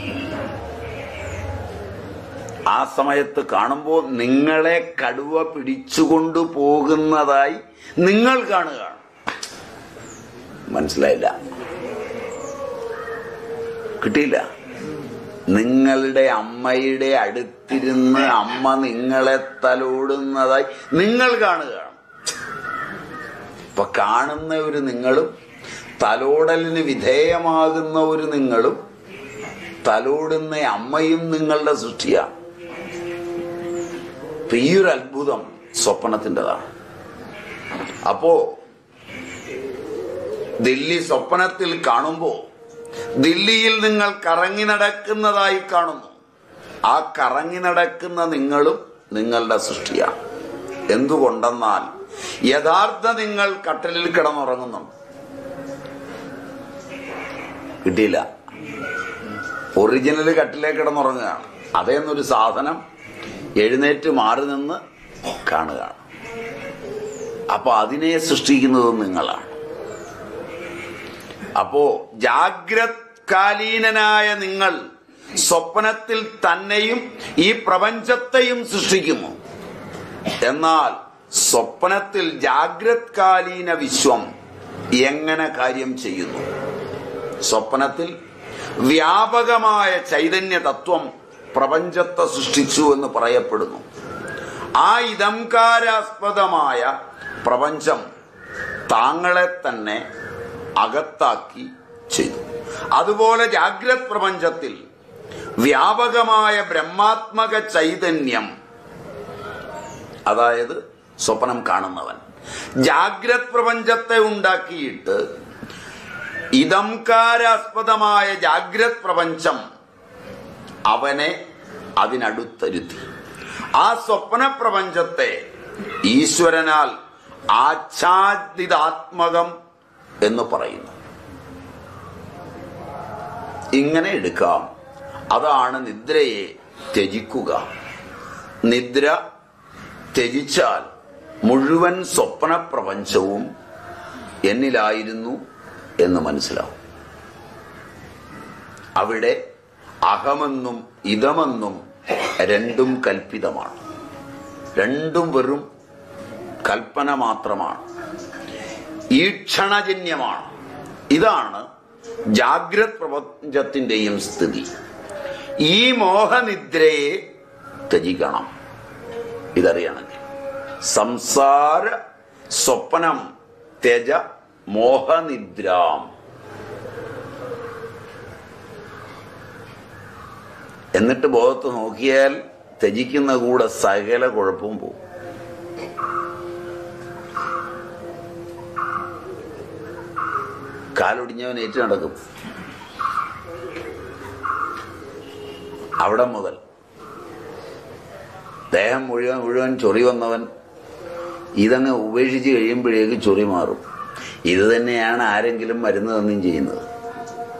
ആ സമയത്ത് കാണുമ്പോൾ നിങ്ങളെ കടുവ പിടിച്ചുകൊണ്ടു പോകുന്നതായി നിങ്ങൾ കാണുകയാണ്. മനസ്സിലായില്ല? കിട്ടിയില്ല? നിങ്ങളുടെ അമ്മയുടെ അടുത്തിരുന്ന് അമ്മ നിങ്ങളെ തലോടുന്നതായി നിങ്ങൾ കാണുകയാണ്. ഇപ്പൊ കാണുന്ന ഒരു നിങ്ങളും തലോടലിന് വിധേയമാകുന്ന ഒരു നിങ്ങളും തലോടുന്ന അമ്മയും നിങ്ങളുടെ സൃഷ്ടിയാണ്. ഇപ്പൊ ഈ ഒരു അത്ഭുതം സ്വപ്നത്തിൻ്റെതാണ്. അപ്പോ ദില്ലി സ്വപ്നത്തിൽ കാണുമ്പോ ദില്ലിയിൽ നിങ്ങൾ കറങ്ങി നടക്കുന്നതായി കാണുന്നു. ആ കറങ്ങി നടക്കുന്ന നിങ്ങളും നിങ്ങളുടെ സൃഷ്ടിയാണ്. എന്തുകൊണ്ടെന്നാൽ യഥാർത്ഥ നിങ്ങൾ കട്ടിലിൽ കിടന്നുറങ്ങുന്നുണ്ട്. കിട്ടിയില്ല? ഒറിജിനൽ കട്ടിലേക്ക് കിടന്നുറങ്ങുകയാണ്. അതേന്നൊരു സാധനം എഴുന്നേറ്റ് മാറി നിന്ന് കാണുകയാണ്. അപ്പൊ അതിനെ സൃഷ്ടിക്കുന്നത് നിങ്ങളാണ്. അപ്പോ ജാഗ്രത് കാലീനനായ നിങ്ങൾ സ്വപ്നത്തിൽ തന്നെയും ഈ പ്രപഞ്ചത്തെയും സൃഷ്ടിക്കുന്നു. എന്നാൽ സ്വപ്നത്തിൽ ജാഗ്രത് കാലീന വിശ്വം എങ്ങനെ കാര്യം ചെയ്യുന്നു? സ്വപ്നത്തിൽ വ്യാപകമായ ചൈതന്യ തത്വം പ്രപഞ്ചത്തെ സൃഷ്ടിച്ചു എന്ന് പറയപ്പെടുന്നു. ആ ഇദംകാരാസ്പദമായ പ്രപഞ്ചം താങ്കളെ തന്നെ അകത്താക്കി ചെയ്തു. അതുപോലെ ജാഗ്രത് പ്രപഞ്ചത്തിൽ വ്യാപകമായ ബ്രഹ്മാത്മക ചൈതന്യം, അതായത് സ്വപ്നം കാണുന്നവൻ ജാഗ്രത് പ്രപഞ്ചത്തെ ഉണ്ടാക്കിയിട്ട് ഇദംകാരാസ്പദമായ ജാഗ്രത് പ്രപഞ്ചം അവനെ അതിനടുത്തരുത്തി. ആ സ്വപ്ന പ്രപഞ്ചത്തെ ഈശ്വരനാൽ ആച്ഛാദിതാത്മകം എന്ന് പറയുന്നു. ഇങ്ങനെ എടുക്കാം. അതാണ് നിദ്രയെ ത്യജിക്കുക. നിദ്ര ത്യജിച്ചാൽ മുഴുവൻ സ്വപ്ന പ്രപഞ്ചവും എന്നിലായിരുന്നു എന്ന് മനസ്സിലാവും. അവിടെ അഹമെന്നും ഇതമെന്നും രണ്ടും കൽപ്പിതമാണ്. രണ്ടും വെറും കൽപ്പന മാത്രമാണ്, ഈക്ഷണജന്യമാണ്. ഇതാണ് ജാഗ്രത് പ്രപഞ്ചത്തിന്റെയും സ്ഥിതി. ഈ മോഹനിദ്രയെ ത്യജിക്കണം. ഇതറിയണമെങ്കിൽ സംസാര സ്വപ്നം ത്യജ മോഹനിദ്രാം. എന്നിട്ട് ബോധത്ത് നോക്കിയാൽ ത്യജിക്കുന്ന കൂടെ സകല കുഴപ്പവും പോകും. കാലൊടിഞ്ഞവൻ ഏറ്റു നടക്കും. അവിടെ മുതൽ ദേഹം മുഴുവൻ ചൊറി വന്നവൻ ഇതങ്ങ് ഉപേക്ഷിച്ച് കഴിയുമ്പോഴേക്ക് ചൊറി മാറും. ഇത് തന്നെയാണ് ആരെങ്കിലും മരുന്ന് തന്നും ചെയ്യുന്നത്.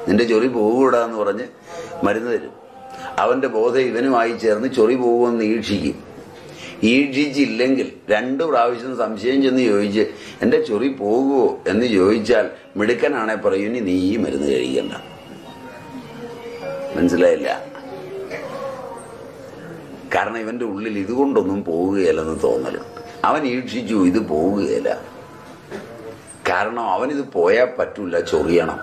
നിന്റെ ചൊറി പോകൂടാന്ന് പറഞ്ഞ് മരുന്ന് തരും. അവന്റെ ബോധം ഇവനുമായി ചേർന്ന് ചൊറി പോകുമെന്ന് ഈക്ഷിക്കും. ഈക്ഷിച്ചില്ലെങ്കിൽ 2 പ്രാവശ്യം സംശയം ചെന്ന് ചോദിച്ച് എന്റെ ചൊറി പോകുമോ എന്ന് ചോദിച്ചാൽ മിടുക്കനാണെ പറയും നീ ഈ മരുന്ന് കഴിക്കണ്ട. മനസ്സിലായില്ല? കാരണം ഇവന്റെ ഉള്ളിൽ ഇതുകൊണ്ടൊന്നും പോവുകയില്ലെന്ന് തോന്നലുണ്ട്. അവൻ ഈക്ഷിച്ചു ഇത് പോവുകയില്ല. കാരണം അവനിത് പോയാൽ പറ്റൂല, ചൊറിയണം.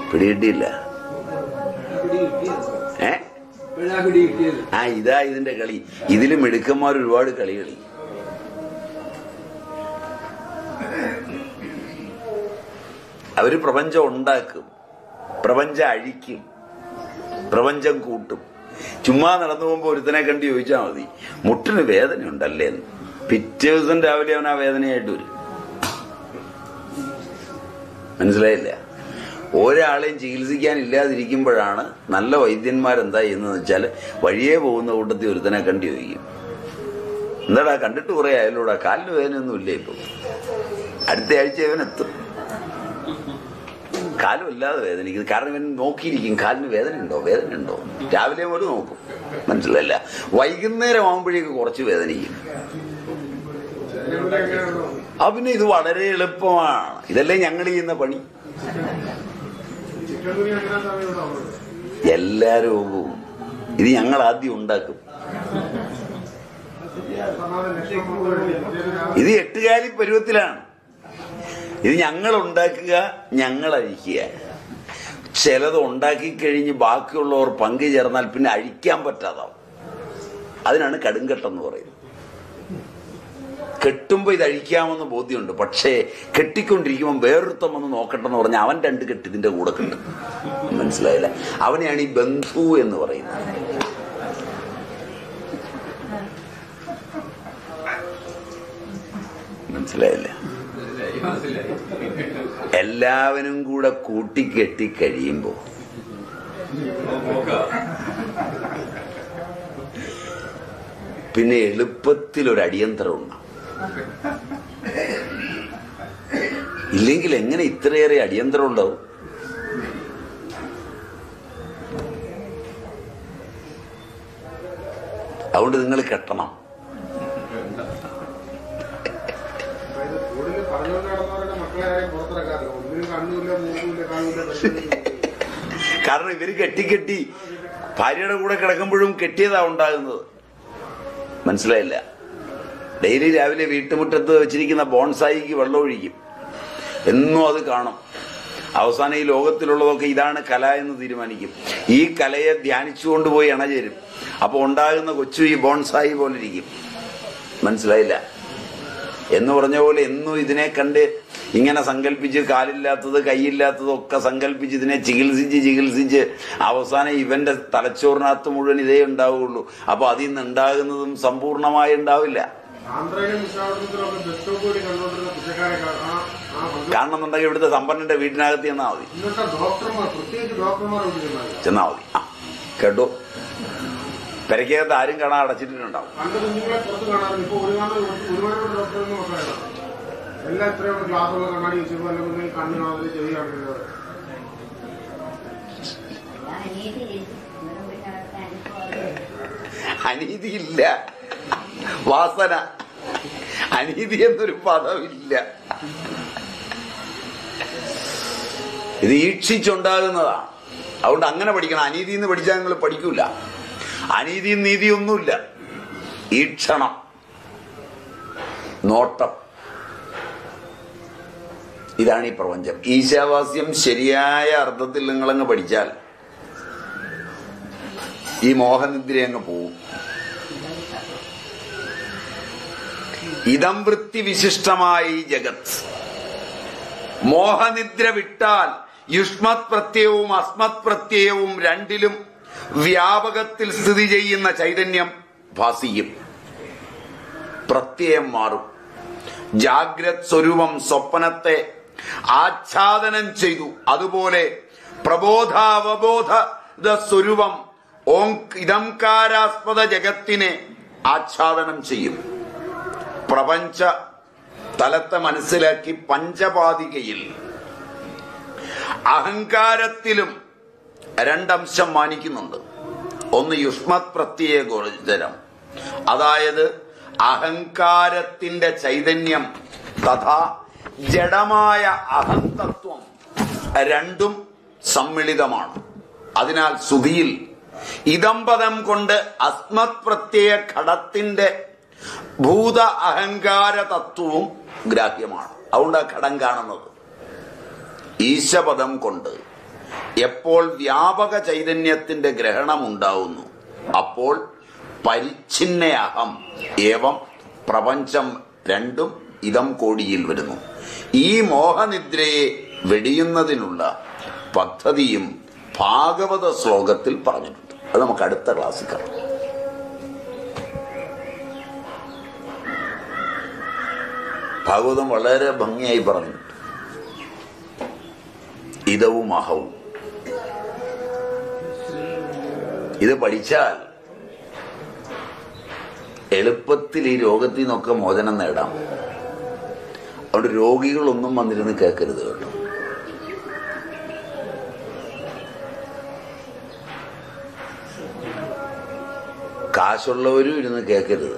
പിടികിട്ടിയില്ല? ഇതാ ഇതിന്റെ കളി. ഇതില് മിടുക്കന്മാർ ഒരുപാട് കളി. അവര് പ്രപഞ്ചം ഉണ്ടാക്കും, പ്രപഞ്ചം അഴിക്കും, പ്രപഞ്ചം കൂട്ടും. ചുമ്മാ നടന്നു പോകുമ്പോ ഒരുത്തനെ കണ്ട് ചോദിച്ചാൽ മതി മുട്ടിന് വേദന ഉണ്ടല്ലേ എന്ന്. പിറ്റേ ദിവസം രാവിലെ അവൻ ആ വേദനയായിട്ട് വരും. മനസ്സിലായില്ല? ഒരാളെയും ചികിത്സിക്കാൻ ഇല്ലാതിരിക്കുമ്പോഴാണ് നല്ല വൈദ്യന്മാരെന്താ ചെയ്യുന്നതെന്ന് വെച്ചാൽ വഴിയേ പോകുന്ന കൂട്ടത്തിൽ ഒരുത്തനെ കണ്ടു ചോദിക്കും, എന്താടാ കണ്ടിട്ട് കുറെ ആയാലൂടാ, കാലിന് വേദനയൊന്നും ഇല്ലേ ഇപ്പൊ? അടുത്ത ആഴ്ച ഇവനെത്തും. കാലും ഇല്ലാതെ വേദനിക്കുന്നത്. കാരണം ഇവൻ നോക്കിയിരിക്കും കാലിന് വേദനയുണ്ടോ. രാവിലെ പോലും നോക്കും. മനസ്സിലായില്ല? വൈകുന്നേരം ആകുമ്പോഴേക്ക് കുറച്ച് വേദനിക്കും. പിന്നെ ഇത് വളരെ എളുപ്പമാണ്. ഇതല്ലേ ഞങ്ങൾ ചെയ്യുന്ന പണി. എല്ലാ രോഗവും ഇത് ഞങ്ങൾ ആദ്യം ഉണ്ടാക്കും. ഇത് 8 പരുവത്തിലാണ്. ഇത് ഞങ്ങൾ ഉണ്ടാക്കുക, ഞങ്ങൾ അഴിക്കുക. ചിലത് ഉണ്ടാക്കിക്കഴിഞ്ഞ് ബാക്കിയുള്ളവർ പങ്കു ചേർന്നാൽ പിന്നെ അഴിക്കാൻ പറ്റാതാവും. അതിനാണ് കടുങ്കെട്ടെന്ന് പറയുന്നത്. കെട്ടുമ്പോ ഇത് അഴിക്കാമെന്ന് ബോധ്യമുണ്ട്. പക്ഷേ കെട്ടിക്കൊണ്ടിരിക്കുമ്പോൾ വേറൊരുത്തം വന്ന് നോക്കട്ടെന്ന് പറഞ്ഞാൽ അവൻ 2 കെട്ട് ഇതിന്റെ കൂടെ കെട്ടും. മനസ്സിലായില്ല? അവനെയാണ് ഈ ബന്ധു എന്ന് പറയുന്നത്. മനസ്സിലായില്ല? എല്ലാവരും കൂടെ കൂട്ടിക്കെട്ടി കഴിയുമ്പോ പിന്നെ എളുപ്പത്തിൽ ഒരു അടിയന്തരം ഉണ്ടാവും. ഇല്ലെങ്കിൽ എങ്ങനെ ഇത്രയേറെ അടിയന്തരം ഉണ്ടാവും? അതുകൊണ്ട് നിങ്ങൾ കെട്ടണം. കാരണം ഇവര് കെട്ടി ഭാര്യയുടെ കൂടെ കിടക്കുമ്പോഴും കെട്ടിയതാ ഉണ്ടാകുന്നത്. മനസ്സിലായില്ല? ഡെയിലി രാവിലെ വീട്ടുമുറ്റത്ത് വെച്ചിരിക്കുന്ന ബോൺസായിക്ക് വെള്ളം ഒഴിക്കും. എന്നും അത് കാണും. അവസാനം ഈ ലോകത്തിലുള്ളതൊക്കെ ഇതാണ് കല എന്ന് തീരുമാനിക്കും. ഈ കലയെ ധ്യാനിച്ചുകൊണ്ട് പോയി അണചേരും. അപ്പൊ ഉണ്ടാകുന്ന കൊച്ചു ഈ ബോൺസായി പോലെ ഇരിക്കും. മനസ്സിലായില്ല? എന്ന് പറഞ്ഞ പോലെ എന്നും ഇതിനെ കണ്ട് ഇങ്ങനെ സങ്കല്പിച്ച് കാലില്ലാത്തത് കൈയില്ലാത്തതൊക്കെ സങ്കല്പിച്ച് ഇതിനെ ചികിത്സിച്ച് അവസാനം ഇവന്റെ തലച്ചോറിനകത്ത് മുഴുവൻ ഇതേ ഉണ്ടാവുകയുള്ളൂ. അപ്പൊ അതിൽ നിന്ന് ഉണ്ടാകുന്നതും സമ്പൂർണമായി ഉണ്ടാവില്ല. കാണണമെന്നുണ്ടെങ്കിൽ ഇവിടുത്തെ സമ്പന്നന്റെ വീട്ടിനകത്ത് ചെന്നാ മതി. ചെന്നാ മതി. കേട്ടോ? പെരക്കകത്ത് ആരും കാണാൻ അടച്ചിട്ടുണ്ടാവും. അനീതിയില്ല, വാസന. അനീതി എന്നൊരു പദമില്ല. ഇത് ഈക്ഷിച്ചുണ്ടാകുന്നതാണ്. അതുകൊണ്ട് അങ്ങനെ പഠിക്കണം. അനീതി എന്ന് പഠിച്ചാൽ നിങ്ങൾ പഠിക്കൂല. അനീതിയും നീതിയൊന്നുമില്ല. ഈക്ഷണം, നോട്ടം, ഇതാണ് ഈ പ്രപഞ്ചം. ഈശാവാസ്യം ശരിയായ അർത്ഥത്തിൽ നിങ്ങളങ്ങ് പഠിച്ചാൽ ഈ മോഹനിദ്ര അങ്ങ് പോവും. ഇതം വൃത്തി വിശിഷ്ടമായി ജഗത്. മോഹനിദ്ര വിട്ടാൽ യുഷ്മത് പ്രത്യയവും അസ്മത് പ്രത്യയവും രണ്ടിലും വ്യാപകത്തിൽ സ്ഥിതി ചെയ്യുന്ന ചൈതന്യം ഭാസിക്കും. പ്രത്യയം മാറും. ജാഗ്രത് സ്വരൂപം സ്വപ്നത്തെ ആച്ഛാദനം ചെയ്തു. അതുപോലെ പ്രബോധാവബോധ സ്വരൂപം ഇതംകാരാസ്പദ ജഗത്തിനെ ആച്ഛാദനം ചെയ്യും. പ്രപഞ്ച തലത്തെ മനസ്സിലാക്കി പഞ്ചപാതികയിൽ അഹങ്കാരത്തിലും രണ്ടംശം മാനിക്കുന്നുണ്ട്. ഒന്ന് യുഷ്മത് പ്രത്യയ ഗോചരം, അതായത് അഹങ്കാരത്തിന്റെ ചൈതന്യം തഥാ ജഡമായ അഹന്തത്വം രണ്ടും സമ്മിളിതമാണ്. അതിനാൽ ശ്രുതിയിൽ ഇതം പദം കൊണ്ട് അസ്മത് പ്രത്യയ ഘടത്തിന്റെ ഭൂത അഹങ്കാര തത്വവും ഗ്രാഹ്യമാണ്. അതുകൊണ്ട് ആ ഘടം കാണുന്നത്. ഈശപദം കൊണ്ട് എപ്പോൾ വ്യാപക ചൈതന്യത്തിന്റെ ഗ്രഹണം ഉണ്ടാവുന്നു, അപ്പോൾ പരിച്ഛിന്ന അഹം ഏവം പ്രപഞ്ചം രണ്ടും ഇതം കോടിയിൽ വരുന്നു. ഈ മോഹനിദ്രയെ വെടിയുന്നതിനുള്ള പദ്ധതിയും ഭാഗവത ശ്ലോകത്തിൽ പറഞ്ഞിട്ടുണ്ട്. അത് നമുക്ക് അടുത്ത ക്ലാസ്സിൽ കാണാം. ഭാഗവതം വളരെ ഭംഗിയായി പറഞ്ഞിട്ടുണ്ട്. ഇതവും അഹവും ഇത് പഠിച്ചാൽ എളുപ്പത്തിൽ ഈ രോഗത്തിൽ നിന്നൊക്കെ മോചനം നേടാം. അവിടെ രോഗികളൊന്നും വന്നിരുന്ന് കേൾക്കരുത് കേട്ടോ. കാശുള്ളവരും ഇരുന്ന് കേൾക്കരുത്.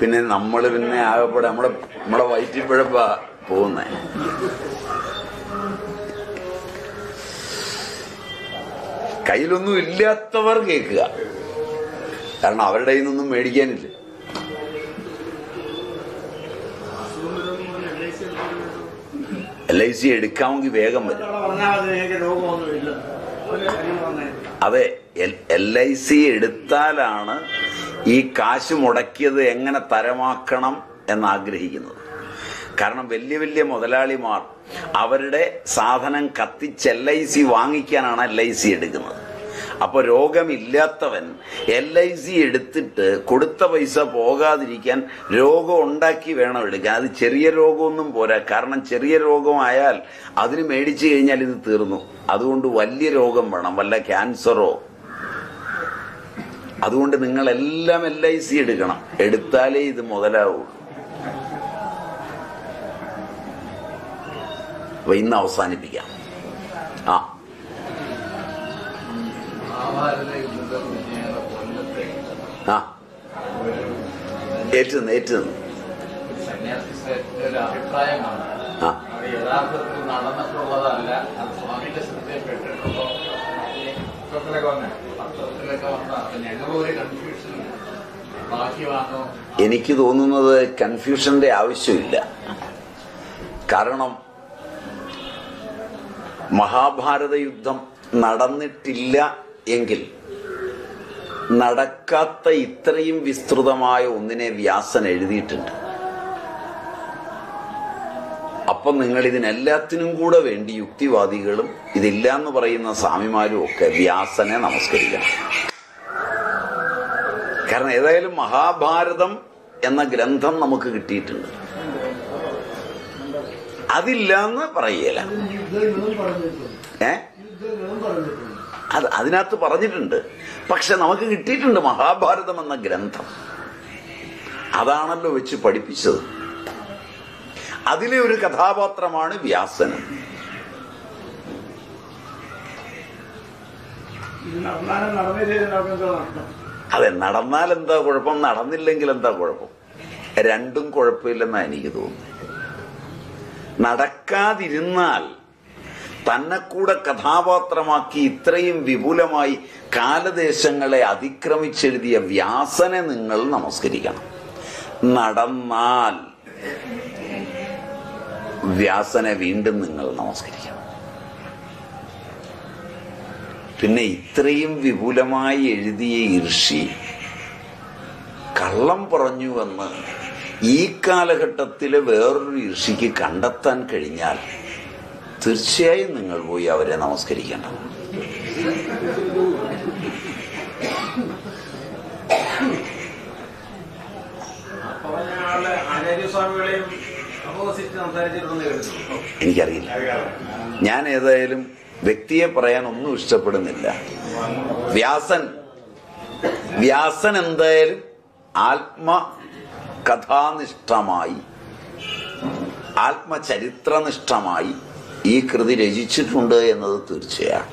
പിന്നെ നമ്മള് പിന്നെ ആകപ്പെടെ നമ്മളെ വയറ്റിപ്പഴപ്പ പോകുന്നേ. കയ്യിലൊന്നും ഇല്ലാത്തവർ കേൾക്കുക. കാരണം അവരുടെ കയ്യിൽ നിന്നൊന്നും മേടിക്കാനില്ല. LIC എടുക്കാമെങ്കിൽ വേഗം വരും. അതെ, LIC എടുത്താലാണ് ഈ കാശ് മുടക്കിയത് എങ്ങനെ തരമാക്കണം എന്നാഗ്രഹിക്കുന്നത്. കാരണം വലിയ വലിയ മുതലാളിമാർ അവരുടെ സാധനം കത്തിച്ച് LIC വാങ്ങിക്കാനാണ് LIC എടുക്കുന്നത്. അപ്പൊ രോഗമില്ലാത്തവൻ LIC എടുത്തിട്ട് കൊടുത്ത പൈസ പോകാതിരിക്കാൻ രോഗം ഉണ്ടാക്കി വേണം എടുക്കാൻ. അത് ചെറിയ രോഗമൊന്നും പോരാ. കാരണം ചെറിയ രോഗമായാൽ അതിന് മേടിച്ചു കഴിഞ്ഞാൽ ഇത് തീർന്നു. അതുകൊണ്ട് വലിയ രോഗം വേണം, വല്ല ക്യാൻസറോ. അതുകൊണ്ട് നിങ്ങളെല്ലാം LIC എടുക്കണം. എടുത്താലേ ഇത് മുതലാവൂ. അപ്പൊ ഇന്ന് അവസാനിപ്പിക്കാം. ഏറ്റുന്നു അഭിപ്രായമാണ് യഥാർത്ഥത്തിൽ നടന്നിട്ടുള്ളതല്ല. അത് സ്വാമിന്റെ ശ്രദ്ധയിൽപ്പെട്ടിട്ടുള്ളൂ. എനിക്ക് തോന്നുന്നത് കൺഫ്യൂഷന്റെ ആവശ്യമില്ല. കാരണം മഹാഭാരത യുദ്ധം നടന്നിട്ടില്ല എങ്കിൽ നടക്കാത്ത ഇത്രയും വിസ്തൃതമായ ഒന്നിനെ വ്യാസൻ എഴുതിയിട്ടുണ്ട്. അപ്പം നിങ്ങൾ ഇതിനെല്ലാത്തിനും കൂടെ വേണ്ടി യുക്തിവാദികളും ഇതില്ല എന്ന് പറയുന്ന സ്വാമിമാരും ഒക്കെ വ്യാസനെ നമസ്കരിക്കണം. കാരണം ഏതായാലും മഹാഭാരതം എന്ന ഗ്രന്ഥം നമുക്ക് കിട്ടിയിട്ടുണ്ട്. അതില്ല എന്ന് പറയല. അതിനകത്ത് പറഞ്ഞിട്ടുണ്ട്. പക്ഷെ നമുക്ക് കിട്ടിയിട്ടുണ്ട് മഹാഭാരതം എന്ന ഗ്രന്ഥം. അതാണല്ലോ വെച്ച് പഠിപ്പിച്ചത്. അതിലെ ഒരു കഥാപാത്രമാണ് വ്യാസനും. അതെ, നടന്നാൽ എന്താ കുഴപ്പം, നടന്നില്ലെങ്കിൽ എന്താ കുഴപ്പം? രണ്ടും കുഴപ്പമില്ലെന്നാ എനിക്ക് തോന്നുന്നു. നടക്കാതിരുന്നാൽ തന്നെ കൂടെ കഥാപാത്രമാക്കി ഇത്രയും വിപുലമായി കാലദേശങ്ങളെ അതിക്രമിച്ചെഴുതിയ വ്യാസനെ നിങ്ങൾ നമസ്കരിക്കണം. നടന്നാൽ വ്യാസനെ വീണ്ടും നിങ്ങൾ നമസ്കരിക്കണം. പിന്നെ ഇത്രയും വിപുലമായി എഴുതിയ ഋഷി കള്ളം പറഞ്ഞുവെന്ന് ഈ കാലഘട്ടത്തിലെ വേറൊരു ഋഷിക്ക് കണ്ടെത്താൻ കഴിഞ്ഞാൽ തീർച്ചയായും നിങ്ങൾ പോയി അവരെ നമസ്കരിക്കണം. എനിക്കറിയില്ല. ഞാൻ ഏതായാലും വ്യക്തിയെ പറയാൻ ഒന്നും ഇഷ്ടപ്പെടുന്നില്ല. വ്യാസൻ എന്തായാലും ആത്മകഥാനിഷ്ഠമായി, ആത്മചരിത്രനിഷ്ഠമായി ഈ കൃതി രചിച്ചിട്ടുണ്ട് എന്നത് തീർച്ചയാണ്.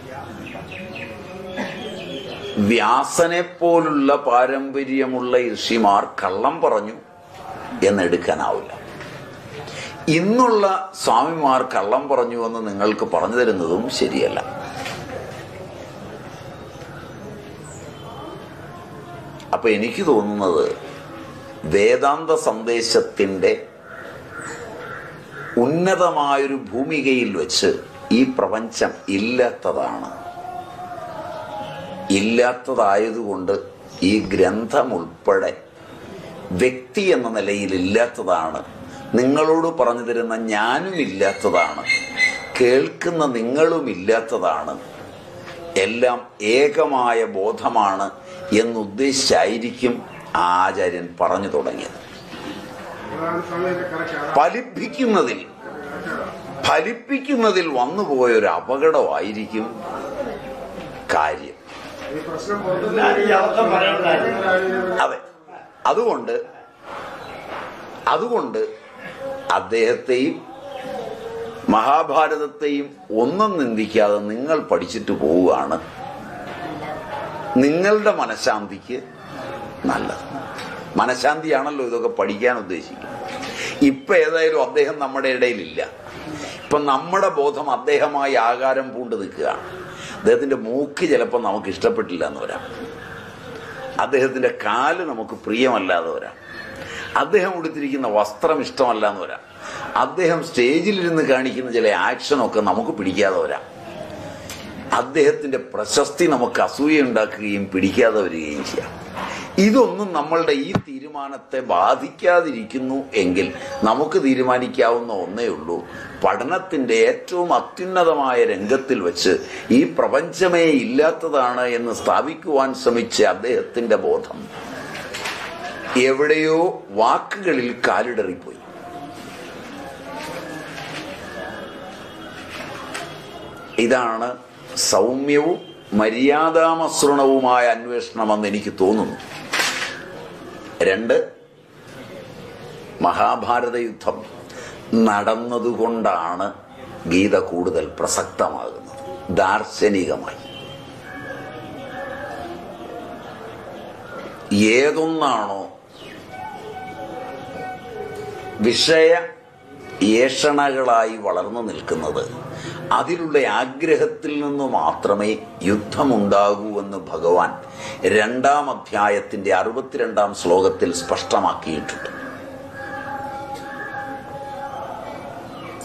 വ്യാസനെ പോലുള്ള പാരമ്പര്യമുള്ള ഋഷിമാർ കള്ളം പറഞ്ഞു എന്നെടുക്കാനാവില്ല. ഇന്നുള്ള സ്വാമിമാർ കള്ളം പറഞ്ഞു എന്ന് നിങ്ങൾക്ക് പറഞ്ഞു തരുന്നതും ശരിയല്ല. അപ്പൊ എനിക്ക് തോന്നുന്നത് വേദാന്ത സന്ദേശത്തിന്റെ ഉന്നതമായൊരു ഭൂമികയിൽ വെച്ച് ഈ പ്രപഞ്ചം ഇല്ലാത്തതായതുകൊണ്ട് ഈ ഗ്രന്ഥം ഉൾപ്പെടെ വ്യക്തി എന്ന നിലയിൽ ഇല്ലാത്തതാണ്. നിങ്ങളോട് പറഞ്ഞു തരുന്ന ഞാനും ഇല്ലാത്തതാണ്, കേൾക്കുന്ന നിങ്ങളും ഇല്ലാത്തതാണ്, എല്ലാം ഏകമായ ബോധമാണ് എന്നുദ്ദേശിച്ചായിരിക്കും ആചാര്യൻ പറഞ്ഞു തുടങ്ങിയത്. ഫലിപ്പിക്കുന്നതിൽ വന്നുപോയൊരു അപകടമായിരിക്കും കാര്യം. അതെ, അതുകൊണ്ട് അദ്ദേഹത്തെയും മഹാഭാരതത്തെയും ഒന്നും നിന്ദിക്കാതെ നിങ്ങൾ പഠിച്ചിട്ട് പോവുകയാണ് നിങ്ങളുടെ മനഃശാന്തിക്ക് നല്ലത്. മനഃശാന്തിയാണല്ലോ ഇതൊക്കെ പഠിക്കാൻ ഉദ്ദേശിക്കുന്നത്. ഇപ്പൊ ഏതായാലും അദ്ദേഹം നമ്മുടെ ഇടയിലില്ല. ഇപ്പൊ നമ്മുടെ ബോധം അദ്ദേഹമായി ആകാരം പൂണ്ട് നിൽക്കുകയാണ്. അദ്ദേഹത്തിന്റെ മൂക്ക് ചിലപ്പോൾ നമുക്ക് ഇഷ്ടപ്പെട്ടില്ല എന്ന് വരാം, അദ്ദേഹത്തിന്റെ കാല് നമുക്ക് പ്രിയമല്ലാതെ വരാം, അദ്ദേഹം ഉടുത്തിരിക്കുന്ന വസ്ത്രം ഇഷ്ടമല്ല എന്ന് വരാം, അദ്ദേഹം സ്റ്റേജിലിരുന്ന് കാണിക്കുന്ന ചില ആക്ഷനൊക്കെ നമുക്ക് പിടിക്കാതെ വരാം, അദ്ദേഹത്തിന്റെ പ്രശസ്തി നമുക്ക് അസൂയുണ്ടാക്കുകയും പിടിക്കാതെ വരികയും ചെയ്യാം. ഇതൊന്നും നമ്മളുടെ ഈ തീരുമാനത്തെ ബാധിക്കാതിരിക്കുന്നു എങ്കിൽ നമുക്ക് തീരുമാനിക്കാവുന്ന ഒന്നേ ഉള്ളൂ, പഠനത്തിന്റെ ഏറ്റവും അത്യുന്നതമായ രംഗത്തിൽ വെച്ച് ഈ പ്രപഞ്ചമേ ഇല്ലാത്തതാണ് എന്ന് സ്ഥാപിക്കുവാൻ ശ്രമിച്ച അദ്ദേഹത്തിന്റെ ബോധം എവിടെയോ വാക്കുകളിൽ കാലിടറിപ്പോയി. ഇതാണ് സൗമ്യവും മര്യാദാമസൃണവുമായ അന്വേഷണമെന്ന് എനിക്ക് തോന്നുന്നു. 2, മഹാഭാരത യുദ്ധം നടന്നതുകൊണ്ടാണ് ഗീത കൂടുതൽ പ്രസക്തമാകുന്നത് ദാർശനികമായി. ഏതൊന്നാണോ വിഷയ ഏഷണകളായി വളർന്നു നിൽക്കുന്നത് അതിലുള്ള ആഗ്രഹത്തിൽ നിന്ന് മാത്രമേ യുദ്ധമുണ്ടാകൂ എന്ന് ഭഗവാൻ 2-ാം അധ്യായത്തിന്റെ 62-ാം ശ്ലോകത്തിൽ സ്പഷ്ടമാക്കിയിട്ടുണ്ട്.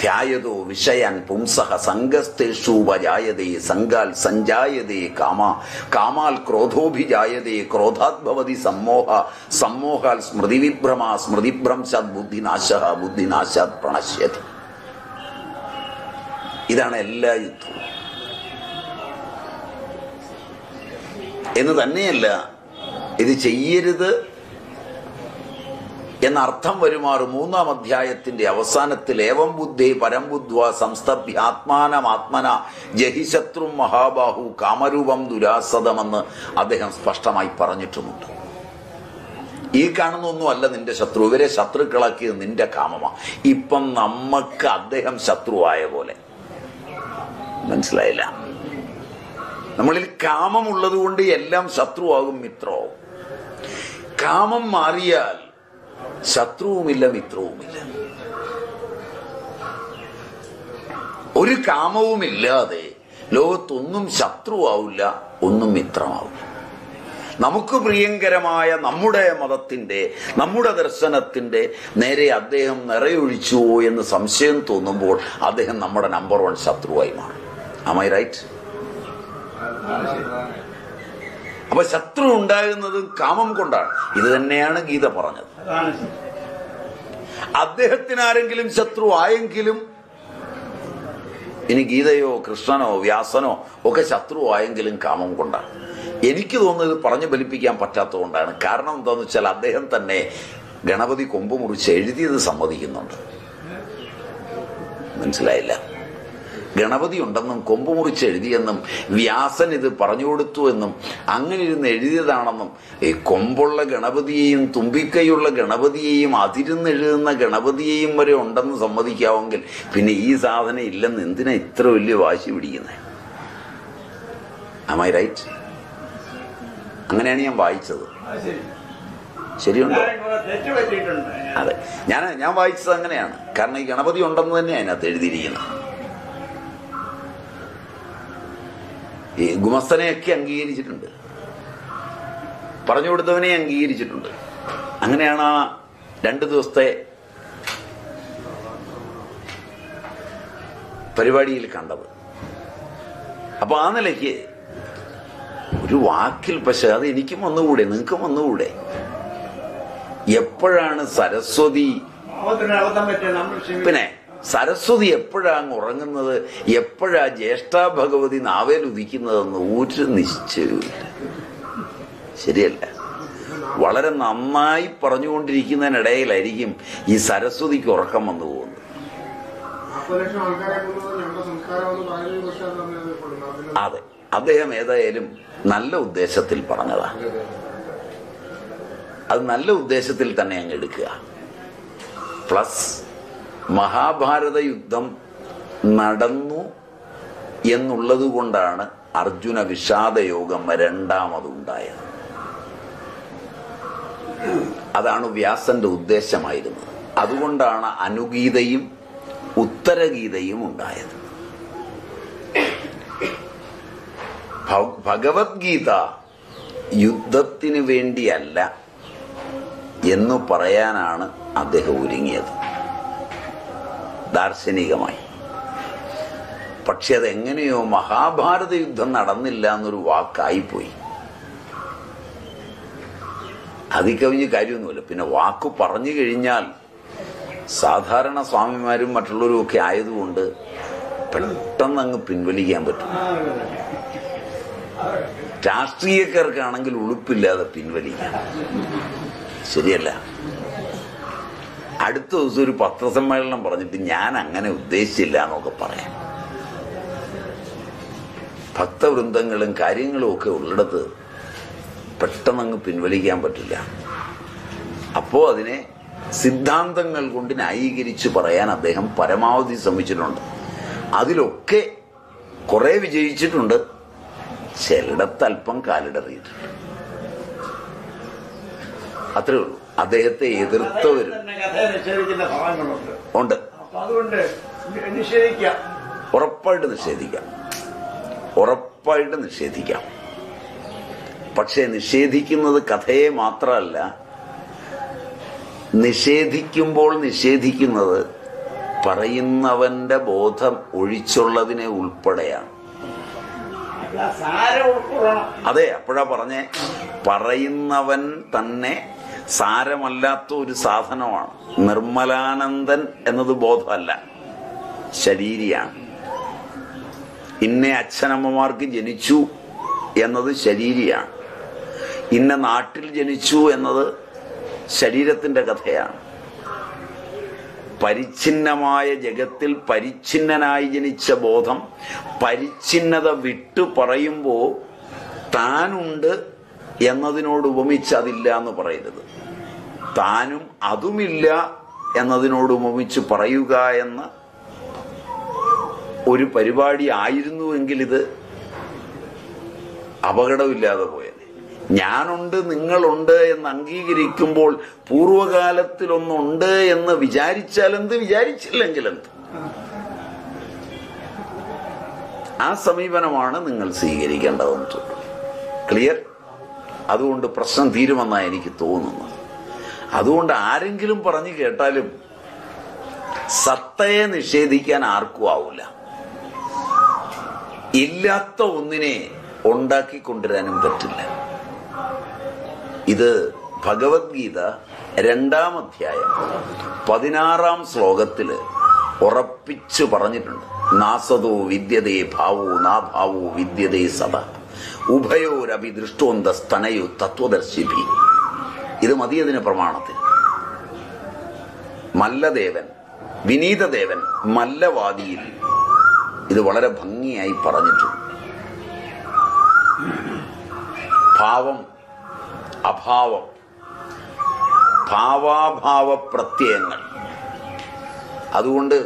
ധ്യായതോ വിഷയാൻ പുംസഃ സംഗസ്തേഷൂപജായതേ സംഗാൽ സഞ്ജായതേ കാമാൽ ക്രോധോഭിജായതേ ക്രോധാത് ഭവതി സമ്മോഹ സമ്മോഹാൽ സ്മൃതിവിഭ്രമാ സ്മൃതിഭ്രംശാത് ബുദ്ധിനാശഃ ബുദ്ധിനാശാത് പ്രണശ്യതി. ഇതാണ് എല്ലാ യുദ്ധവും. എന്ന് തന്നെയല്ല, ഇത് ചെയ്യരുത് എന്നർത്ഥം വരുമാറ് 3-ാം അധ്യായത്തിന്റെ അവസാനത്തിൽ ഏവം ബുദ്ധി പരം ബുദ്ധ്വ സംസ്തഭ്യ ആത്മാനമാത്മന ജഹിശത്രും മഹാബാഹു കാമരൂപം ദുരാസതമെന്ന് അദ്ദേഹം സ്പഷ്ടമായി പറഞ്ഞിട്ടുമുണ്ട്. ഈ കാണുന്നൊന്നും അല്ല നിന്റെ ശത്രു. ഇവരെ ശത്രുക്കളാക്കിയത് നിന്റെ കാമമാ. ഇപ്പം നമുക്ക് അദ്ദേഹം ശത്രുവായ പോലെ. മനസ്സിലായില്ല? നമ്മളിൽ കാമമുള്ളത് കൊണ്ട് എല്ലാം ശത്രുവാകും, മിത്രമാവും. കാമം മാറിയാൽ ശത്രുവുമില്ല, മിത്രവുമില്ല. ഒരു കാമവുമില്ലാതെ ലോകത്തൊന്നും ശത്രുവാവില്ല, ഒന്നും മിത്രമാവില്ല. നമുക്ക് പ്രിയങ്കരമായ നമ്മുടെ മതത്തിന്റെ, നമ്മുടെ ദർശനത്തിന്റെ നേരെ അദ്ദേഹം നിറയൊഴിച്ചുവോ എന്ന് സംശയം തോന്നുമ്പോൾ അദ്ദേഹം നമ്മുടെ നമ്പർ 1 ശത്രുവായി മാറും. Am I right? അപ്പൊ ശത്രു ഉണ്ടാകുന്നത് കാമം കൊണ്ടാണ്. ഇത് തന്നെയാണ് ഗീത പറഞ്ഞത്. അദ്ദേഹത്തിന് ആരെങ്കിലും ശത്രു ആയെങ്കിലും, ഇനി ഗീതയോ കൃഷ്ണനോ വ്യാസനോ ഒക്കെ ശത്രു ആയെങ്കിലും കാമം കൊണ്ടാണ്. എനിക്ക് തോന്നുന്നത് പറഞ്ഞു ഫലിപ്പിക്കാൻ പറ്റാത്തതുകൊണ്ടാണ്. കാരണം എന്താന്ന് വെച്ചാൽ അദ്ദേഹം തന്നെ ഗണപതി കൊമ്പ് മുറിച്ച് എഴുതിയത് സമ്മതിക്കുന്നുണ്ട്. മനസ്സിലായില്ല? ഗണപതി ഉണ്ടെന്നും കൊമ്പ് മുറിച്ച് എഴുതിയെന്നും വ്യാസൻ ഇത് പറഞ്ഞു കൊടുത്തു എന്നും അങ്ങനെ ഇരുന്ന് എഴുതിയതാണെന്നും ഈ കൊമ്പുള്ള ഗണപതിയെയും തുമ്പിക്കൈയുള്ള ഗണപതിയെയും അതിരുന്ന് എഴുതുന്ന ഗണപതിയെയും വരെ ഉണ്ടെന്ന് സമ്മതിക്കാമെങ്കിൽ പിന്നെ ഈ സാധനം ഇല്ലെന്ന് എന്തിനാ ഇത്ര വലിയ വാശി പിടിക്കുന്നത്? Am I right? അങ്ങനെയാണ് ഞാൻ വായിച്ചത്. ശരിയുണ്ടോ? അതെ, ഞാൻ വായിച്ചത് അങ്ങനെയാണ്. കാരണം ഈ ഗണപതി ഉണ്ടെന്ന് തന്നെയാണ് അതിനകത്ത് എഴുതിയിരിക്കുന്നത്. ഈ ഗുമസ്തനെയൊക്കെ അംഗീകരിച്ചിട്ടുണ്ട്, പറഞ്ഞു കൊടുത്തവനെ അംഗീകരിച്ചിട്ടുണ്ട്. അങ്ങനെയാണ് ആ 2 ദിവസത്തെ പരിപാടിയിൽ കണ്ടത്. അപ്പൊ ആ നിലയ്ക്ക് ഒരു വാക്കിൽ, പക്ഷെ അത് എനിക്കും വന്നുകൂടെ, നിങ്ങൾക്കും വന്നുകൂടെ? എപ്പോഴാണ് സരസ്വതി, പിന്നെ സരസ്വതി എപ്പോഴാണ് ഉറങ്ങുന്നത്, എപ്പോഴാ ജ്യേഷ്ഠാ ഭഗവതി നാവേൽ ഉദിക്കുന്നതെന്ന് ഒരു നിശ്ചയമില്ല. ശരിയല്ല? വളരെ നന്നായി പറഞ്ഞുകൊണ്ടിരിക്കുന്നതിനിടയിലായിരിക്കും ഈ സരസ്വതിക്ക് ഉറക്കം വന്നു പോകുന്നത്. അതെ, അദ്ദേഹം ഏതായാലും നല്ല ഉദ്ദേശത്തിൽ പറഞ്ഞതാണ്. അത് നല്ല ഉദ്ദേശത്തിൽ തന്നെ അങ്ങ് എടുക്കുക. പ്ലസ് മഹാഭാരത യുദ്ധം നടന്നു എന്നുള്ളത് കൊണ്ടാണ് അർജുന വിഷാദയോഗം 2ാമതുണ്ടായത്. അതാണ് വ്യാസന്റെ ഉദ്ദേശമായിരുന്നത്. അതുകൊണ്ടാണ് അനുഗീതയും ഉത്തരഗീതയും ഉണ്ടായത്. ഭഗവത്ഗീത യുദ്ധത്തിന് വേണ്ടിയല്ല എന്ന് പറയാനാണ് അദ്ദേഹം ഒരുങ്ങിയത് ദാർശനികമായി. പക്ഷെ അതെങ്ങനെയോ മഹാഭാരത യുദ്ധം നടന്നില്ല എന്നൊരു വാക്കായിപ്പോയി. അതിക്കവിഞ്ഞ് കാര്യമൊന്നുമില്ല. പിന്നെ വാക്ക് പറഞ്ഞു കഴിഞ്ഞാൽ സാധാരണ സ്വാമിമാരും മറ്റുള്ളവരും ഒക്കെ ആയതുകൊണ്ട് പെട്ടെന്ന് അങ്ങ് പിൻവലിക്കാൻ പറ്റും. രാഷ്ട്രീയക്കാർക്കാണെങ്കിൽ ഉളുപ്പില്ലാതെ പിൻവലിക്കാം. ശരിയല്ല? അടുത്ത ദിവസം ഒരു പത്രസമ്മേളനം പറഞ്ഞിട്ട് ഞാൻ അങ്ങനെ ഉദ്ദേശിച്ചില്ല എന്നൊക്കെ പറയാം. ഭക്തവൃന്ദങ്ങളും കാര്യങ്ങളും ഒക്കെ ഉള്ളിടത്ത് പെട്ടെന്നങ്ങ് പിൻവലിക്കാൻ പറ്റില്ല. അപ്പോ അതിനെ സിദ്ധാന്തങ്ങൾ കൊണ്ട് ന്യായീകരിച്ച് പറയാൻ അദ്ദേഹം പരമാവധി ശ്രമിച്ചിട്ടുണ്ട്. അതിലൊക്കെ കുറെ വിജയിച്ചിട്ടുണ്ട്, ചിലയിടത്ത് അല്പം കാലിടറിയിട്ടുണ്ട്. അത്രേ ഉള്ളൂ. അദ്ദേഹത്തെ എതിർത്തവരും ഉണ്ട്. ഉറപ്പായിട്ട് നിഷേധിക്കാം. പക്ഷെ നിഷേധിക്കുന്നത് കഥയെ മാത്രമല്ല, നിഷേധിക്കുമ്പോൾ നിഷേധിക്കുന്നത് പറയുന്നവന്റെ ബോധം ഒഴിച്ചുള്ളതിനെ ഉൾപ്പെടെയാണ്. അതെ, അപ്പോഴാ പറഞ്ഞേ, പറയുന്നവൻ തന്നെ സാരമല്ലാത്ത ഒരു സാധനമാണ്. നിർമ്മലാനന്ദൻ എന്നത് ബോധമല്ല, ശരീരിയാണ്. ഇന്ന അച്ഛനമ്മമാർക്ക് ജനിച്ചു എന്നത് ശരീരിയാണ്. ഇന്ന നാട്ടിൽ ജനിച്ചു എന്നത് ശരീരത്തിന്റെ കഥയാണ്. പരിച്ഛിന്നമായ ജഗത്തിൽ പരിച്ഛിന്നനായി ജനിച്ച ബോധം പരിച്ഛിന്നത വിട്ടു പറയുമ്പോൾ താനുണ്ട് എന്നതിനോട് ഉപമിച്ച് അതില്ല എന്ന് പറയരുത്. താനും അതുമില്ല എന്നതിനോട് ഉപമിച്ച് പറയുക എന്ന ഒരു പരിപാടി ആയിരുന്നുവെങ്കിൽ ഇത് അപകടമില്ലാതെ പോയത്. ഞാനുണ്ട് നിങ്ങളുണ്ട് എന്ന് അംഗീകരിക്കുമ്പോൾ പൂർവകാലത്തിലൊന്നുണ്ട് എന്ന് വിചാരിച്ചാലെന്ത്, വിചാരിച്ചില്ലെങ്കിലെന്ത്? ആ സമീപനമാണ് നിങ്ങൾ സ്വീകരിക്കേണ്ടതെന്ന് തോന്നുന്നു. ക്ലിയർ? അതുകൊണ്ട് പ്രശ്നം തീരുമെന്നാണ് എനിക്ക് തോന്നുന്നത്. അതുകൊണ്ട് ആരെങ്കിലും പറഞ്ഞു കേട്ടാലും സത്തയെ നിഷേധിക്കാൻ ആർക്കും ആവില്ല. ഇല്ലാത്ത ഒന്നിനെ ഉണ്ടാക്കിക്കൊണ്ടുവരാനും പറ്റില്ല. ഇത് ഭഗവത്ഗീത 2-ാം അധ്യായം 16-ാം ശ്ലോകത്തില് ഉറപ്പിച്ചു പറഞ്ഞിട്ടുണ്ട്. നാസതോ വിദ്യതേ ഭാവോ നാഭാവോ വിദ്യതേ സദാ ഉഭയോരപി ദൃഷ്ടോന്ത സ്തനയോ തത്വദർശിഭി. ഇത് മതിയതിന് പ്രമാണത്തിൽ. മല്ലദേവൻ, വിനീതദേവൻ മല്ലവാദിയിൽ ഇത് വളരെ ഭംഗിയായി പറഞ്ഞിട്ടുണ്ട്. ഭാവം, അഭാവം, ഭാവാഭാവ പ്രത്യയങ്ങൾ. അതുകൊണ്ട്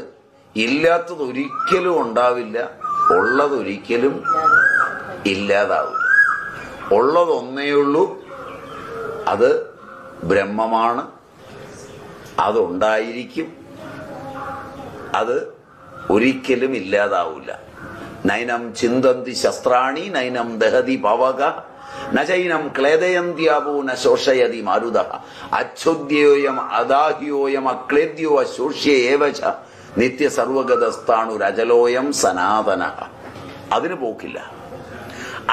ഇല്ലാത്തതൊരിക്കലും ഉണ്ടാവില്ല, ഉള്ളതൊരിക്കലും ഇല്ലാതാവില്ല. ഉള്ളതൊന്നേയുള്ളൂ, അത് ബ്രഹ്മമാണ്. അതുണ്ടായിരിക്കും, അത് ഒരിക്കലും ഇല്ലാതാവില്ല. നൈനം ചിന്തന്തി ശസ്ത്രാണി നൈനം ദഹതി പവക നൈനം ക്ലേദയന്ത്യാവോ ന ശോഷയതി മാരുത അച്ഛോദ്യോയം അദാഹ്യോയം അക്ലേദ്യോ അശോഷ്യ ഏവച നിത്യ സർവഗതസ്ഥാണുരജലോയം സനാതന. അതിന് പോക്കില്ല.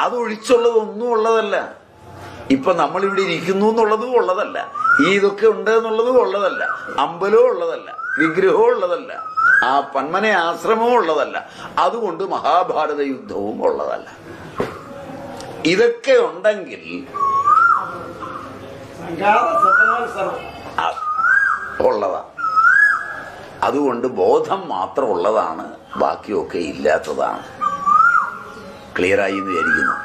അതൊഴിച്ചുള്ളതൊന്നും ഉള്ളതല്ല. ഇപ്പൊ നമ്മളിവിടെ ഇരിക്കുന്നു എന്നുള്ളതും ഉള്ളതല്ല, ഈ ഇതൊക്കെ ഉണ്ട് എന്നുള്ളതും ഉള്ളതല്ല, അമ്പലവും ഉള്ളതല്ല, വിഗ്രഹവും ഉള്ളതല്ല, ആ പന്മന ആശ്രമവും ഉള്ളതല്ല. അതുകൊണ്ട് മഹാഭാരത യുദ്ധവും ഉള്ളതല്ല. ഇതൊക്കെ ഉണ്ടെങ്കിൽ ഉള്ളതാ. അതുകൊണ്ട് ബോധം മാത്രം ഉള്ളതാണ്, ബാക്കിയൊക്കെ ഇല്ലാത്തതാണ്. ക്ലിയറായി എന്ന് വിചാരിക്കുന്നു.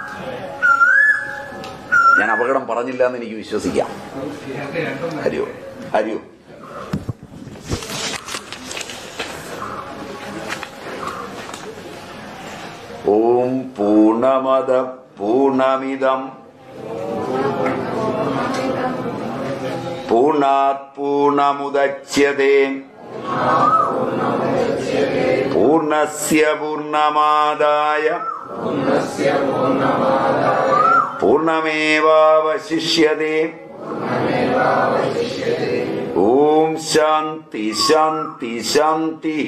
ഞാൻ അപകടം പറഞ്ഞില്ല എന്ന് എനിക്ക് വിശ്വസിക്കാം. ഹരിയോ ഹരിയോ. ഓം പൂർണ്ണമദ പൂർണ്ണമിദം പൂർണ്ണാത് പൂർണ്ണമുദച്യതേ പൂർണ്ണസ്യ പൂർണ്ണമാദായ പൂർണ്ണമേവാവശിഷ്യതേ. ഓം ശാന്തി ശാന്തി ശാന്തി.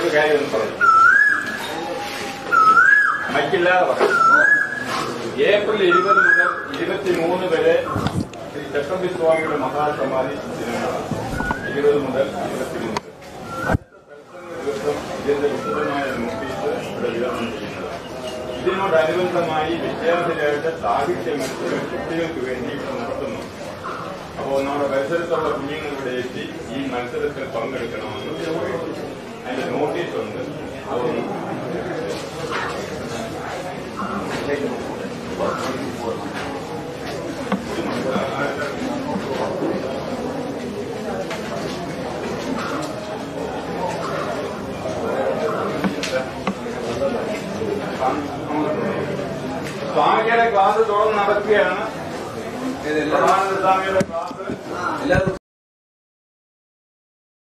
ഒരു കാര്യം ഒന്ന് പറഞ്ഞു, മറ്റില്ലാതെ പറഞ്ഞു. ഏപ്രിൽ 20 മുതൽ 23 വരെ ശ്രീ ചട്ടമ്പി സ്വാമിയുടെ മഹാസമാധി ദിനങ്ങളാണ്. 20 മുതൽ 23 ദിവസം ഇതിന്റെ വിശദമായ നോട്ടീസ് ഇവിടെ വിതരണം ചെയ്യുന്നതാണ്. ഇതിനോടനുബന്ധമായി വിദ്യാർത്ഥികളുടെ സാഹിത്യ മത്സരം കുട്ടികൾക്ക് വേണ്ടി ഇവിടെ നടത്തുന്നു. അപ്പോൾ നമ്മുടെ പരിസരത്തുള്ള കുഞ്ഞുങ്ങൾ ഇവിടെ എത്തി ഈ മത്സരത്തിൽ പങ്കെടുക്കണമെന്ന് അതിന്റെ നോട്ടീസ് ഉണ്ട്. അതൊന്നും സ്വാമിയുടെ ക്ലാസ് തുറന്ന് നടക്കുകയാണ്. സ്വാമിയുടെ